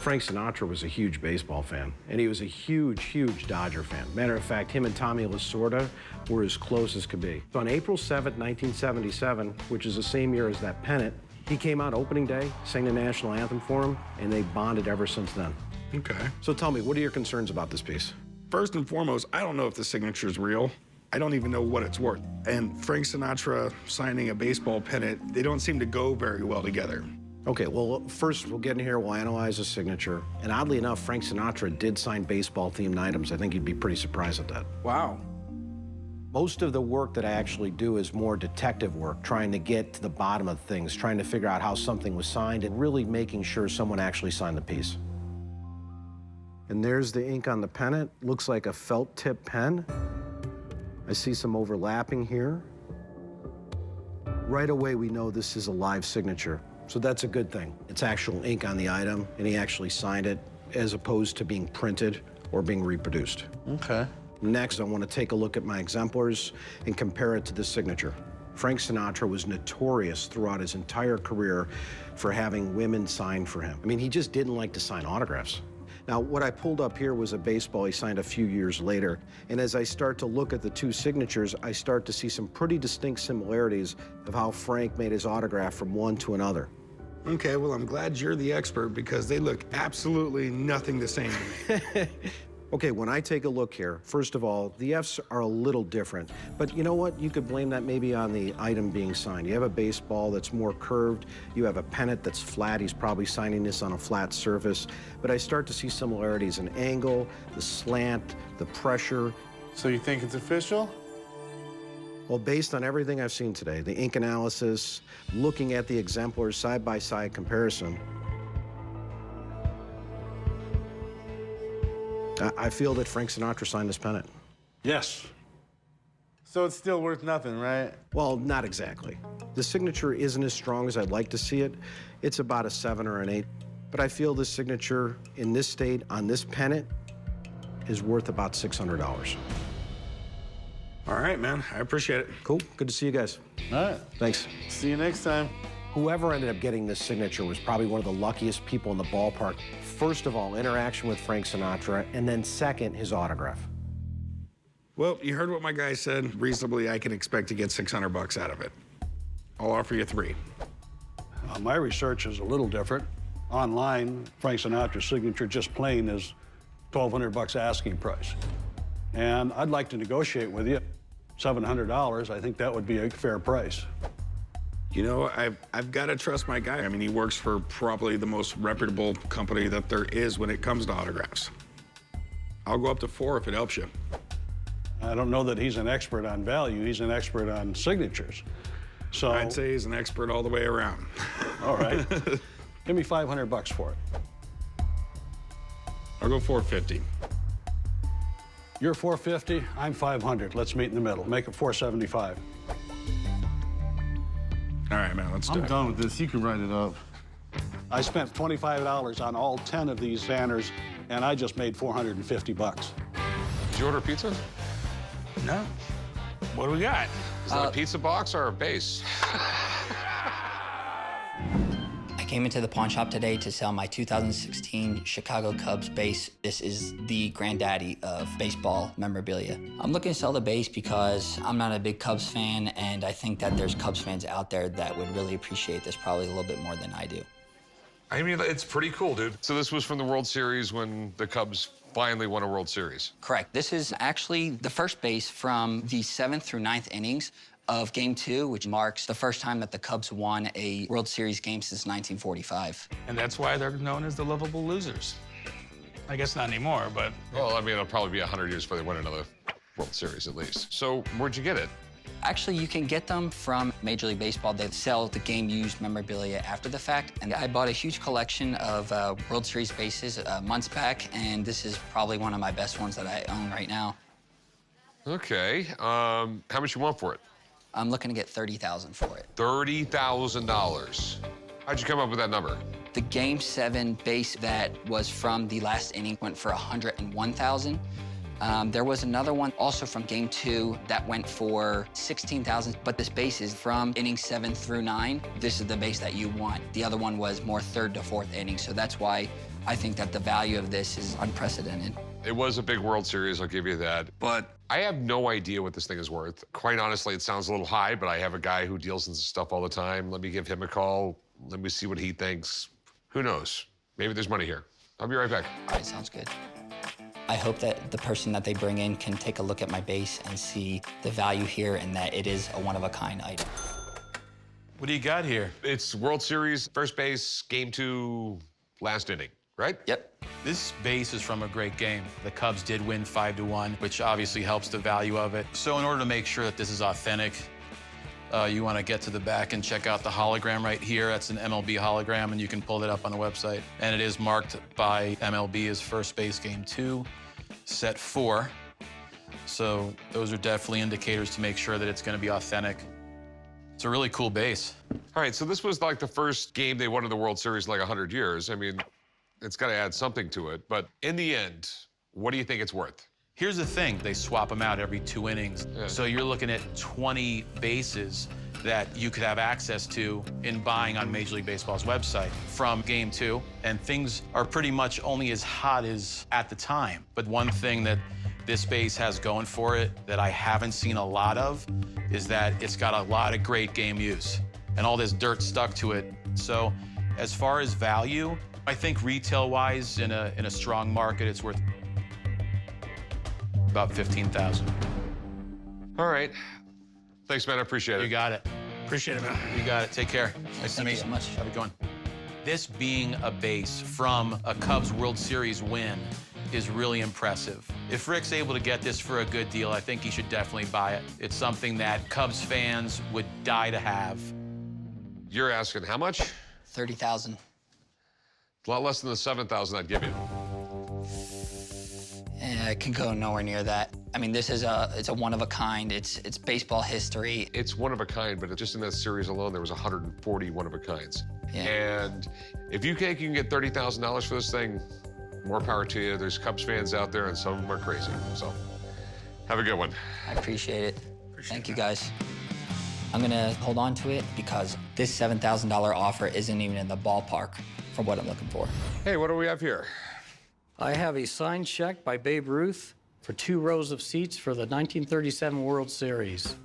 Speaker 6: Frank Sinatra was a huge baseball fan, and he was a huge, huge Dodger fan. Matter of fact, him and Tommy Lasorda were as close as could be. So on April 7th, 1977, which is the same year as that pennant, he came out opening day, sang the national anthem for him, and they bonded ever since then.
Speaker 11: Okay.
Speaker 6: So tell me, what are your concerns about this piece?
Speaker 11: First and foremost, I don't know if the signature is real. I don't even know what it's worth. And Frank Sinatra signing a baseball pennant, they don't seem to go very well together.
Speaker 6: Okay, well, first we'll get in here, we'll analyze the signature. And oddly enough, Frank Sinatra did sign baseball-themed items. I think you'd be pretty surprised at that.
Speaker 11: Wow.
Speaker 6: Most of the work that I actually do is more detective work, trying to get to the bottom of things, trying to figure out how something was signed, and really making sure someone actually signed the piece. And there's the ink on the pennant. Looks like a felt-tip pen. I see some overlapping here. Right away, we know this is a live signature. So that's a good thing. It's actual ink on the item, and he actually signed it, as opposed to being printed or being reproduced.
Speaker 13: Okay.
Speaker 6: Next, I want to take a look at my exemplars and compare it to the signature. Frank Sinatra was notorious throughout his entire career for having women sign for him. I mean, he just didn't like to sign autographs. Now, what I pulled up here was a baseball he signed a few years later. And as I start to look at the two signatures, I start to see some pretty distinct similarities of how Frank made his autograph from one to another.
Speaker 11: Okay, well, I'm glad you're the expert because they look absolutely nothing the same to me.
Speaker 6: Okay, when I take a look here, first of all, the Fs are a little different. But you know what? You could blame that maybe on the item being signed. You have a baseball that's more curved. You have a pennant that's flat. He's probably signing this on a flat surface. But I start to see similarities in angle, the slant, the pressure.
Speaker 13: So you think it's official?
Speaker 6: Well, based on everything I've seen today, the ink analysis, looking at the exemplars side-by-side comparison, I feel that Frank Sinatra signed this pennant.
Speaker 3: Yes.
Speaker 13: So it's still worth nothing, right?
Speaker 6: Well, not exactly. The signature isn't as strong as I'd like to see it. It's about a 7 or an 8. But I feel this signature in this state on this pennant is worth about $600.
Speaker 11: All right, man. I appreciate it.
Speaker 6: Cool. Good to see you guys.
Speaker 13: All right.
Speaker 6: Thanks.
Speaker 13: See you next time.
Speaker 6: Whoever ended up getting this signature was probably one of the luckiest people in the ballpark. First of all, interaction with Frank Sinatra, and then second, his autograph.
Speaker 11: Well, you heard what my guy said. Reasonably, I can expect to get $600 out of it. I'll offer you 3.
Speaker 3: My research is a little different. Online, Frank Sinatra's signature just plain is $1,200 asking price. And I'd like to negotiate with you. $700, I think that would be a fair price.
Speaker 11: You know, I've got to trust my guy. I mean, he works for probably the most reputable company that there is when it comes to autographs. I'll go up to 4 if it helps you.
Speaker 3: I don't know that he's an expert on value. He's an expert on signatures. So
Speaker 11: I'd say he's an expert all the way around.
Speaker 3: All right. Give me $500 for it.
Speaker 11: I'll go $450.
Speaker 3: You're $450, I'm $500. Let's meet in the middle. Make it $475.
Speaker 11: All right, man, let's do it.
Speaker 13: I'm done with this. You can write it up.
Speaker 3: I spent $25 on all 10 of these banners, and I just made $450.
Speaker 16: Did you order pizza?
Speaker 5: No. What do we got?
Speaker 16: Is that a pizza box or a base?
Speaker 22: I came into the pawn shop today to sell my 2016 Chicago Cubs base. This is the granddaddy of baseball memorabilia. I'm looking to sell the base because I'm not a big Cubs fan, and I think that there's Cubs fans out there that would really appreciate this probably a little bit more than I do.
Speaker 16: I mean, it's pretty cool, dude. So this was from the World Series when the Cubs finally won a World Series.
Speaker 22: Correct. This is actually the first base from the 7th through 9th innings of Game 2, which marks the first time that the Cubs won a World Series game since 1945.
Speaker 5: And that's why they're known as the lovable losers. I guess not anymore, but...
Speaker 16: Well, I mean, it'll probably be 100 years before they win another World Series at least. So where'd you get it?
Speaker 22: Actually, you can get them from Major League Baseball. They sell the game-used memorabilia after the fact. And I bought a huge collection of World Series bases months back, and this is probably one of my best ones that I own right now.
Speaker 16: Okay. How much you want for it?
Speaker 22: I'm looking to get $30,000 for it.
Speaker 16: $30,000. How'd you come up with that number?
Speaker 22: The Game 7 base that was from the last inning went for $101,000. There was another one also from Game 2 that went for $16,000, but this base is from inning 7 through 9. This is the base that you want. The other one was more 3rd to 4th inning, so that's why I think that the value of this is unprecedented.
Speaker 16: It was a big World Series, I'll give you that. But I have no idea what this thing is worth. Quite honestly, it sounds a little high, but I have a guy who deals in this stuff all the time. Let me give him a call. Let me see what he thinks. Who knows? Maybe there's money here. I'll be right back.
Speaker 22: All right, sounds good. I hope that the person that they bring in can take a look at my base and see the value here and that it is a one-of-a-kind item.
Speaker 8: What do you got here?
Speaker 16: It's World Series, first base, Game 2, last inning, right?
Speaker 22: Yep.
Speaker 8: This base is from a great game. The Cubs did win 5-1, which obviously helps the value of it. So in order to make sure that this is authentic, you want to get to the back and check out the hologram right here. That's an MLB hologram, and you can pull that up on the website. And it is marked by MLB as first base Game 2, set 4. So those are definitely indicators to make sure that it's going to be authentic. It's a really cool base.
Speaker 16: All right, so this was like the first game they won in the World Series in like 100 years. I mean, it's got to add something to it. But in the end, what do you think it's worth?
Speaker 8: Here's the thing, they swap them out every 2 innings.
Speaker 16: Yeah.
Speaker 8: So you're looking at 20 bases that you could have access to in buying on Major League Baseball's website from Game 2. And things are pretty much only as hot as at the time. But one thing that this base has going for it that I haven't seen a lot of is that it's got a lot of great game use and all this dirt stuck to it. So as far as value, I think retail-wise in a strong market, it's worth about $15,000.
Speaker 16: All right. Thanks, man. I appreciate it.
Speaker 8: You got it.
Speaker 5: Appreciate it, man.
Speaker 8: You got it. Take care. Nice to
Speaker 22: Thank
Speaker 8: meet
Speaker 22: you so much.
Speaker 8: Have a good one. This being a base from a Cubs World Series win is really impressive. If Rick's able to get this for a good deal, I think he should definitely buy it. It's something that Cubs fans would die to have.
Speaker 16: You're asking how much?
Speaker 22: $30,000.
Speaker 16: A lot less than the $7,000 I'd give you.
Speaker 22: It can go nowhere near that. I mean, this is it's a one-of-a-kind. It's baseball history.
Speaker 16: It's one of a kind, but just in that series alone, there was 140 one-of-a-kinds.
Speaker 22: Yeah.
Speaker 16: And if you think you can get $30,000 for this thing, more power to you. There's Cubs fans out there, and some of them are crazy. So have a good one.
Speaker 22: I appreciate it. Thank you, guys. I'm gonna hold on to it because this $7,000 offer isn't even in the ballpark for what I'm looking for.
Speaker 16: Hey, what do we have here?
Speaker 9: I have a signed check by Babe Ruth for 2 rows of seats for the 1937 World Series.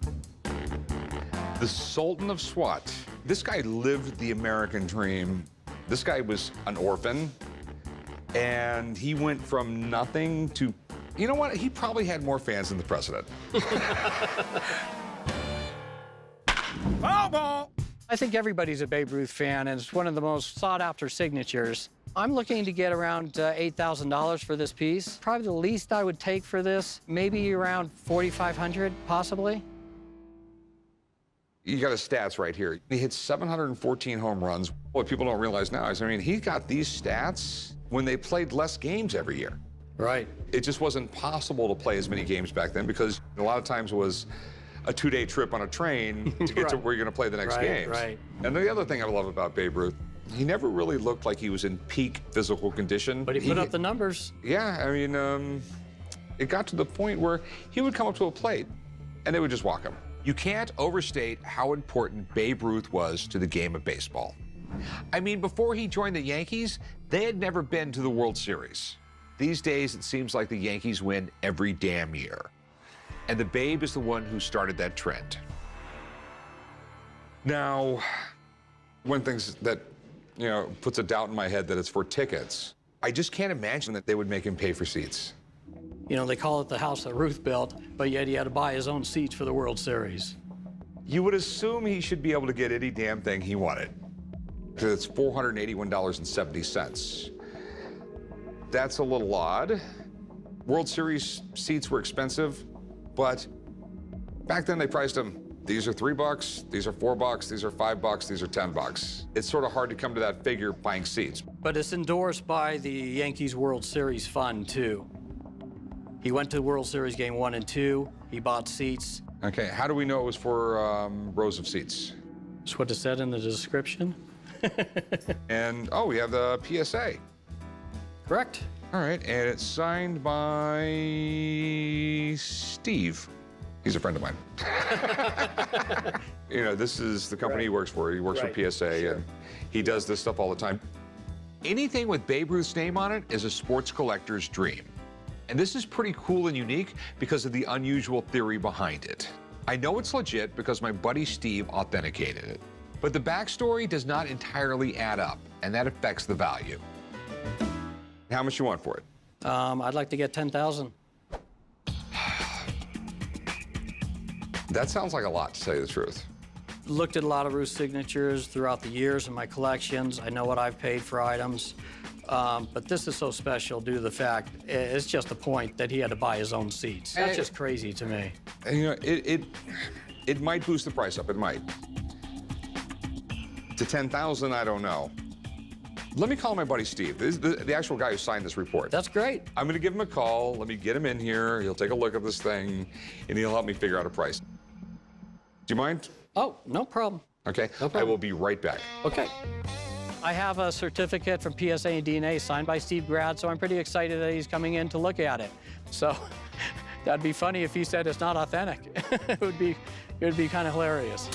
Speaker 23: The Sultan of SWAT. This guy lived the American dream. This guy was an orphan, and he went from nothing to, you know what? He probably had more fans than the president.
Speaker 9: Foul ball! I think everybody's a Babe Ruth fan, and it's one of the most sought-after signatures. I'm looking to get around $8,000 for this piece. Probably the least I would take for this, maybe around $4,500, possibly.
Speaker 23: You got his stats right here. He hit 714 home runs. What people don't realize now is, I mean, he got these stats when they played less games every year.
Speaker 9: Right.
Speaker 23: It just wasn't possible to play as many games back then because a lot of times it was a 2-day trip on a train to get to where you're going to play the next games.
Speaker 9: Right.
Speaker 23: And the other thing I love about Babe Ruth, he never really looked like he was in peak physical condition.
Speaker 9: But he put up the numbers.
Speaker 23: Yeah, I mean, it got to the point where he would come up to a plate and they would just walk him.
Speaker 1: You can't overstate how important Babe Ruth was to the game of baseball. I mean, before he joined the Yankees, they had never been to the World Series. These days, it seems like the Yankees win every damn year. And the Babe is the one who started that trend.
Speaker 23: Now, one thing that, you know, puts a doubt in my head that it's for tickets, I just can't imagine that they would make him pay for seats.
Speaker 9: You know, they call it the house that Ruth built, but yet he had to buy his own seats for the World Series.
Speaker 23: You would assume he should be able to get any damn thing he wanted. It's $481.70. That's a little odd. World Series seats were expensive, but back then they priced them. These are $3, these are $4, these are $5, these are $10. It's sort of hard to come to that figure buying seats.
Speaker 9: But it's endorsed by the Yankees World Series Fund, too. He went to World Series Game 1 and 2. He bought seats.
Speaker 23: Okay, how do we know it was for rows of seats?
Speaker 9: That's what it said in the description.
Speaker 23: And, oh, we have the PSA.
Speaker 9: Correct.
Speaker 23: All right, and it's signed by Steve. He's a friend of mine. You know, this is the company he works for. He works for PSA, and he does this stuff all the time.
Speaker 1: Anything with Babe Ruth's name on it is a sports collector's dream. And this is pretty cool and unique because of the unusual theory behind it. I know it's legit because my buddy Steve authenticated it. But the backstory does not entirely add up, and that affects the value.
Speaker 23: How much you want for it?
Speaker 9: I'd like to get $10,000.
Speaker 23: That sounds like a lot, to tell you the truth.
Speaker 9: Looked at a lot of Ruth signatures throughout the years in my collections. I know what I've paid for items. But this is so special due to the fact it's just a point that he had to buy his own seats. That's just crazy to me.
Speaker 23: And, you know, it might boost the price up. It might. To $10,000, I don't know. Let me call my buddy Steve. This is the actual guy who signed this report.
Speaker 9: That's great.
Speaker 23: I'm going to give him a call. Let me get him in here. He'll take a look at this thing, and he'll help me figure out a price. Do you mind?
Speaker 9: Oh, no problem.
Speaker 23: Okay.
Speaker 9: No problem.
Speaker 23: I will be right back.
Speaker 9: Okay. I have a certificate from PSA and DNA signed by Steve Grad, so I'm pretty excited that he's coming in to look at it. So that'd be funny if he said it's not authentic. It would be kind of hilarious.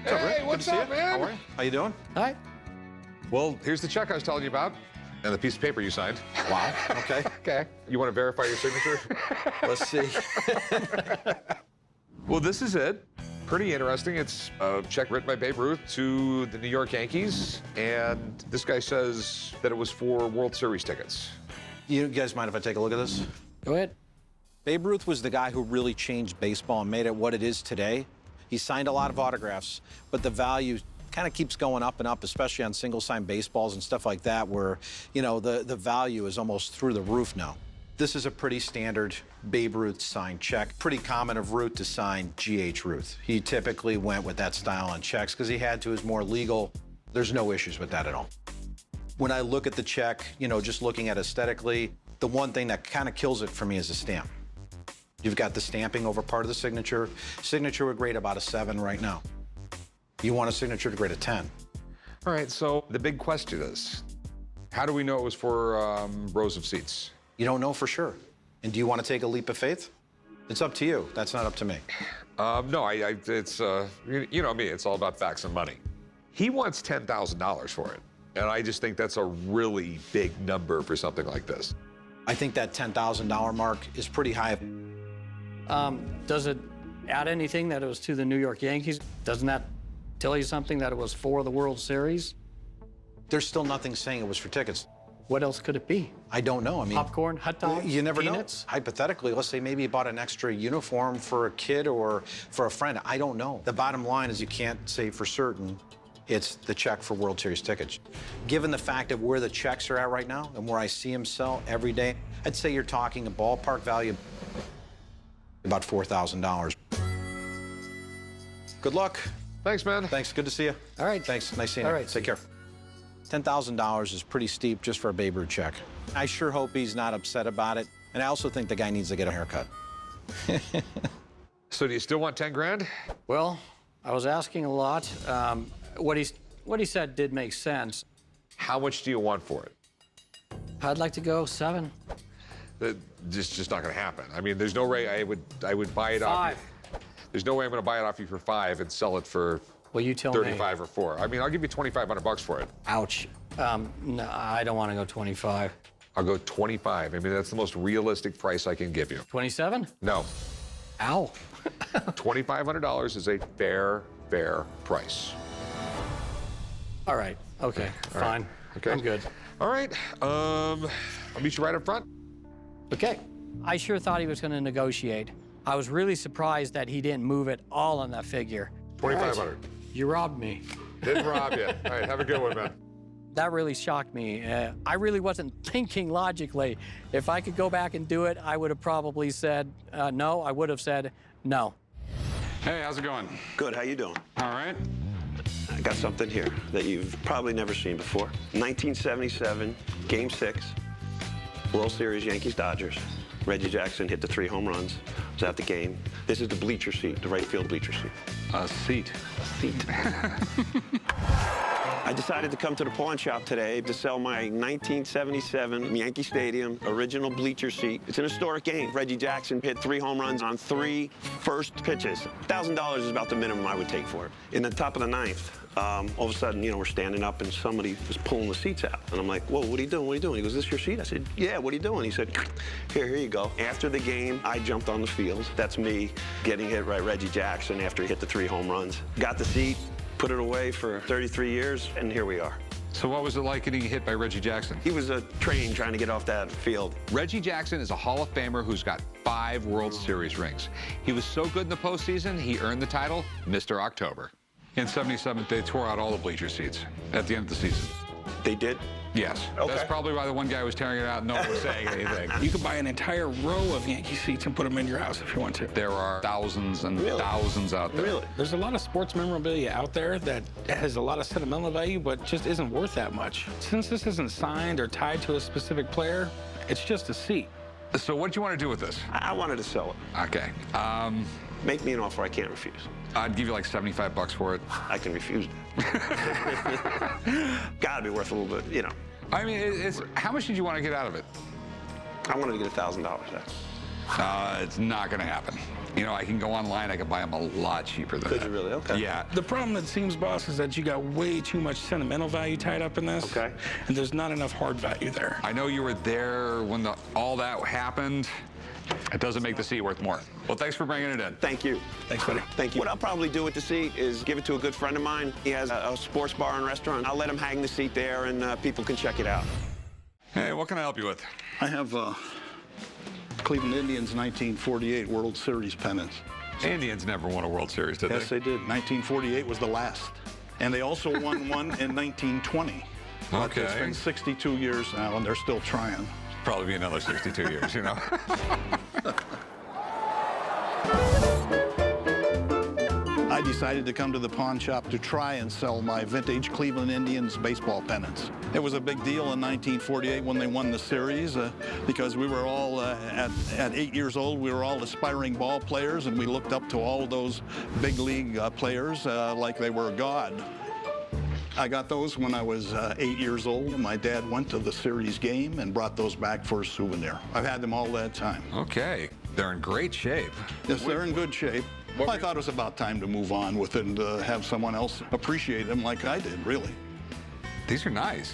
Speaker 23: Hey, what's up, man?
Speaker 6: How are you? How you doing?
Speaker 9: Hi.
Speaker 23: Well, here's the check I was telling you about, and the piece of paper you signed.
Speaker 6: Wow. Okay.
Speaker 23: Okay. You want to verify your signature?
Speaker 6: Let's see.
Speaker 23: Well, this is it. Pretty interesting. It's a check written by Babe Ruth to the New York Yankees, and this guy says that it was for World Series tickets.
Speaker 6: You guys mind if I take a look at this?
Speaker 9: Go ahead.
Speaker 6: Babe Ruth was the guy who really changed baseball and made it what it is today. He signed a lot of autographs, but the value kind of keeps going up and up, especially on single-sign baseballs and stuff like that, where, you know, the value is almost through the roof now. This is a pretty standard Babe Ruth signed check. Pretty common of Ruth to sign G.H. Ruth. He typically went with that style on checks because he had to. Is more legal. There's no issues with that at all. When I look at the check, you know, just looking at aesthetically, the one thing that kind of kills it for me is the stamp. You've got the stamping over part of the signature. Signature would grade about a 7 right now. You want a signature to grade a 10.
Speaker 23: All right, so the big question is, how do we know it was for rows of seats?
Speaker 6: You don't know for sure. And do you want to take a leap of faith? It's up to you. That's not up to me.
Speaker 23: No, it's, you know me, it's all about facts and money. He wants $10,000 for it. And I just think that's a really big number for something like this.
Speaker 6: I think that $10,000 mark is pretty high.
Speaker 9: Does it add anything that it was to the New York Yankees? Doesn't that tell you something that it was for the World Series?
Speaker 6: There's still nothing saying it was for tickets.
Speaker 9: What else could it be?
Speaker 6: I don't know. I mean,
Speaker 9: popcorn, hot dogs,
Speaker 6: you never
Speaker 9: peanuts?
Speaker 6: know. Hypothetically, let's say maybe you bought an extra uniform for a kid or for a friend. I don't know. The bottom line is you can't say for certain it's the check for World Series tickets. Given the fact of where the checks are at right now and where I see them sell every day, I'd say you're talking a ballpark value about $4,000. Good luck.
Speaker 23: Thanks, man.
Speaker 6: Thanks. Good to see you.
Speaker 9: All right.
Speaker 6: Thanks. Nice seeing you.
Speaker 9: All right.
Speaker 6: Take care. $10,000 is pretty steep just for a Babe Ruth check. I sure hope he's not upset about it. And I also think the guy needs to get a haircut.
Speaker 23: So do you still want 10 grand?
Speaker 9: Well, I was asking a lot. What he said did make sense.
Speaker 23: How much do you want for it?
Speaker 9: I'd like to go 7.
Speaker 23: Just not going to happen. I mean, there's no way I would buy it
Speaker 9: 5.
Speaker 23: off you. There's no way I'm going to buy it off you for 5 and sell it for
Speaker 9: well, you tell
Speaker 23: 35 or 4. I mean, I'll give you $2,500 for it.
Speaker 9: Ouch. No, I don't want to go 25.
Speaker 23: I'll go 25. I mean, that's the most realistic price I can give you.
Speaker 9: 27?
Speaker 23: No.
Speaker 9: Ow.
Speaker 23: $2,500 is a fair price.
Speaker 9: All right. Okay.
Speaker 23: All
Speaker 9: Fine.
Speaker 23: Right. Okay.
Speaker 9: I'm good.
Speaker 23: All right. I'll meet you right up front.
Speaker 9: Okay. I sure thought he was going to negotiate. I was really surprised that he didn't move it all on that figure.
Speaker 16: 2,500.
Speaker 9: You robbed me.
Speaker 16: Didn't rob you. All right, have a good one, man.
Speaker 9: That really shocked me. I really wasn't thinking logically. If I could go back and do it, I would have probably said no. I would have said no.
Speaker 16: Hey, how's it going?
Speaker 10: Good, how you doing?
Speaker 16: All right.
Speaker 10: I got something here that you've probably never seen before. 1977, Game 6, World Series, Yankees-Dodgers. Reggie Jackson hit the 3 home runs. Was at the game. This is the bleacher seat, the right field bleacher seat.
Speaker 16: A seat.
Speaker 10: A seat. I decided to come to the pawn shop today to sell my 1977 Yankee Stadium original bleacher seat. It's an historic game. Reggie Jackson hit 3 home runs on 3 first pitches. $1,000 is about the minimum I would take for it. In the top of the 9th, all of a sudden, we're standing up and somebody was pulling the seats out. And I'm like, whoa, what are you doing? What are you doing? He goes, this your seat? I said, yeah, what are you doing? He said, here you go. After the game, I jumped on the field. That's me getting hit by Reggie Jackson after he hit the 3 home runs. Got the seat, put it away for 33 years, and here we are.
Speaker 1: So what was it like getting hit by Reggie Jackson?
Speaker 10: He was a train trying to get off that field.
Speaker 1: Reggie Jackson is a Hall of Famer who's got 5 World Series rings. He was so good in the postseason, he earned the title Mr. October. In '77, they tore out all the bleacher seats at the end of the season.
Speaker 10: They did?
Speaker 1: Yes.
Speaker 10: Okay.
Speaker 1: That's probably why the one guy was tearing it out and no one was saying anything.
Speaker 5: You could buy an entire row of Yankee seats and put them in your house if you want to.
Speaker 1: There are thousands and thousands out there.
Speaker 10: Really?
Speaker 5: There's a lot of sports memorabilia out there that has a lot of sentimental value, but just isn't worth that much. Since this isn't signed or tied to a specific player, it's just a seat.
Speaker 1: So what do you want to do with this?
Speaker 10: I wanted to sell it.
Speaker 1: Okay.
Speaker 10: Make me an offer I can't refuse.
Speaker 1: I'd give you like $75 for it.
Speaker 10: I can refuse it. Gotta be worth a little bit, you know.
Speaker 1: I mean, how much did you want to get out of it?
Speaker 10: I wanted to get $1,000 out.
Speaker 1: It's not going to happen. You know, I can go online, I can buy them a lot cheaper than that.
Speaker 10: Could you really? Okay.
Speaker 1: Yeah.
Speaker 5: The problem, it seems, boss, is that you got way too much sentimental value tied up in this.
Speaker 10: Okay.
Speaker 5: And there's not enough hard value there.
Speaker 1: I know you were there when all that happened. It doesn't make the seat worth more. Well, thanks for bringing it in.
Speaker 10: Thank you.
Speaker 5: Thanks, buddy.
Speaker 10: Thank you. What I'll probably do with the seat is give it to a good friend of mine. He has a sports bar and restaurant. I'll let him hang the seat there, and people can check it out.
Speaker 1: Hey, what can I help you with?
Speaker 3: I have Cleveland Indians 1948 World Series pennants.
Speaker 1: Indians never won a World Series, did they?
Speaker 3: Yes, they did. 1948 was the last. And they also won one in 1920. But it's been 62 years now, and they're still trying.
Speaker 1: Probably be another 62 years, you know.
Speaker 3: I decided to come to the pawn shop to try and sell my vintage Cleveland Indians baseball pennants. It was a big deal in 1948 when they won the series because we were all, at 8 years old, we were all aspiring ball players, and we looked up to all those big league players like they were God. I got those when I was 8 years old. My dad went to the series game and brought those back for a souvenir. I've had them all that time.
Speaker 1: Okay. They're in great shape.
Speaker 3: Yes, they're in good shape. I thought it was about time to move on with it and have someone else appreciate them like I did, really.
Speaker 1: These are nice.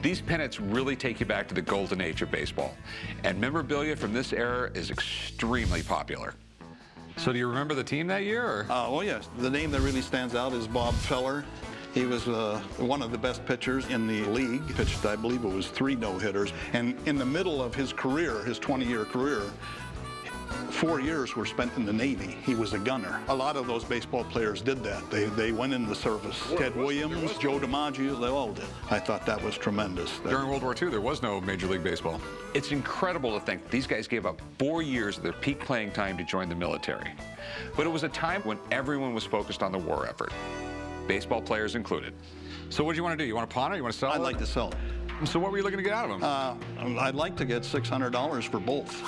Speaker 1: These pennants really take you back to the golden age of baseball. And memorabilia from this era is extremely popular. So do you remember the team that year? Or?
Speaker 3: Oh, yes. The name that really stands out is Bob Feller. He was one of the best pitchers in the league. Pitched, I believe it was 3 no-hitters. And in the middle of his career, his 20-year career, 4 years were spent in the Navy. He was a gunner. A lot of those baseball players did that. They went in the service. Ted Williams, Joe DiMaggio, they all did. I thought that was tremendous.
Speaker 1: During World War II, there was no Major League Baseball. It's incredible to think these guys gave up 4 years of their peak playing time to join the military. But it was a time when everyone was focused on the war effort, baseball players included. So what do you want to do? You want to pawn it or you want to sell it?
Speaker 3: I'd like to sell it.
Speaker 1: So what were you looking to get out of them?
Speaker 3: I'd like to get $600 for both.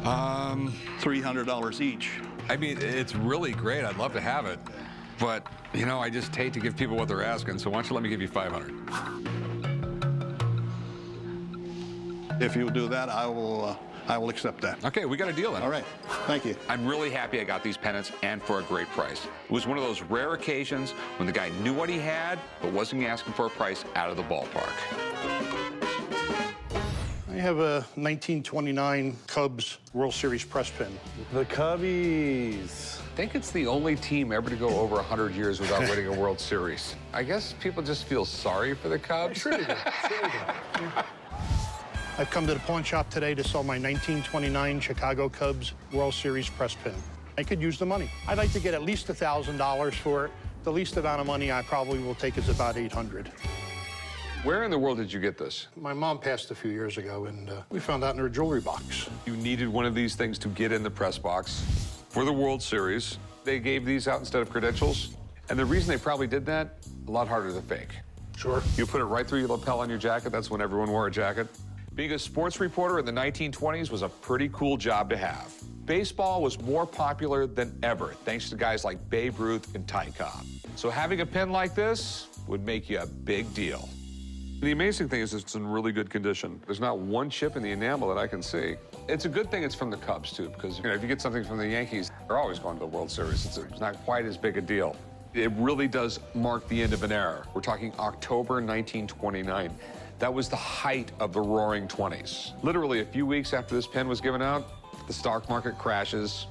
Speaker 3: $300 each.
Speaker 1: I mean, it's really great. I'd love to have it. But, you know, I just hate to give people what they're asking, so why don't you let me give you $500?
Speaker 3: If you do that, I will accept that.
Speaker 1: Okay, we got a deal then.
Speaker 3: All right, thank you.
Speaker 1: I'm really happy I got these pennants and for a great price. It was one of those rare occasions when the guy knew what he had, but wasn't asking for a price out of the ballpark.
Speaker 14: I have a 1929 Cubs World Series press pin.
Speaker 15: The Cubbies.
Speaker 1: I think it's the only team ever to go over 100 years without winning a World Series. I guess people just feel sorry for the Cubs.
Speaker 14: Sure they do. I've come to the pawn shop today to sell my 1929 Chicago Cubs World Series press pin. I could use the money. I'd like to get at least $1,000 for it. The least amount of money I probably will take is about $800.
Speaker 16: Where in the world did you get this?
Speaker 14: My mom passed a few years ago, and we found out in her jewelry box.
Speaker 16: You needed one of these things to get in the press box for the World Series. They gave these out instead of credentials. And the reason they probably did that, a lot harder to fake.
Speaker 14: Sure.
Speaker 16: You put it right through your lapel on your jacket. That's when everyone wore a jacket. Being a sports reporter in the 1920s was a pretty cool job to have. Baseball was more popular than ever, thanks to guys like Babe Ruth and Ty Cobb. So having a pin like this would make you a big deal. The amazing thing is it's in really good condition. There's not one chip in the enamel that I can see. It's a good thing it's from the Cubs, too, because if you get something from the Yankees, they're always going to the World Series. It's not quite as big a deal. It really does mark the end of an era. We're talking October 1929. That was the height of the Roaring 20s. Literally a few weeks after this pin was given out, the stock market crashes.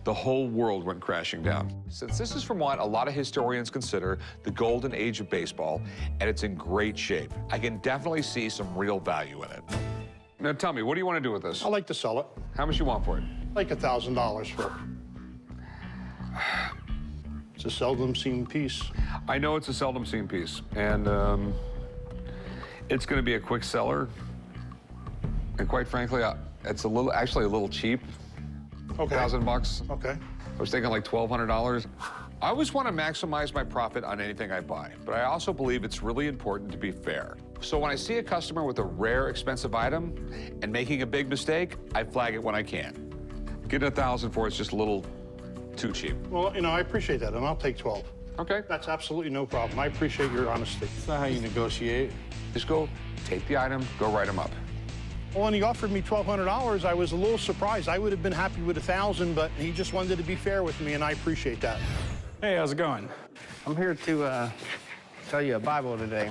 Speaker 16: The whole world went crashing down. Since this is from what a lot of historians consider the golden age of baseball, and it's in great shape, I can definitely see some real value in it. Now tell me, what do you want to do with this?
Speaker 14: I'd like to sell it.
Speaker 16: How much you want for it?
Speaker 14: Like $1,000 for it. It's a seldom seen piece.
Speaker 16: I know it's a seldom seen piece, and it's going to be a quick seller. And quite frankly, it's actually a little cheap.
Speaker 14: Okay.
Speaker 16: $1,000.
Speaker 14: Okay.
Speaker 16: I was thinking like $1,200. I always want to maximize my profit on anything I buy, but I also believe it's really important to be fair. So when I see a customer with a rare, expensive item and making a big mistake, I flag it when I can. Getting $1,000 for it's just a little too cheap.
Speaker 14: Well, I appreciate that, and I'll take 12.
Speaker 16: Okay.
Speaker 14: That's absolutely no problem. I appreciate your honesty.
Speaker 13: That's not how you negotiate.
Speaker 16: Just go take the item, go write them up.
Speaker 14: Well, when he offered me $1,200, I was a little surprised. I would have been happy with $1,000, but he just wanted to be fair with me, and I appreciate that.
Speaker 13: Hey, how's it going?
Speaker 17: I'm here to tell you a Bible today.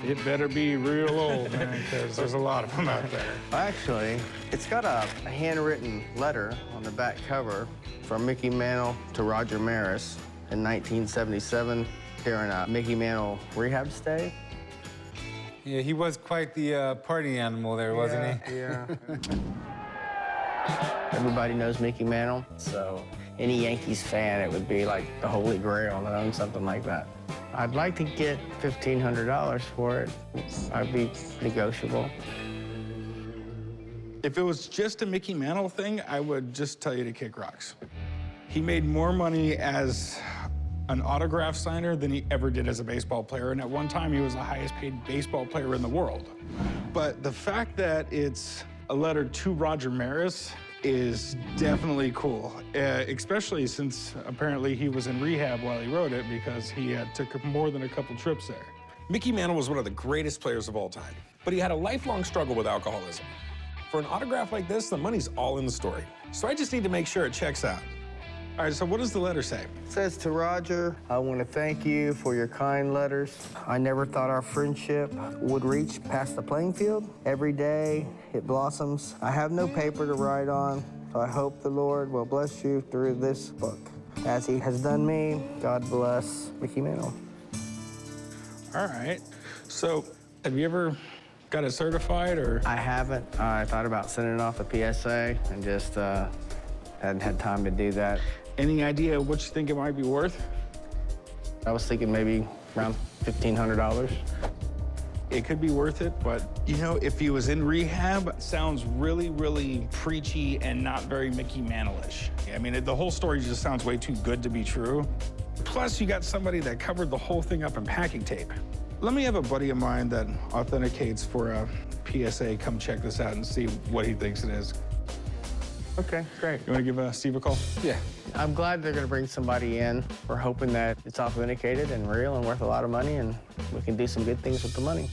Speaker 13: It better be real old, man, because there's a lot of them out there.
Speaker 17: Actually, it's got a handwritten letter on the back cover from Mickey Mantle to Roger Maris in 1977 during a Mickey Mantle rehab stay.
Speaker 18: Yeah, he was quite the party animal there, wasn't he?
Speaker 17: Yeah. Everybody knows Mickey Mantle, so any Yankees fan, it would be like the holy grail to own something like that. I'd like to get $1,500 for it. I'd be negotiable.
Speaker 13: If it was just a Mickey Mantle thing, I would just tell you to kick rocks. He made more money as an autograph signer than he ever did as a baseball player, and at one time he was the highest paid baseball player in the world. But the fact that it's a letter to Roger Maris is definitely cool, especially since apparently he was in rehab while he wrote it because he took more than a couple trips there.
Speaker 19: Mickey Mantle was one of the greatest players of all time, but he had a lifelong struggle with alcoholism. For an autograph like this, the money's all in the story. So I just need to make sure it checks out. All right, so what does the letter say?
Speaker 17: It says to Roger, I want to thank you for your kind letters. I never thought our friendship would reach past the playing field. Every day it blossoms. I have no paper to write on, so I hope the Lord will bless you through this book. As he has done me, God bless Mickey Mantle.
Speaker 13: All right, so have you ever got it certified or?
Speaker 17: I haven't. I thought about sending it off the PSA and just hadn't had time to do that.
Speaker 13: Any idea what you think it might be worth?
Speaker 17: I was thinking maybe around $1,500.
Speaker 13: It could be worth it, but if he was in rehab, it sounds really, really preachy and not very Mickey Mantle-ish. I mean, the whole story just sounds way too good to be true. Plus, you got somebody that covered the whole thing up in packing tape. Let me have a buddy of mine that authenticates for a PSA come check this out and see what he thinks it is.
Speaker 17: Okay, great.
Speaker 13: You want to give Steve a call?
Speaker 17: Yeah. I'm glad they're going to bring somebody in. We're hoping that it's authenticated and real and worth a lot of money, and we can do some good things with the money.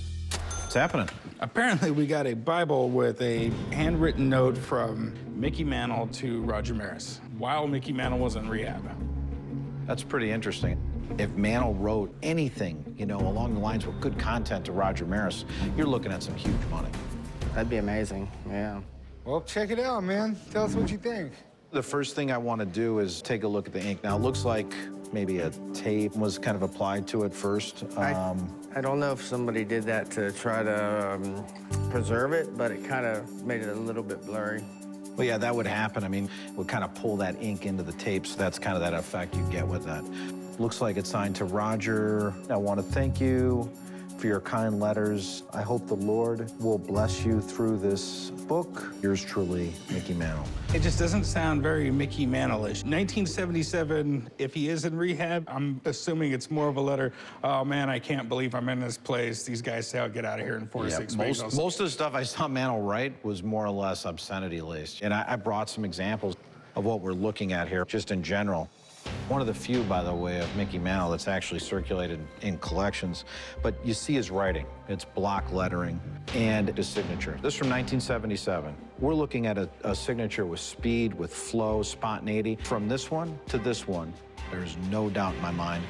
Speaker 3: What's happening?
Speaker 13: Apparently, we got a Bible with a handwritten note from Mickey Mantle to Roger Maris while Mickey Mantle was in rehab.
Speaker 6: That's pretty interesting. If Mantle wrote anything, along the lines with good content to Roger Maris, you're looking at some huge money.
Speaker 17: That'd be amazing, yeah.
Speaker 18: Well, check it out, man. Tell us what you think.
Speaker 6: The first thing I want to do is take a look at the ink. Now, it looks like maybe a tape was kind of applied to it first.
Speaker 17: I don't know if somebody did that to try to preserve it, but it kind of made it a little bit blurry.
Speaker 6: Well, yeah, that would happen. I mean, it would kind of pull that ink into the tape, so that's kind of that effect you get with that. Looks like it's signed to Roger. I want to thank you for your kind letters. I hope the Lord will bless you through this book. Yours truly, Mickey Mantle.
Speaker 5: It just doesn't sound very Mickey Mantle-ish. 1977, if he is in rehab, I'm assuming it's more of a letter, oh man, I can't believe I'm in this place. These guys say I'll get out of here in 4 to 6 weeks.
Speaker 6: Most of the stuff I saw Mantle write was more or less obscenity-laced. And I brought some examples of what we're looking at here, just in general. One of the few, by the way, of Mickey Mantle that's actually circulated in collections. But you see his writing. It's block lettering and his signature. This is from 1977. We're looking at a signature with speed, with flow, spontaneity. From this one to this one, there's no doubt in my mind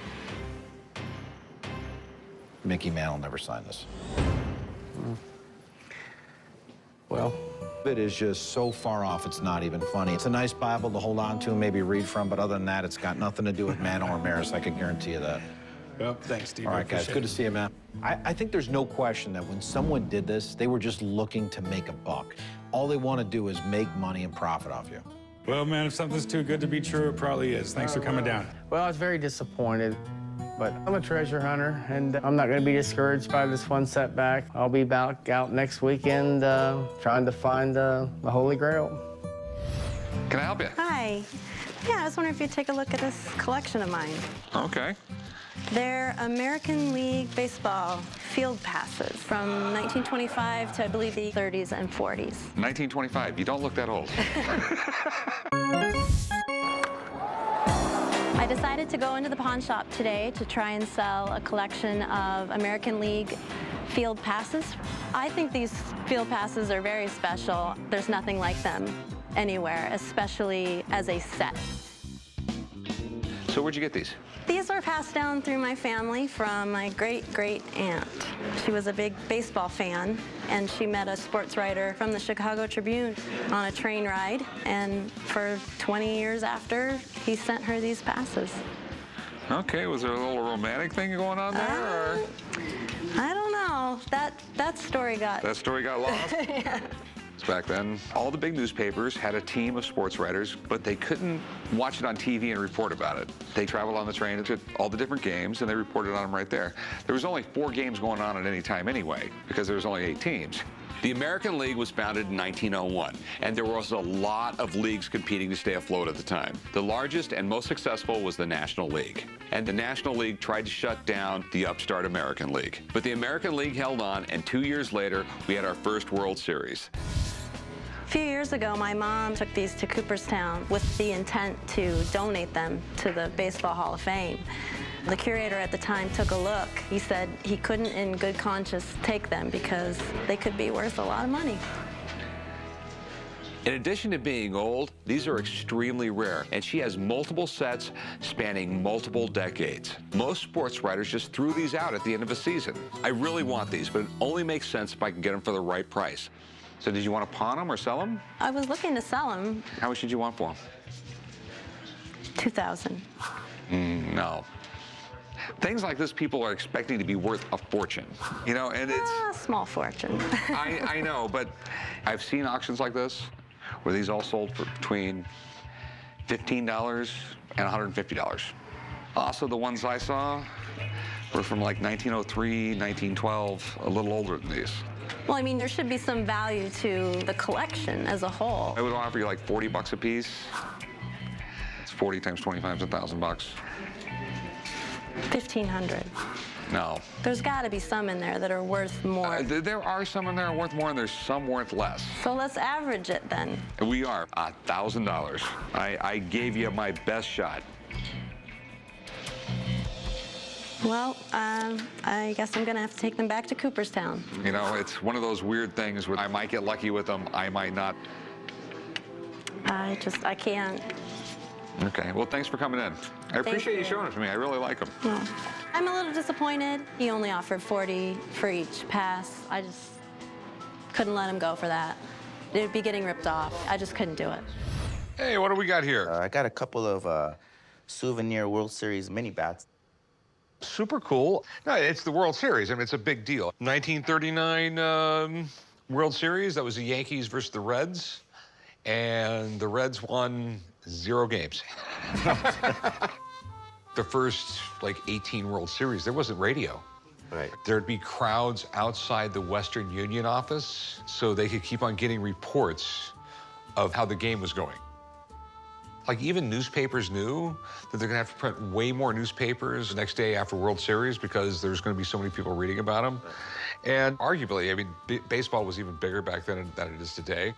Speaker 6: Mickey Mantle never signed this. Well, it is just so far off, it's not even funny. It's a nice Bible to hold on to and maybe read from, but other than that, it's got nothing to do with Mantle or Maris. I can guarantee you that.
Speaker 5: Yep, thanks, Steve.
Speaker 6: All right, guys, good to see you, man. I think there's no question that when someone did this, they were just looking to make a buck. All they want to do is make money and profit off you.
Speaker 5: Well, man, if something's too good to be true, it probably is. Thanks for coming down.
Speaker 17: Well, I was very disappointed, but I'm a treasure hunter, and I'm not going to be discouraged by this one setback. I'll be back out next weekend trying to find the Holy Grail.
Speaker 1: Can I help you?
Speaker 4: Hi. Yeah, I was wondering if you'd take a look at this collection of mine.
Speaker 1: Okay.
Speaker 4: They're American League Baseball field passes from 1925 to, I believe, the 30s and 40s.
Speaker 1: 1925. You don't look that old.
Speaker 4: I decided to go into the pawn shop today to try and sell a collection of American League field passes. I think these field passes are very special. There's nothing like them anywhere, especially as a set.
Speaker 1: So where'd you get these?
Speaker 4: These were passed down through my family from my great-great-aunt. She was a big baseball fan, and she met a sports writer from the Chicago Tribune on a train ride, and for 20 years after, he sent her these passes.
Speaker 1: Okay, was there a little romantic thing going on there, or?
Speaker 4: I don't know. That story got...
Speaker 1: That story got lost?
Speaker 4: Yeah.
Speaker 1: Back then, all the big newspapers had a team of sports writers, but they couldn't watch it on TV and report about it. They traveled on the train to all the different games, and they reported on them right there. There was only 4 games going on at any time anyway, because there was only 8 teams. The American League was founded in 1901, and there was a lot of leagues competing to stay afloat at the time. The largest and most successful was the National League. And the National League tried to shut down the upstart American League. But the American League held on, and 2 years later, we had our first World Series.
Speaker 4: A few years ago, my mom took these to Cooperstown with the intent to donate them to the Baseball Hall of Fame. The curator at the time took a look. He said he couldn't in good conscience take them because they could be worth a lot of money.
Speaker 1: In addition to being old, these are extremely rare, and she has multiple sets spanning multiple decades. Most sports writers just threw these out at the end of a season. I really want these, but it only makes sense if I can get them for the right price. So did you want to pawn them or sell them?
Speaker 4: I was looking to sell them.
Speaker 1: How much did you want for them?
Speaker 4: $2,000.
Speaker 1: No. Things like this, people are expecting to be worth a fortune, you know, and it's...
Speaker 4: A small fortune.
Speaker 1: I know, but I've seen auctions like this where these all sold for between $15 and $150. Also, the ones I saw were from like 1903, 1912, a little older than these.
Speaker 4: Well, I mean, there should be some value to the collection as a whole.
Speaker 1: I would offer you like 40 bucks a piece. It's 40 times 25 is $1,000 bucks.
Speaker 4: 1,500.
Speaker 1: No.
Speaker 4: There's got to be some in there that are worth more.
Speaker 1: There are some in there worth more, and there's some worth less.
Speaker 4: So let's average it then.
Speaker 1: We are $1,000. I gave you my best shot.
Speaker 4: Well, I guess I'm going to have to take them back to Cooperstown.
Speaker 1: You know, it's one of those weird things where I might get lucky with them, I might not.
Speaker 4: I can't.
Speaker 1: Okay, well, thanks for coming in. I appreciate you showing it to me. I really like them.
Speaker 4: Well, I'm a little disappointed. He only offered $40 for each pass. I just couldn't let him go for that. It would be getting ripped off. I just couldn't do it.
Speaker 1: Hey, what do we got here?
Speaker 12: I got a couple of souvenir World Series mini bats.
Speaker 1: Super cool. No, it's the World Series. I mean, it's a big deal. 1939 World Series, that was the Yankees versus the Reds. And the Reds won 0 games. The first, like, 18 World Series, there wasn't radio.
Speaker 12: Right.
Speaker 1: There'd be crowds outside the Western Union office so they could keep on getting reports of how the game was going. Like, even newspapers knew that they're gonna have to print way more newspapers the next day after World Series because there's gonna be so many people reading about them. And arguably, I mean, baseball was even bigger back then than it is today.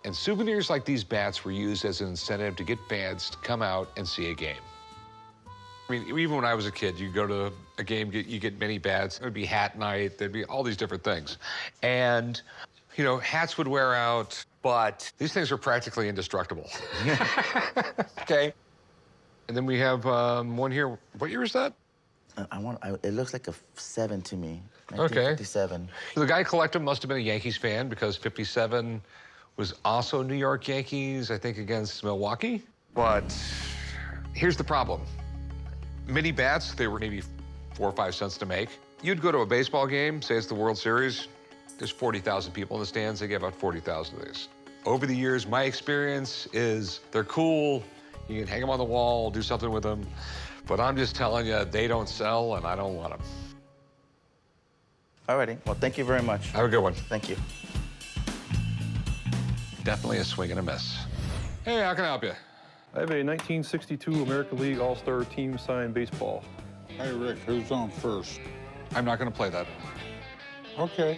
Speaker 1: And souvenirs like these bats were used as an incentive to get fans to come out and see a game. I mean, even when I was a kid, you go to a game, you get mini bats. There'd be hat night. There'd be all these different things. And, you know, hats would wear out, but these things are practically indestructible. Okay. And then we have one here. What year is that?
Speaker 12: It looks like a 7 to me.
Speaker 1: Okay.
Speaker 12: 1957.
Speaker 1: The guy collecting must have been a Yankees fan because 57 was also New York Yankees, I think, against Milwaukee. But here's the problem. Mini bats, they were maybe 4 or 5 cents to make. You'd go to a baseball game, say it's the World Series, there's 40,000 people in the stands, they get about 40,000 of these. Over the years, my experience is they're cool, you can hang them on the wall, do something with them, but I'm just telling you, they don't sell and I don't want them.
Speaker 12: Alrighty, well, thank you very much.
Speaker 1: Have a good one.
Speaker 12: Thank you.
Speaker 1: Definitely a swing and a miss. Hey, how can I help you?
Speaker 20: I have a 1962 American League All-Star Team signed baseball.
Speaker 18: Hey, Rick, who's on first?
Speaker 1: I'm not gonna play that.
Speaker 18: Okay.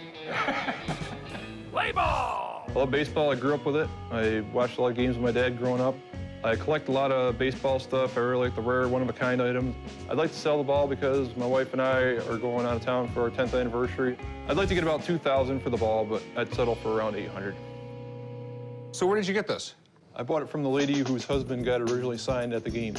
Speaker 20: Play ball! I love baseball. I grew up with it. I watched a lot of games with my dad growing up. I collect a lot of baseball stuff. I really like the rare one-of-a-kind items. I'd like to sell the ball because my wife and I are going out of town for our 10th anniversary. I'd like to get about $2,000 for the ball, but I'd settle for around $800.
Speaker 1: So where did you get this?
Speaker 20: I bought it from the lady whose husband got it originally signed at the game.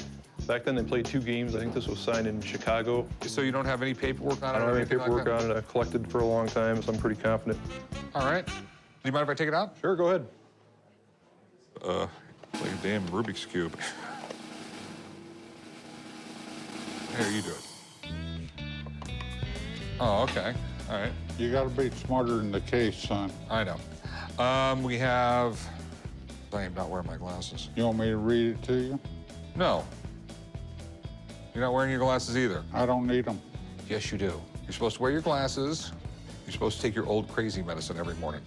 Speaker 20: Back then, they played 2 games. I think this was signed in Chicago.
Speaker 1: So you don't have any paperwork on it?
Speaker 20: I don't have any
Speaker 1: anything like
Speaker 20: paperwork
Speaker 1: that?
Speaker 20: on it. I've collected for a long time, so I'm pretty confident.
Speaker 1: All right. Do you mind if I take it out?
Speaker 20: Sure, go ahead.
Speaker 16: Like a damn Rubik's Cube.
Speaker 1: Here, you do it. Oh, okay. All right.
Speaker 18: You gotta be smarter than the case, son.
Speaker 1: I know. We have... I am not wearing my glasses.
Speaker 18: You want me to read it to you?
Speaker 1: No. You're not wearing your glasses either.
Speaker 18: I don't need them.
Speaker 1: Yes, you do. You're supposed to wear your glasses. You're supposed to take your old crazy medicine every morning.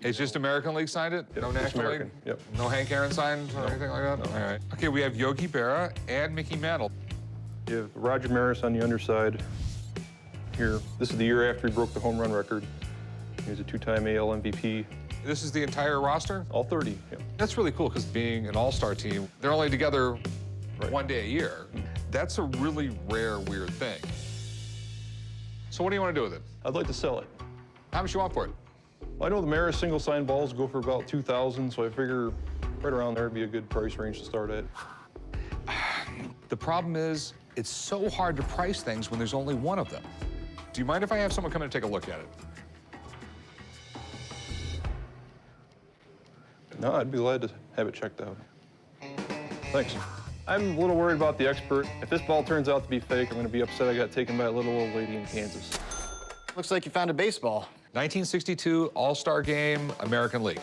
Speaker 1: It's just American League signed it?
Speaker 20: Yep,
Speaker 1: No
Speaker 20: just
Speaker 1: National
Speaker 20: American.
Speaker 1: League?
Speaker 20: Yep.
Speaker 1: No Hank Aaron signed or anything like that?
Speaker 20: No.
Speaker 1: All right. Okay, we have Yogi Berra and Mickey Mantle.
Speaker 20: You have Roger Maris on the underside. Here, this is the year after he broke the home run record. He was a 2-time AL MVP.
Speaker 1: This is the entire roster?
Speaker 20: All 30, yeah.
Speaker 1: That's really cool because being an all-star team, they're only together one day a year. That's a really rare, weird thing. So what do you want to do with it?
Speaker 20: I'd like to sell it.
Speaker 1: How much you want for it?
Speaker 20: Well, I know the Maris single sign balls go for about $2,000, so I figure right around there would be a good price range to start at.
Speaker 1: The problem is, it's so hard to price things when there's only one of them. Do you mind if I have someone come in and take a look at it?
Speaker 20: No, I'd be glad to have it checked out. Thanks. I'm a little worried about the expert. If this ball turns out to be fake, I'm going to be upset I got taken by a little old lady in Kansas.
Speaker 2: Looks like you found a baseball.
Speaker 1: 1962 All-Star Game, American League.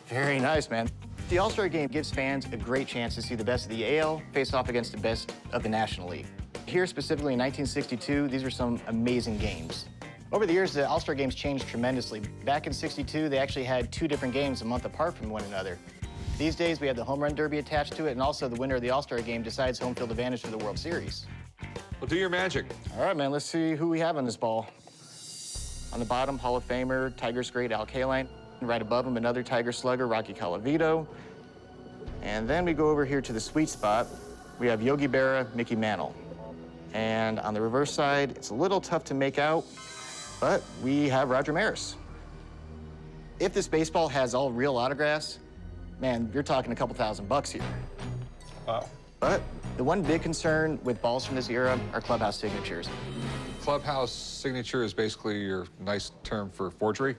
Speaker 2: Very nice, man. The All-Star Game gives fans a great chance to see the best of the AL face off against the best of the National League. Here, specifically in 1962, these were some amazing games. Over the years, the All-Star Games changed tremendously. Back in '62, they actually had 2 different games a month apart from one another. These days, we have the Home Run Derby attached to it, and also the winner of the All-Star Game decides home field advantage for the World Series.
Speaker 1: Well, do your magic.
Speaker 2: All right, man, let's see who we have on this ball. On the bottom, Hall of Famer, Tigers great Al Kaline. Right above him, another Tiger slugger, Rocky Colavito. And then we go over here to the sweet spot. We have Yogi Berra, Mickey Mantle. And on the reverse side, it's a little tough to make out, but we have Roger Maris. If this baseball has all real autographs, man, you're talking a couple $1,000 here.
Speaker 20: Wow.
Speaker 2: But the one big concern with balls from this era are clubhouse signatures.
Speaker 1: Clubhouse signature is basically your nice term for forgery?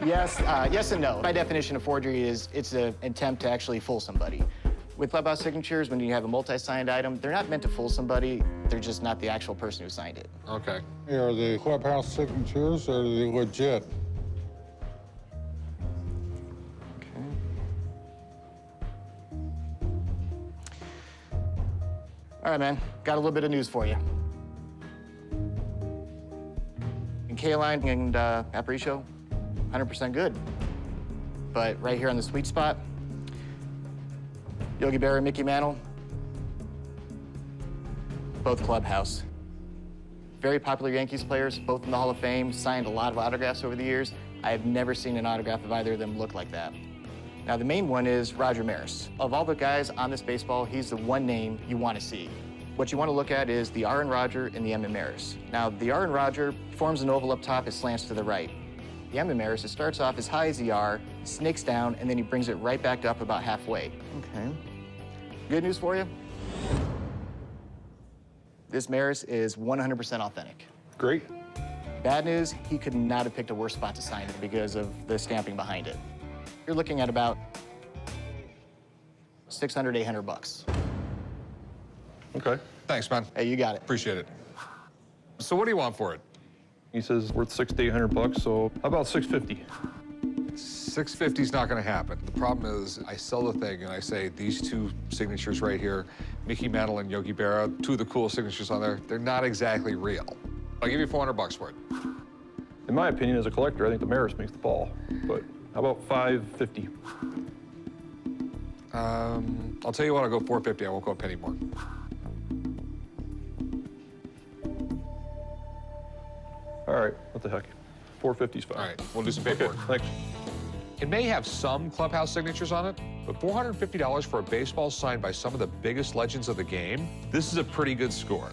Speaker 2: Yes, yes and no. By definition, a forgery is it's an attempt to actually fool somebody. With clubhouse signatures, when you have a multi-signed item, they're not meant to fool somebody. They're just not the actual person who signed it.
Speaker 16: Okay.
Speaker 7: Are the clubhouse signatures, or are they legit?
Speaker 2: All right, man. Got a little bit of news for you. And K-Line and Aparicio, 100% good. But right here on the sweet spot, Yogi Berra and Mickey Mantle, both clubhouse. Very popular Yankees players, both in the Hall of Fame, signed a lot of autographs over the years. I have never seen an autograph of either of them look like that. Now, the main one is Roger Maris. Of all the guys on this baseball, he's the one name you want to see. What you want to look at is the R in Roger and the M in Maris. Now, the R in Roger forms an oval up top, it slants to the right. The M in Maris, it starts off as high as the R, snakes down, and then he brings it right back up about halfway. Okay. Good news for you? This Maris is 100% authentic.
Speaker 20: Great.
Speaker 2: Bad news, he could not have picked a worse spot to sign it because of the stamping behind it. You're looking at about $600, $800.
Speaker 20: Okay.
Speaker 1: Thanks, man.
Speaker 2: Hey, you got it.
Speaker 1: Appreciate it. So what do you want for it?
Speaker 20: He says worth $600 to $800, so how about $650?
Speaker 1: $650 is not going to happen. The problem is I sell the thing and I say these two signatures right here, Mickey Mantle and Yogi Berra, two of the coolest signatures on there, they're not exactly real. I'll give you $400 for it.
Speaker 20: In my opinion, as a collector, I think the Maris makes the ball, but how about $550?
Speaker 1: I'll tell you what, I'll go $450. I won't go a penny more.
Speaker 20: All right, what the heck? $450's fine.
Speaker 1: All right, we'll do some paperwork.
Speaker 20: Thanks.
Speaker 1: It may have some clubhouse signatures on it, but $450 for a baseball signed by some of the biggest legends of the game, this is a pretty good score.